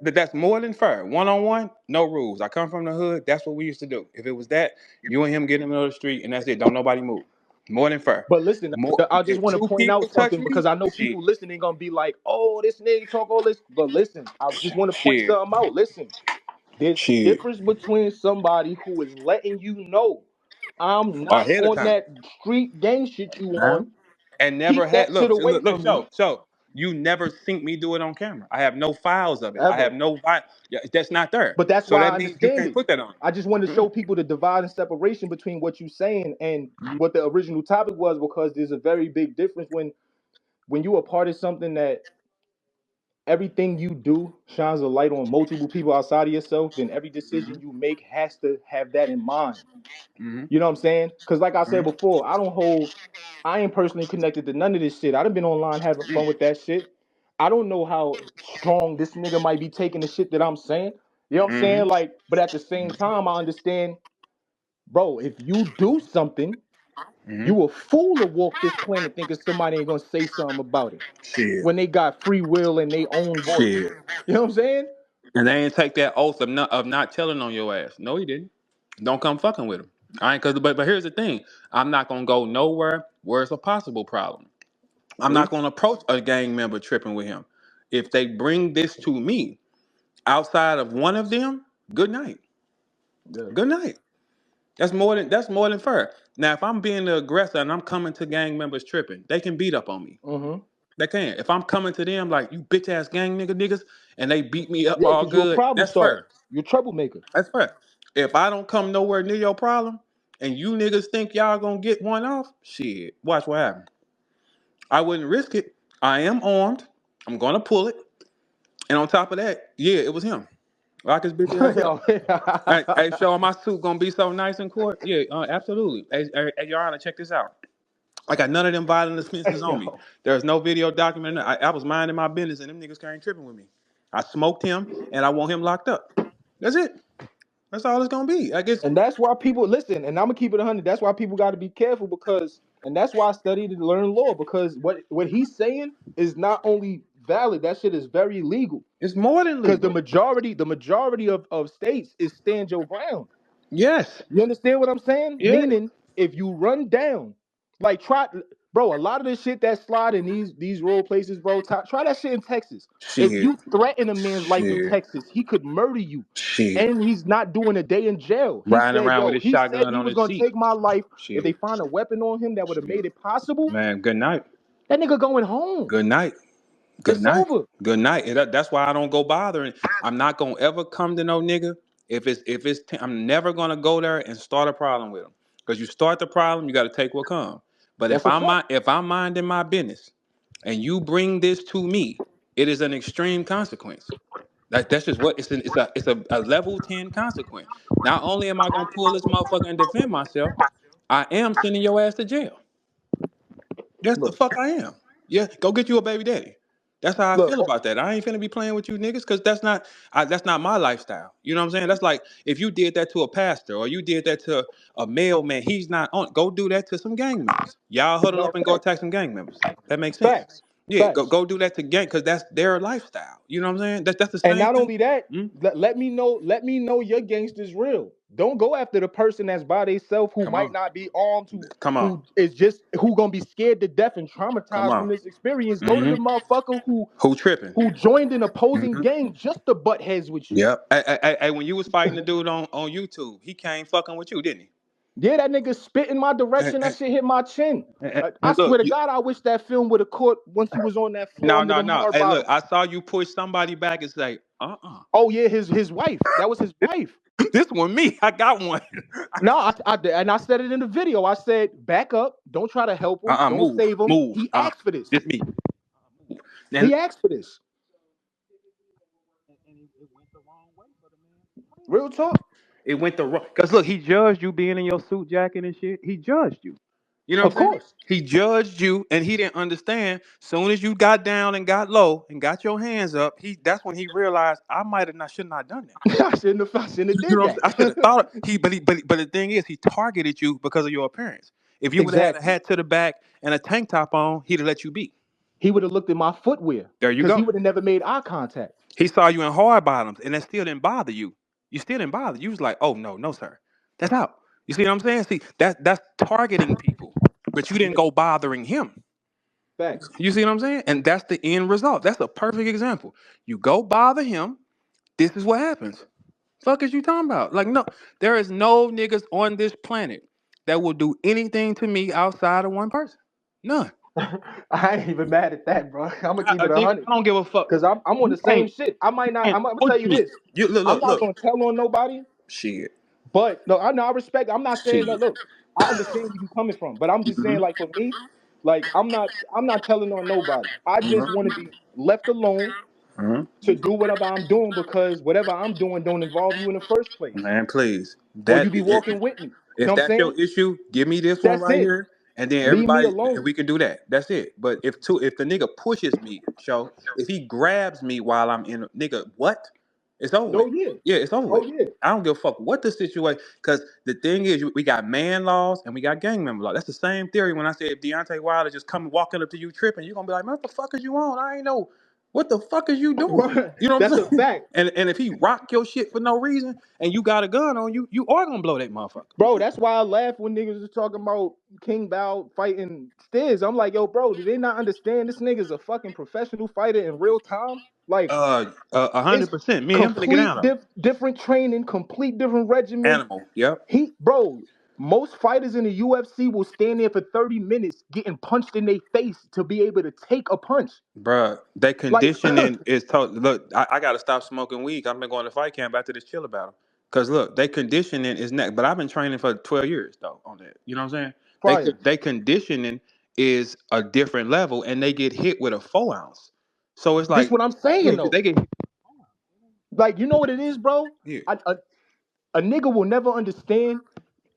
That's more than fair. One on one, no rules. I come from the hood. That's what we used to do. If it was that, you and him get in the middle of the street, and that's it. Don't nobody move. More than fair. But listen, More. I just If want to two point people out touch something me, because I know shit, people listening gonna be like, "Oh, this nigga talk all this." But listen, I just want to point shit, something out. Listen, there's a shit. difference between somebody who is letting you know I'm not Ahead of on time. that street gang shit you Huh? on. And never Keep had. that shit Look, away look, from me show. You never seen me do it on camera. I have no files of it. I ever. have no. Yeah, that's not there. But that's So why that I means you understand can't it. put that on. I just want to show people the divide and separation between what you saying and what the original topic was because there's a very big difference when you are part of something that everything you do shines a light on multiple people outside of yourself, then every decision you make has to have that in mind. Mm-hmm. You know what I'm saying? Because like I said Mm-hmm. before, I ain't personally connected to none of this shit. I done been online having fun with that shit. I don't know how strong this nigga might be taking the shit that I'm saying. You know what I'm Mm-hmm. saying? Like, but at the same time, I understand bro, if you do something, Mm-hmm. you a fool to walk this planet thinking somebody ain't gonna say something about it Shit. when they got free will and their own voice. Shit. You know what I'm saying? And they ain't take that oath of not telling on your ass. No, he didn't. Don't come fucking with him. I ain't cause but here's the thing. I'm not gonna go nowhere where it's a possible problem. I'm not True. gonna approach a gang member tripping with him. If they bring this to me outside of one of them, good night. Yeah. Good night. That's more than fair. Now, if I'm being the aggressor and I'm coming to gang members tripping, they can beat up on me. Mm-hmm. They can. If I'm coming to them like you bitch ass gang niggas and they beat me up Yeah, all because you're a good, problem that's starter. fair. You're a troublemaker. That's fair. If I don't come nowhere near your problem and you niggas think y'all gonna get one off, shit, watch what happens. I wouldn't risk it. I am armed. I'm gonna pull it. And on top of that, yeah, it was him. Lock his bitch ass up. Yo, Hey, show my suit gonna be so nice in court? Yeah, absolutely. Hey, Your Honor, check this out. I got none of them violent offenses on me. yo. There's no video document. I was minding my business and them niggas came tripping with me. I smoked him and I want him locked up. That's it. That's all it's gonna be. I guess. And that's why people listen, and I'm gonna keep it 100. That's why people got to be careful because, and that's why I studied and learned law because what he's saying is not only valid, that shit is very legal. It's more than Because the legal. majority of states is stand your ground. Yes. You understand what I'm saying? Yeah. Meaning, if you run down, like try, bro, a lot of the shit that slide in these rural places, bro. Try that shit in Texas. If Shit. you threaten a man's life in Shit. Texas, he could murder you, Shit. and he's not doing a day in jail. He Riding said, around with "Yo, his he said shotgun he on was his gonna seat. take my life if they Shit. find a weapon on him that would have Shit. made it possible." Man, good night. That nigga going home. Good night. Good It's night. over. Good night. That's why I don't go bothering. I'm not gonna ever come to no nigga I'm never gonna go there and start a problem with him. Because you start the problem, you got to take what comes. But That's a fact. if I'm minding my business and you bring this to me, it is an extreme consequence. That's just what it's a level 10 consequence. Not only am I gonna pull this motherfucker and defend myself, I am sending your ass to jail. Yes, the Look, fuck I am. Yeah, go get you a baby daddy. That's how I look. feel about that. I ain't finna be playing with you niggas because that's not my lifestyle. You know what I'm saying? That's like if you did that to a pastor or you did that to a mailman, he's not on. Go do that to some gang members. Y'all huddle No up and go facts. attack some gang members. That makes sense. Facts. Yeah, go Facts. go do that to gang because that's their lifestyle. You know what I'm saying? That's the And same not thing. only that, Mm? let me know your gangster's real. Don't go after the person that's by themselves who Come might on, not be armed, come on, who is just who gonna be scared to death and come traumatized from on. this experience. Go to Hmm. the motherfucker Who tripping? who joined an opposing Hmm. gang just to butt heads with you. Yep. Hey, when you was fighting the dude on YouTube, he came fucking with you, didn't he? Yeah, that nigga spit in my Hey, direction. hey, That shit hit my chin. I look, swear to God, I wish that film would have caught once he was on that floor no, under no, them no. hard Hey, look, bottoms. I saw you push somebody back and say, Oh yeah, his wife. That was his wife. this one me. I got one. No, and I said it in the video. I said, back up. Don't try to help him. Don't Move, save him. move. He asked for this. This me. And He asked for this. it went the wrong way for the man. Real talk. It went the wrong. Cause look, he judged you being in your suit jacket and shit. He judged you. You know what Of I'm saying? course. He judged you, and he didn't understand. Soon as you got down and got low and got your hands up, that's when he realized I might have not should not done that. I shouldn't have You know did what I'm saying? I should have that. thought but the thing is, he targeted you because of your appearance. If you would have had a Exactly. hat to the back and a tank top on, he'd have let you be. He would have looked at my footwear There you because he go. would have never made eye contact. He saw you in hard bottoms, and that still didn't bother you. You still didn't bother. You was like, oh no, no, sir, that's out. You see what I'm saying? See, that's targeting people, but you didn't Yeah. go bothering him. Facts. You see what I'm saying? And that's the end result. That's a perfect example. You go bother him. This is what happens. Fuck is you talking about? Like, no, there is no niggas on this planet that will do anything to me outside of one person. None. I ain't even mad at that, bro. I'm gonna keep it Nigga, 100 I don't give a fuck. because I'm on You the same can't, shit. I might not. can't I'm gonna tell push you me. this. You look, I'm look, not look. gonna tell on nobody. Shit, But no, I know I respect. I'm not saying shit. that. Look, I understand where you coming from, but I'm just Hmm. saying, like for me, like I'm not telling on nobody. I just want to be left alone Hmm. to do whatever I'm doing because whatever I'm doing don't involve you in the first place, Man, please. or you be walking with me. You know If what I'm that's saying? your issue, give me this one That's right it. here, and then Leave me everybody, and alone. we can do that. That's it. But if the nigga pushes me, if he grabs me while I'm in, nigga, what? It's over with. Oh yeah. Yeah, it's over Oh with. yeah. I don't give a fuck what the situation. Because the thing is, we got man laws and we got gang member laws. That's the same theory. When I said if Deontay Wilder just come walking up to you tripping, you're gonna be like, man, what the fuck is you on? I ain't know what the fuck is you doing. Right. You know what That's I'm a saying? fact. And if he rock your shit for no reason and you got a gun on you, you are gonna blow that motherfucker. Bro, that's why I laugh when niggas was talking about King Bao fighting Stiz. I'm like, yo, bro, do they not understand this nigga's a fucking professional fighter in real time? Like, it's 100%. Me and him finna get complete down on different training, complete different regimen. animal. Yep. Bro, most fighters in the UFC will stand there for 30 minutes getting punched in their face to be able to take a punch. Bruh, they Like, conditioning is total. Look, I got to stop smoking weed. I've been going to fight camp after this chill battle. Cause look, they conditioning is next. But I've been training for 12 years though on that. You know what I'm saying? fire. They conditioning is a different level, and they get hit with a 4 ounce. So it's This like, what I'm saying yeah, though. they get hit. Like, you know what it is, bro? Yeah, A nigga will never understand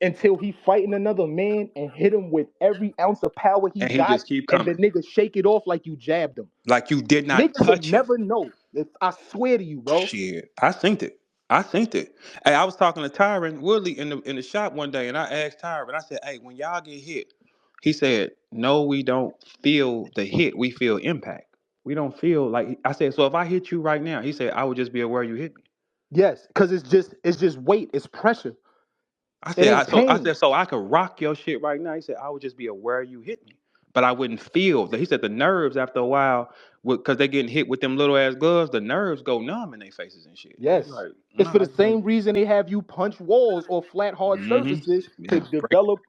until he fighting another man and hit him with every ounce of power he and he got, just keep and the coming. nigga shake it off like you jabbed him. Like you did not Niggas will touch him. never know. I swear to you, bro. Shit, I synced it. I synced it. Hey, I was talking to Tyron Woodley in the shop one day, and I asked Tyron. I said, "Hey, when y'all get hit," he said, "No, we don't feel the hit. We feel impact. We don't feel like." I said, "So if I hit you right now," he said, "I would just be aware you hit me." Yes, because it's just weight, it's pressure. I It said, ain't pain. so I could rock your shit right now." He said, "I would just be aware you hit me, but I wouldn't feel that." He said, "The nerves after a while, because they getting hit with them little ass gloves, the nerves go numb in their faces and shit." He's Yes. like, It's "No, for I the just want." same reason they have you punch walls or flat hard Mm-hmm. surfaces to Yeah. Break. develop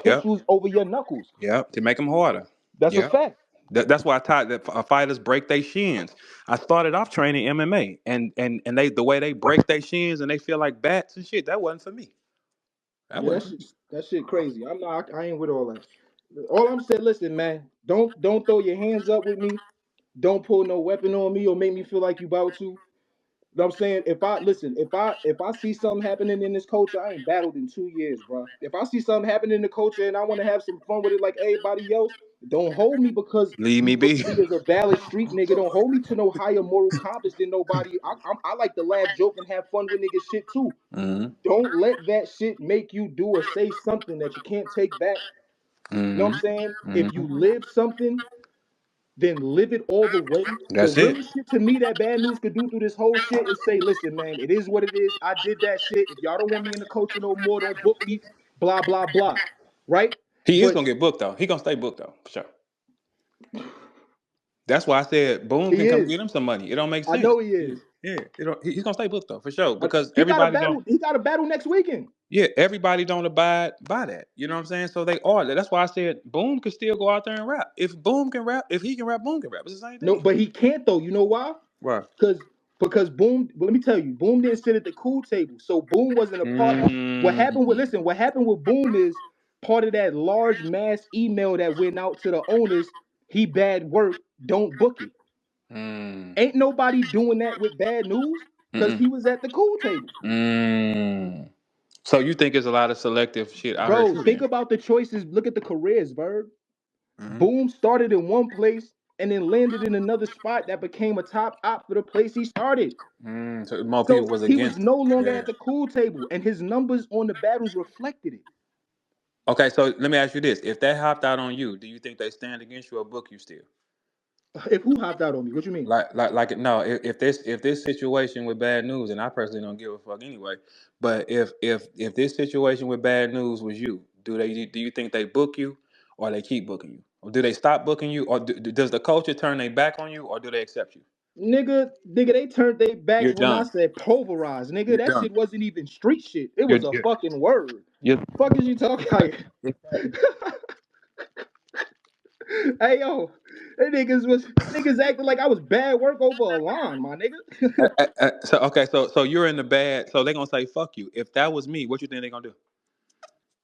Yep. tissues over your knuckles. Yep. To make them harder. That's a Yep. fact. That's why I taught that fighters break their shins. I started off training MMA, and they the way they break their shins and they feel like bats and shit. That wasn't for me. That Yeah, wasn't for me. that shit crazy. I ain't with all that. All I'm saying, listen, man, don't throw your hands up with me. Don't pull no weapon on me or make me feel like you about to. You know what I'm saying? If I see something happening in this culture, I ain't battled in 2 years, bro. If I see something happening in the culture and I want to have some fun with it like everybody else, don't hold me because Leave you me look be. at me as a valid street nigga. Don't hold me to no higher moral compass than nobody. I like to laugh, joke, and have fun with niggas shit too. Mm-hmm. Don't let that shit make you do or say something that you can't take back. You know what I'm saying? Mm-hmm. If you Mm-hmm. live something, then live it all the way. The That's it. realest shit to me that Bad News could do through this whole shit is say, listen, man, it is what it is. I did that shit. If y'all don't want me in the culture no more, don't book me. Blah, blah, blah. Right? He is But gonna get booked though. He gonna stay booked though, for sure. That's why I said Boone he can come is. get him some money. It don't make I sense. know he Yeah, is. yeah. He's gonna stay booked though, for sure. I- Because he got a everybody don't. battle. He got a battle next weekend. Yeah, everybody don't abide by that. You know what I'm saying? So they are. That's why I said Boom could still go out there and rap. If Boom can rap, if he can rap, Boom can rap. It's the same No, thing. but he can't though. You know why? Right. Because Boom, well, let me tell you, Boom didn't sit at the cool table. So Boom wasn't a part. Mm, What happened with Boom is part of that large mass email that went out to the owners, he bad work, don't book it. mm, Ain't nobody doing that with Bad News because mm, he was at the cool table. mm. So you think there's a lot of selective shit out here Bro, too think then? about the choices. Look at the careers, Verb. Mm-hmm. Boom started in one place and then landed in another spot that became a top op for the place he started. So more people So was he was against him. no longer Yeah. at the cool table, and his numbers on the battles reflected it. Okay, so let me ask you this: if they hopped out on you, do you think they stand against you or book you still? If who hopped out on me? What you mean? No, if this situation with bad news, and I personally don't give a fuck anyway, but if this situation with bad news was you, do you think they book you or they keep booking you, or do they stop booking you, or does the culture turn their back on you, or do they accept you? Nigga, they turned their backs You're when I done. said pulverized. Nigga, You're that done. shit wasn't even street shit. It You're was a you're, fucking word. you're Fuck is you talking like? Hey yo, niggas acting like I was bad work over a line, my nigga. so okay, so you're in the bad. So they're gonna say fuck you. If that was me, what you think they're gonna do?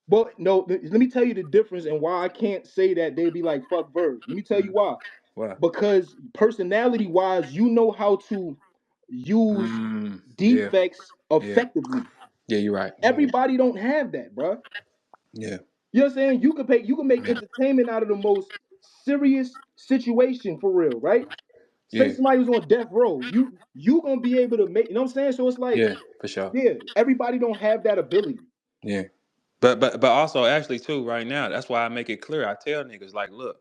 But no, let me tell you the difference and why I can't say that they'd be like fuck Verb. Let me tell you why. Why? Because personality wise, you know how to use Yeah, defects yeah, effectively. yeah. You're right. Everybody don't have that, bro. Yeah. You know what I'm saying? You can make entertainment out of the most serious situation for real, right? Say Yeah, somebody was on death row, you gonna be able to make. You know what I'm saying? So it's like, yeah, for sure. yeah, everybody don't have that ability. Yeah. But also actually too, right now, that's why I make it clear. I tell niggas like, look,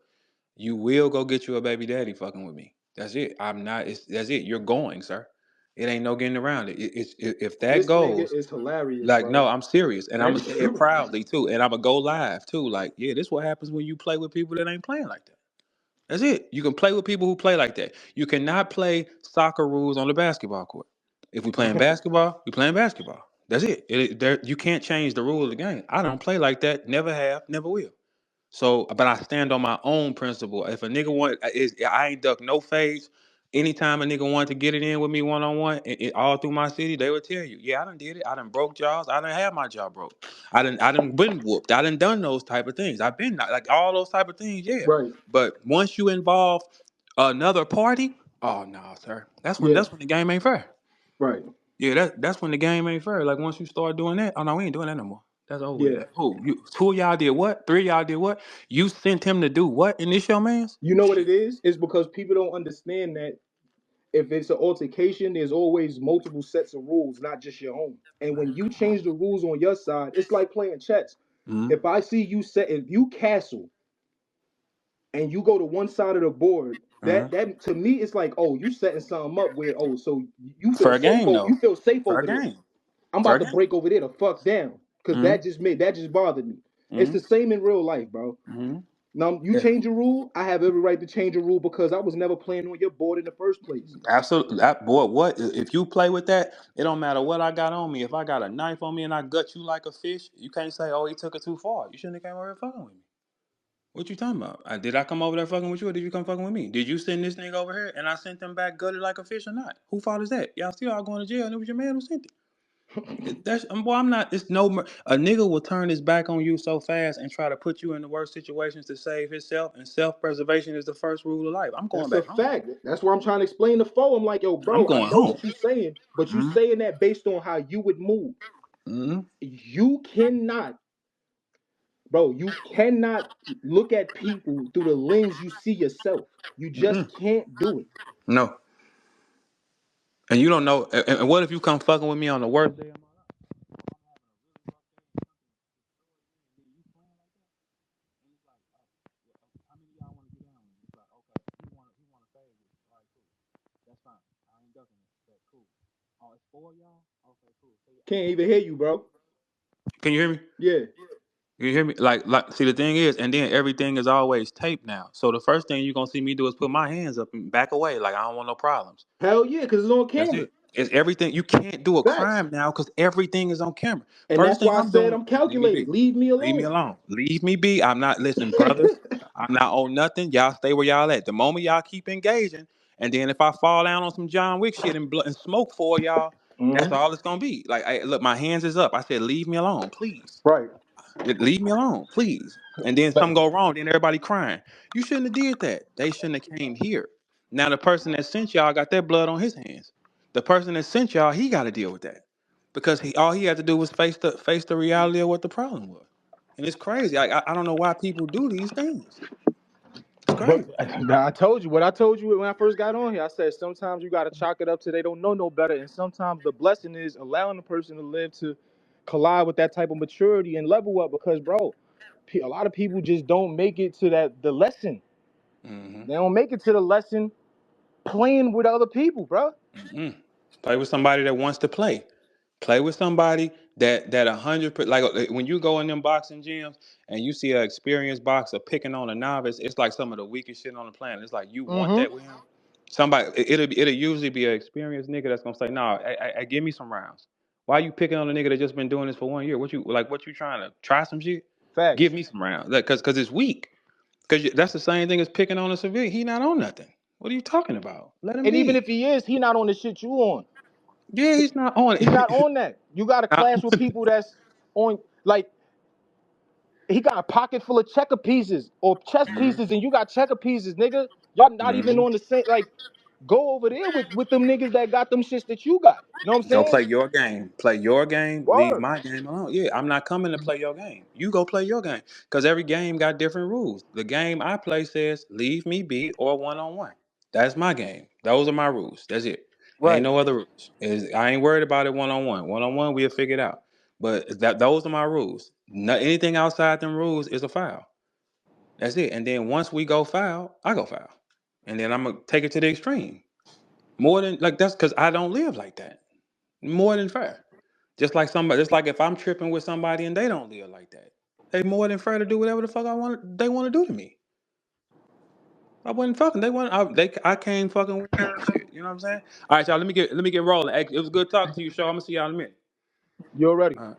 you will go get you a baby daddy fucking with me. That's it. I'm not. That's it. You're going, sir. It ain't no getting around it. If that This nigga goes, is hilarious, like, bro. no, I'm serious, and I'm Like, gonna say it proudly too, and I'm gonna go live too. Like, yeah, this what happens when you play with people that ain't playing like that. That's it. You can play with people who play like that. You cannot play soccer rules on the basketball court. If we playing basketball, we playing basketball. That's it. You can't change the rule of the game. I don't play like that. Never have. Never will. So, but I stand on my own principle. If a nigga I ain't duck no fades. Anytime a nigga wanted to get it in with me one on one, all through my city, they would tell you, yeah, I done did it. I done broke jaws. I done had my jaw broke. I done been whooped. I done those type of things. I've been like all those type of things, yeah. right, But once you involve another party, oh no, sir. yeah, That's when the game ain't fair. right, Yeah, that's when the game ain't fair. Like once you start doing that, oh no, we ain't doing that no more. That's over with. yeah. Like, who? You two of y'all did what? Three of y'all did what? You sent him to do what in this your man's? You know what it Shit. is? It's because people don't understand that if it's an altercation, there's always multiple sets of rules, not just your own. And when you change the rules on your side, it's like playing chess. Mm-hmm. If I see you set, if you castle and you go to one side of the board, Mm-hmm. that to me it's like, oh, you setting something up where, oh, so you feel For a safe game over, though. you feel safe For a over there. game. I'm For about a to game. break over there to fuck down because Mm-hmm. that just bothered me. It's Mm-hmm. the same in real life, bro. Mm-hmm. Now you Yeah. change a rule, I have every right to change a rule because I was never playing on your board in the first place. Absolutely. Boy, what if you play with that? It don't matter what I got on me. If I got a knife on me and I gut you like a fish, you can't say, "Oh, he took it too far." You shouldn't have came over here fucking with me. What you talking about? Did I come over there fucking with you, or did you come fucking with me? Did you send this nigga over here and I sent them back gutted like a fish or not? Who fault is that? Y'all still all going to jail, and it was your man who sent it. That's boy. I'm not. It's no. A nigga will turn his back on you so fast and try to put you in the worst situations to save himself. And self-preservation is the first rule of life. I'm going That's a back home. fact. That's why I'm trying to explain the foe. I'm like, yo, I'm bro, I going know home. what you're saying, but you Mm-hmm. saying that based on how you would move. Mm-hmm. You cannot, bro, you cannot look at people through the lens you see yourself. You just Mm-mm. can't do it. No. And you don't know. And what if you come fucking with me on the worst day of my how many of y'all want to get down with me? It's like, okay, he want to save it. All right, cool. That's fine. I ain't ducking it. That's cool. Oh, it's four of y'all? Okay, cool. So, Can't even hear you, bro. can you hear me? Yeah. You hear me? See, the thing is, and then everything is always taped now. So the first thing you're gonna see me do is put my hands up and back away, like I don't want no problems. Hell yeah, because it's on That's camera. it. It's everything. You can't do a Facts. crime now because everything is on camera. And First that's thing why I I'm said doing, I'm leave me be. calculated. Leave me Leave me alone. alone. Leave me be. I'm not listen, brothers. I'm not on nothing. Y'all stay where y'all at. The moment y'all keep engaging, and then if I fall down on some John Wick shit and smoke for y'all, that's Mhm. all it's gonna be. Like, look, my hands is up. I said, leave me alone, please. Right. Leave me alone, please. And then something go wrong, then everybody crying. You shouldn't have did that. They shouldn't have came here. Now the person that sent y'all got that blood on his hands. The person that sent y'all, he got to deal with that because all he had to do was face the reality of what the problem was. And it's crazy. I don't know why people do these things. It's But crazy. I told you what I told you when I first got on here. I said sometimes you got to chalk it up to they don't know no better, and sometimes the blessing is allowing the person to live to collide with that type of maturity and level up. Because, bro, a lot of people just don't make it to the lesson. Mm-hmm. They don't make it to the lesson playing with other people, bro. Mm-hmm. Play with somebody that wants to play. Play with somebody that 100%, like when you go in them boxing gyms and you see an experienced boxer picking on a novice, it's like some of the weakest shit on the planet. It's like you want Mm-hmm. that with him. Somebody it'll usually be an experienced nigga that's gonna say, "No, give me some rounds." Why you picking on a nigga that just been doing this for 1 year? What you trying to try some shit? Give Facts. me some rounds, like, cause it's weak. Cause that's the same thing as picking on a civilian. He not on nothing. What are you talking about? Let him And even be. if he is, he not on the shit you on. Yeah, he's not on He not it. on that. You got to Not clash with on it. people that's on, like, he got a pocket full of checker pieces or chess Mhm. pieces, and you got checker pieces, nigga. Y'all not even Mhm. on the same. Like, go over there with them niggas that got them shits that you got. You know what I'm Go saying? play your game. Play your game. Leave Word. my game alone. Yeah, I'm not coming to play your game. You go play your game. Because every game got different rules. The game I play says leave me be or one on one. That's my game. Those are my rules. That's it. Ain't Right. no other rules. I ain't worried about it one on one. One on one, we'll figure it out. But those are my rules. Anything outside them rules is a foul. That's it. And then once we go foul, I go foul. And then I'm gonna take it to the extreme. More than like that's because I don't live like that. More than fair. Just like if I'm tripping with somebody and they don't live like that. They more than fair to do whatever the fuck they want to do to me. I wasn't fucking. I came fucking with them. Shit. You know what I'm saying? All right, y'all. Let me get rolling. It was good talking to you, Shaw. I'm gonna see y'all in a minute. You already. All right.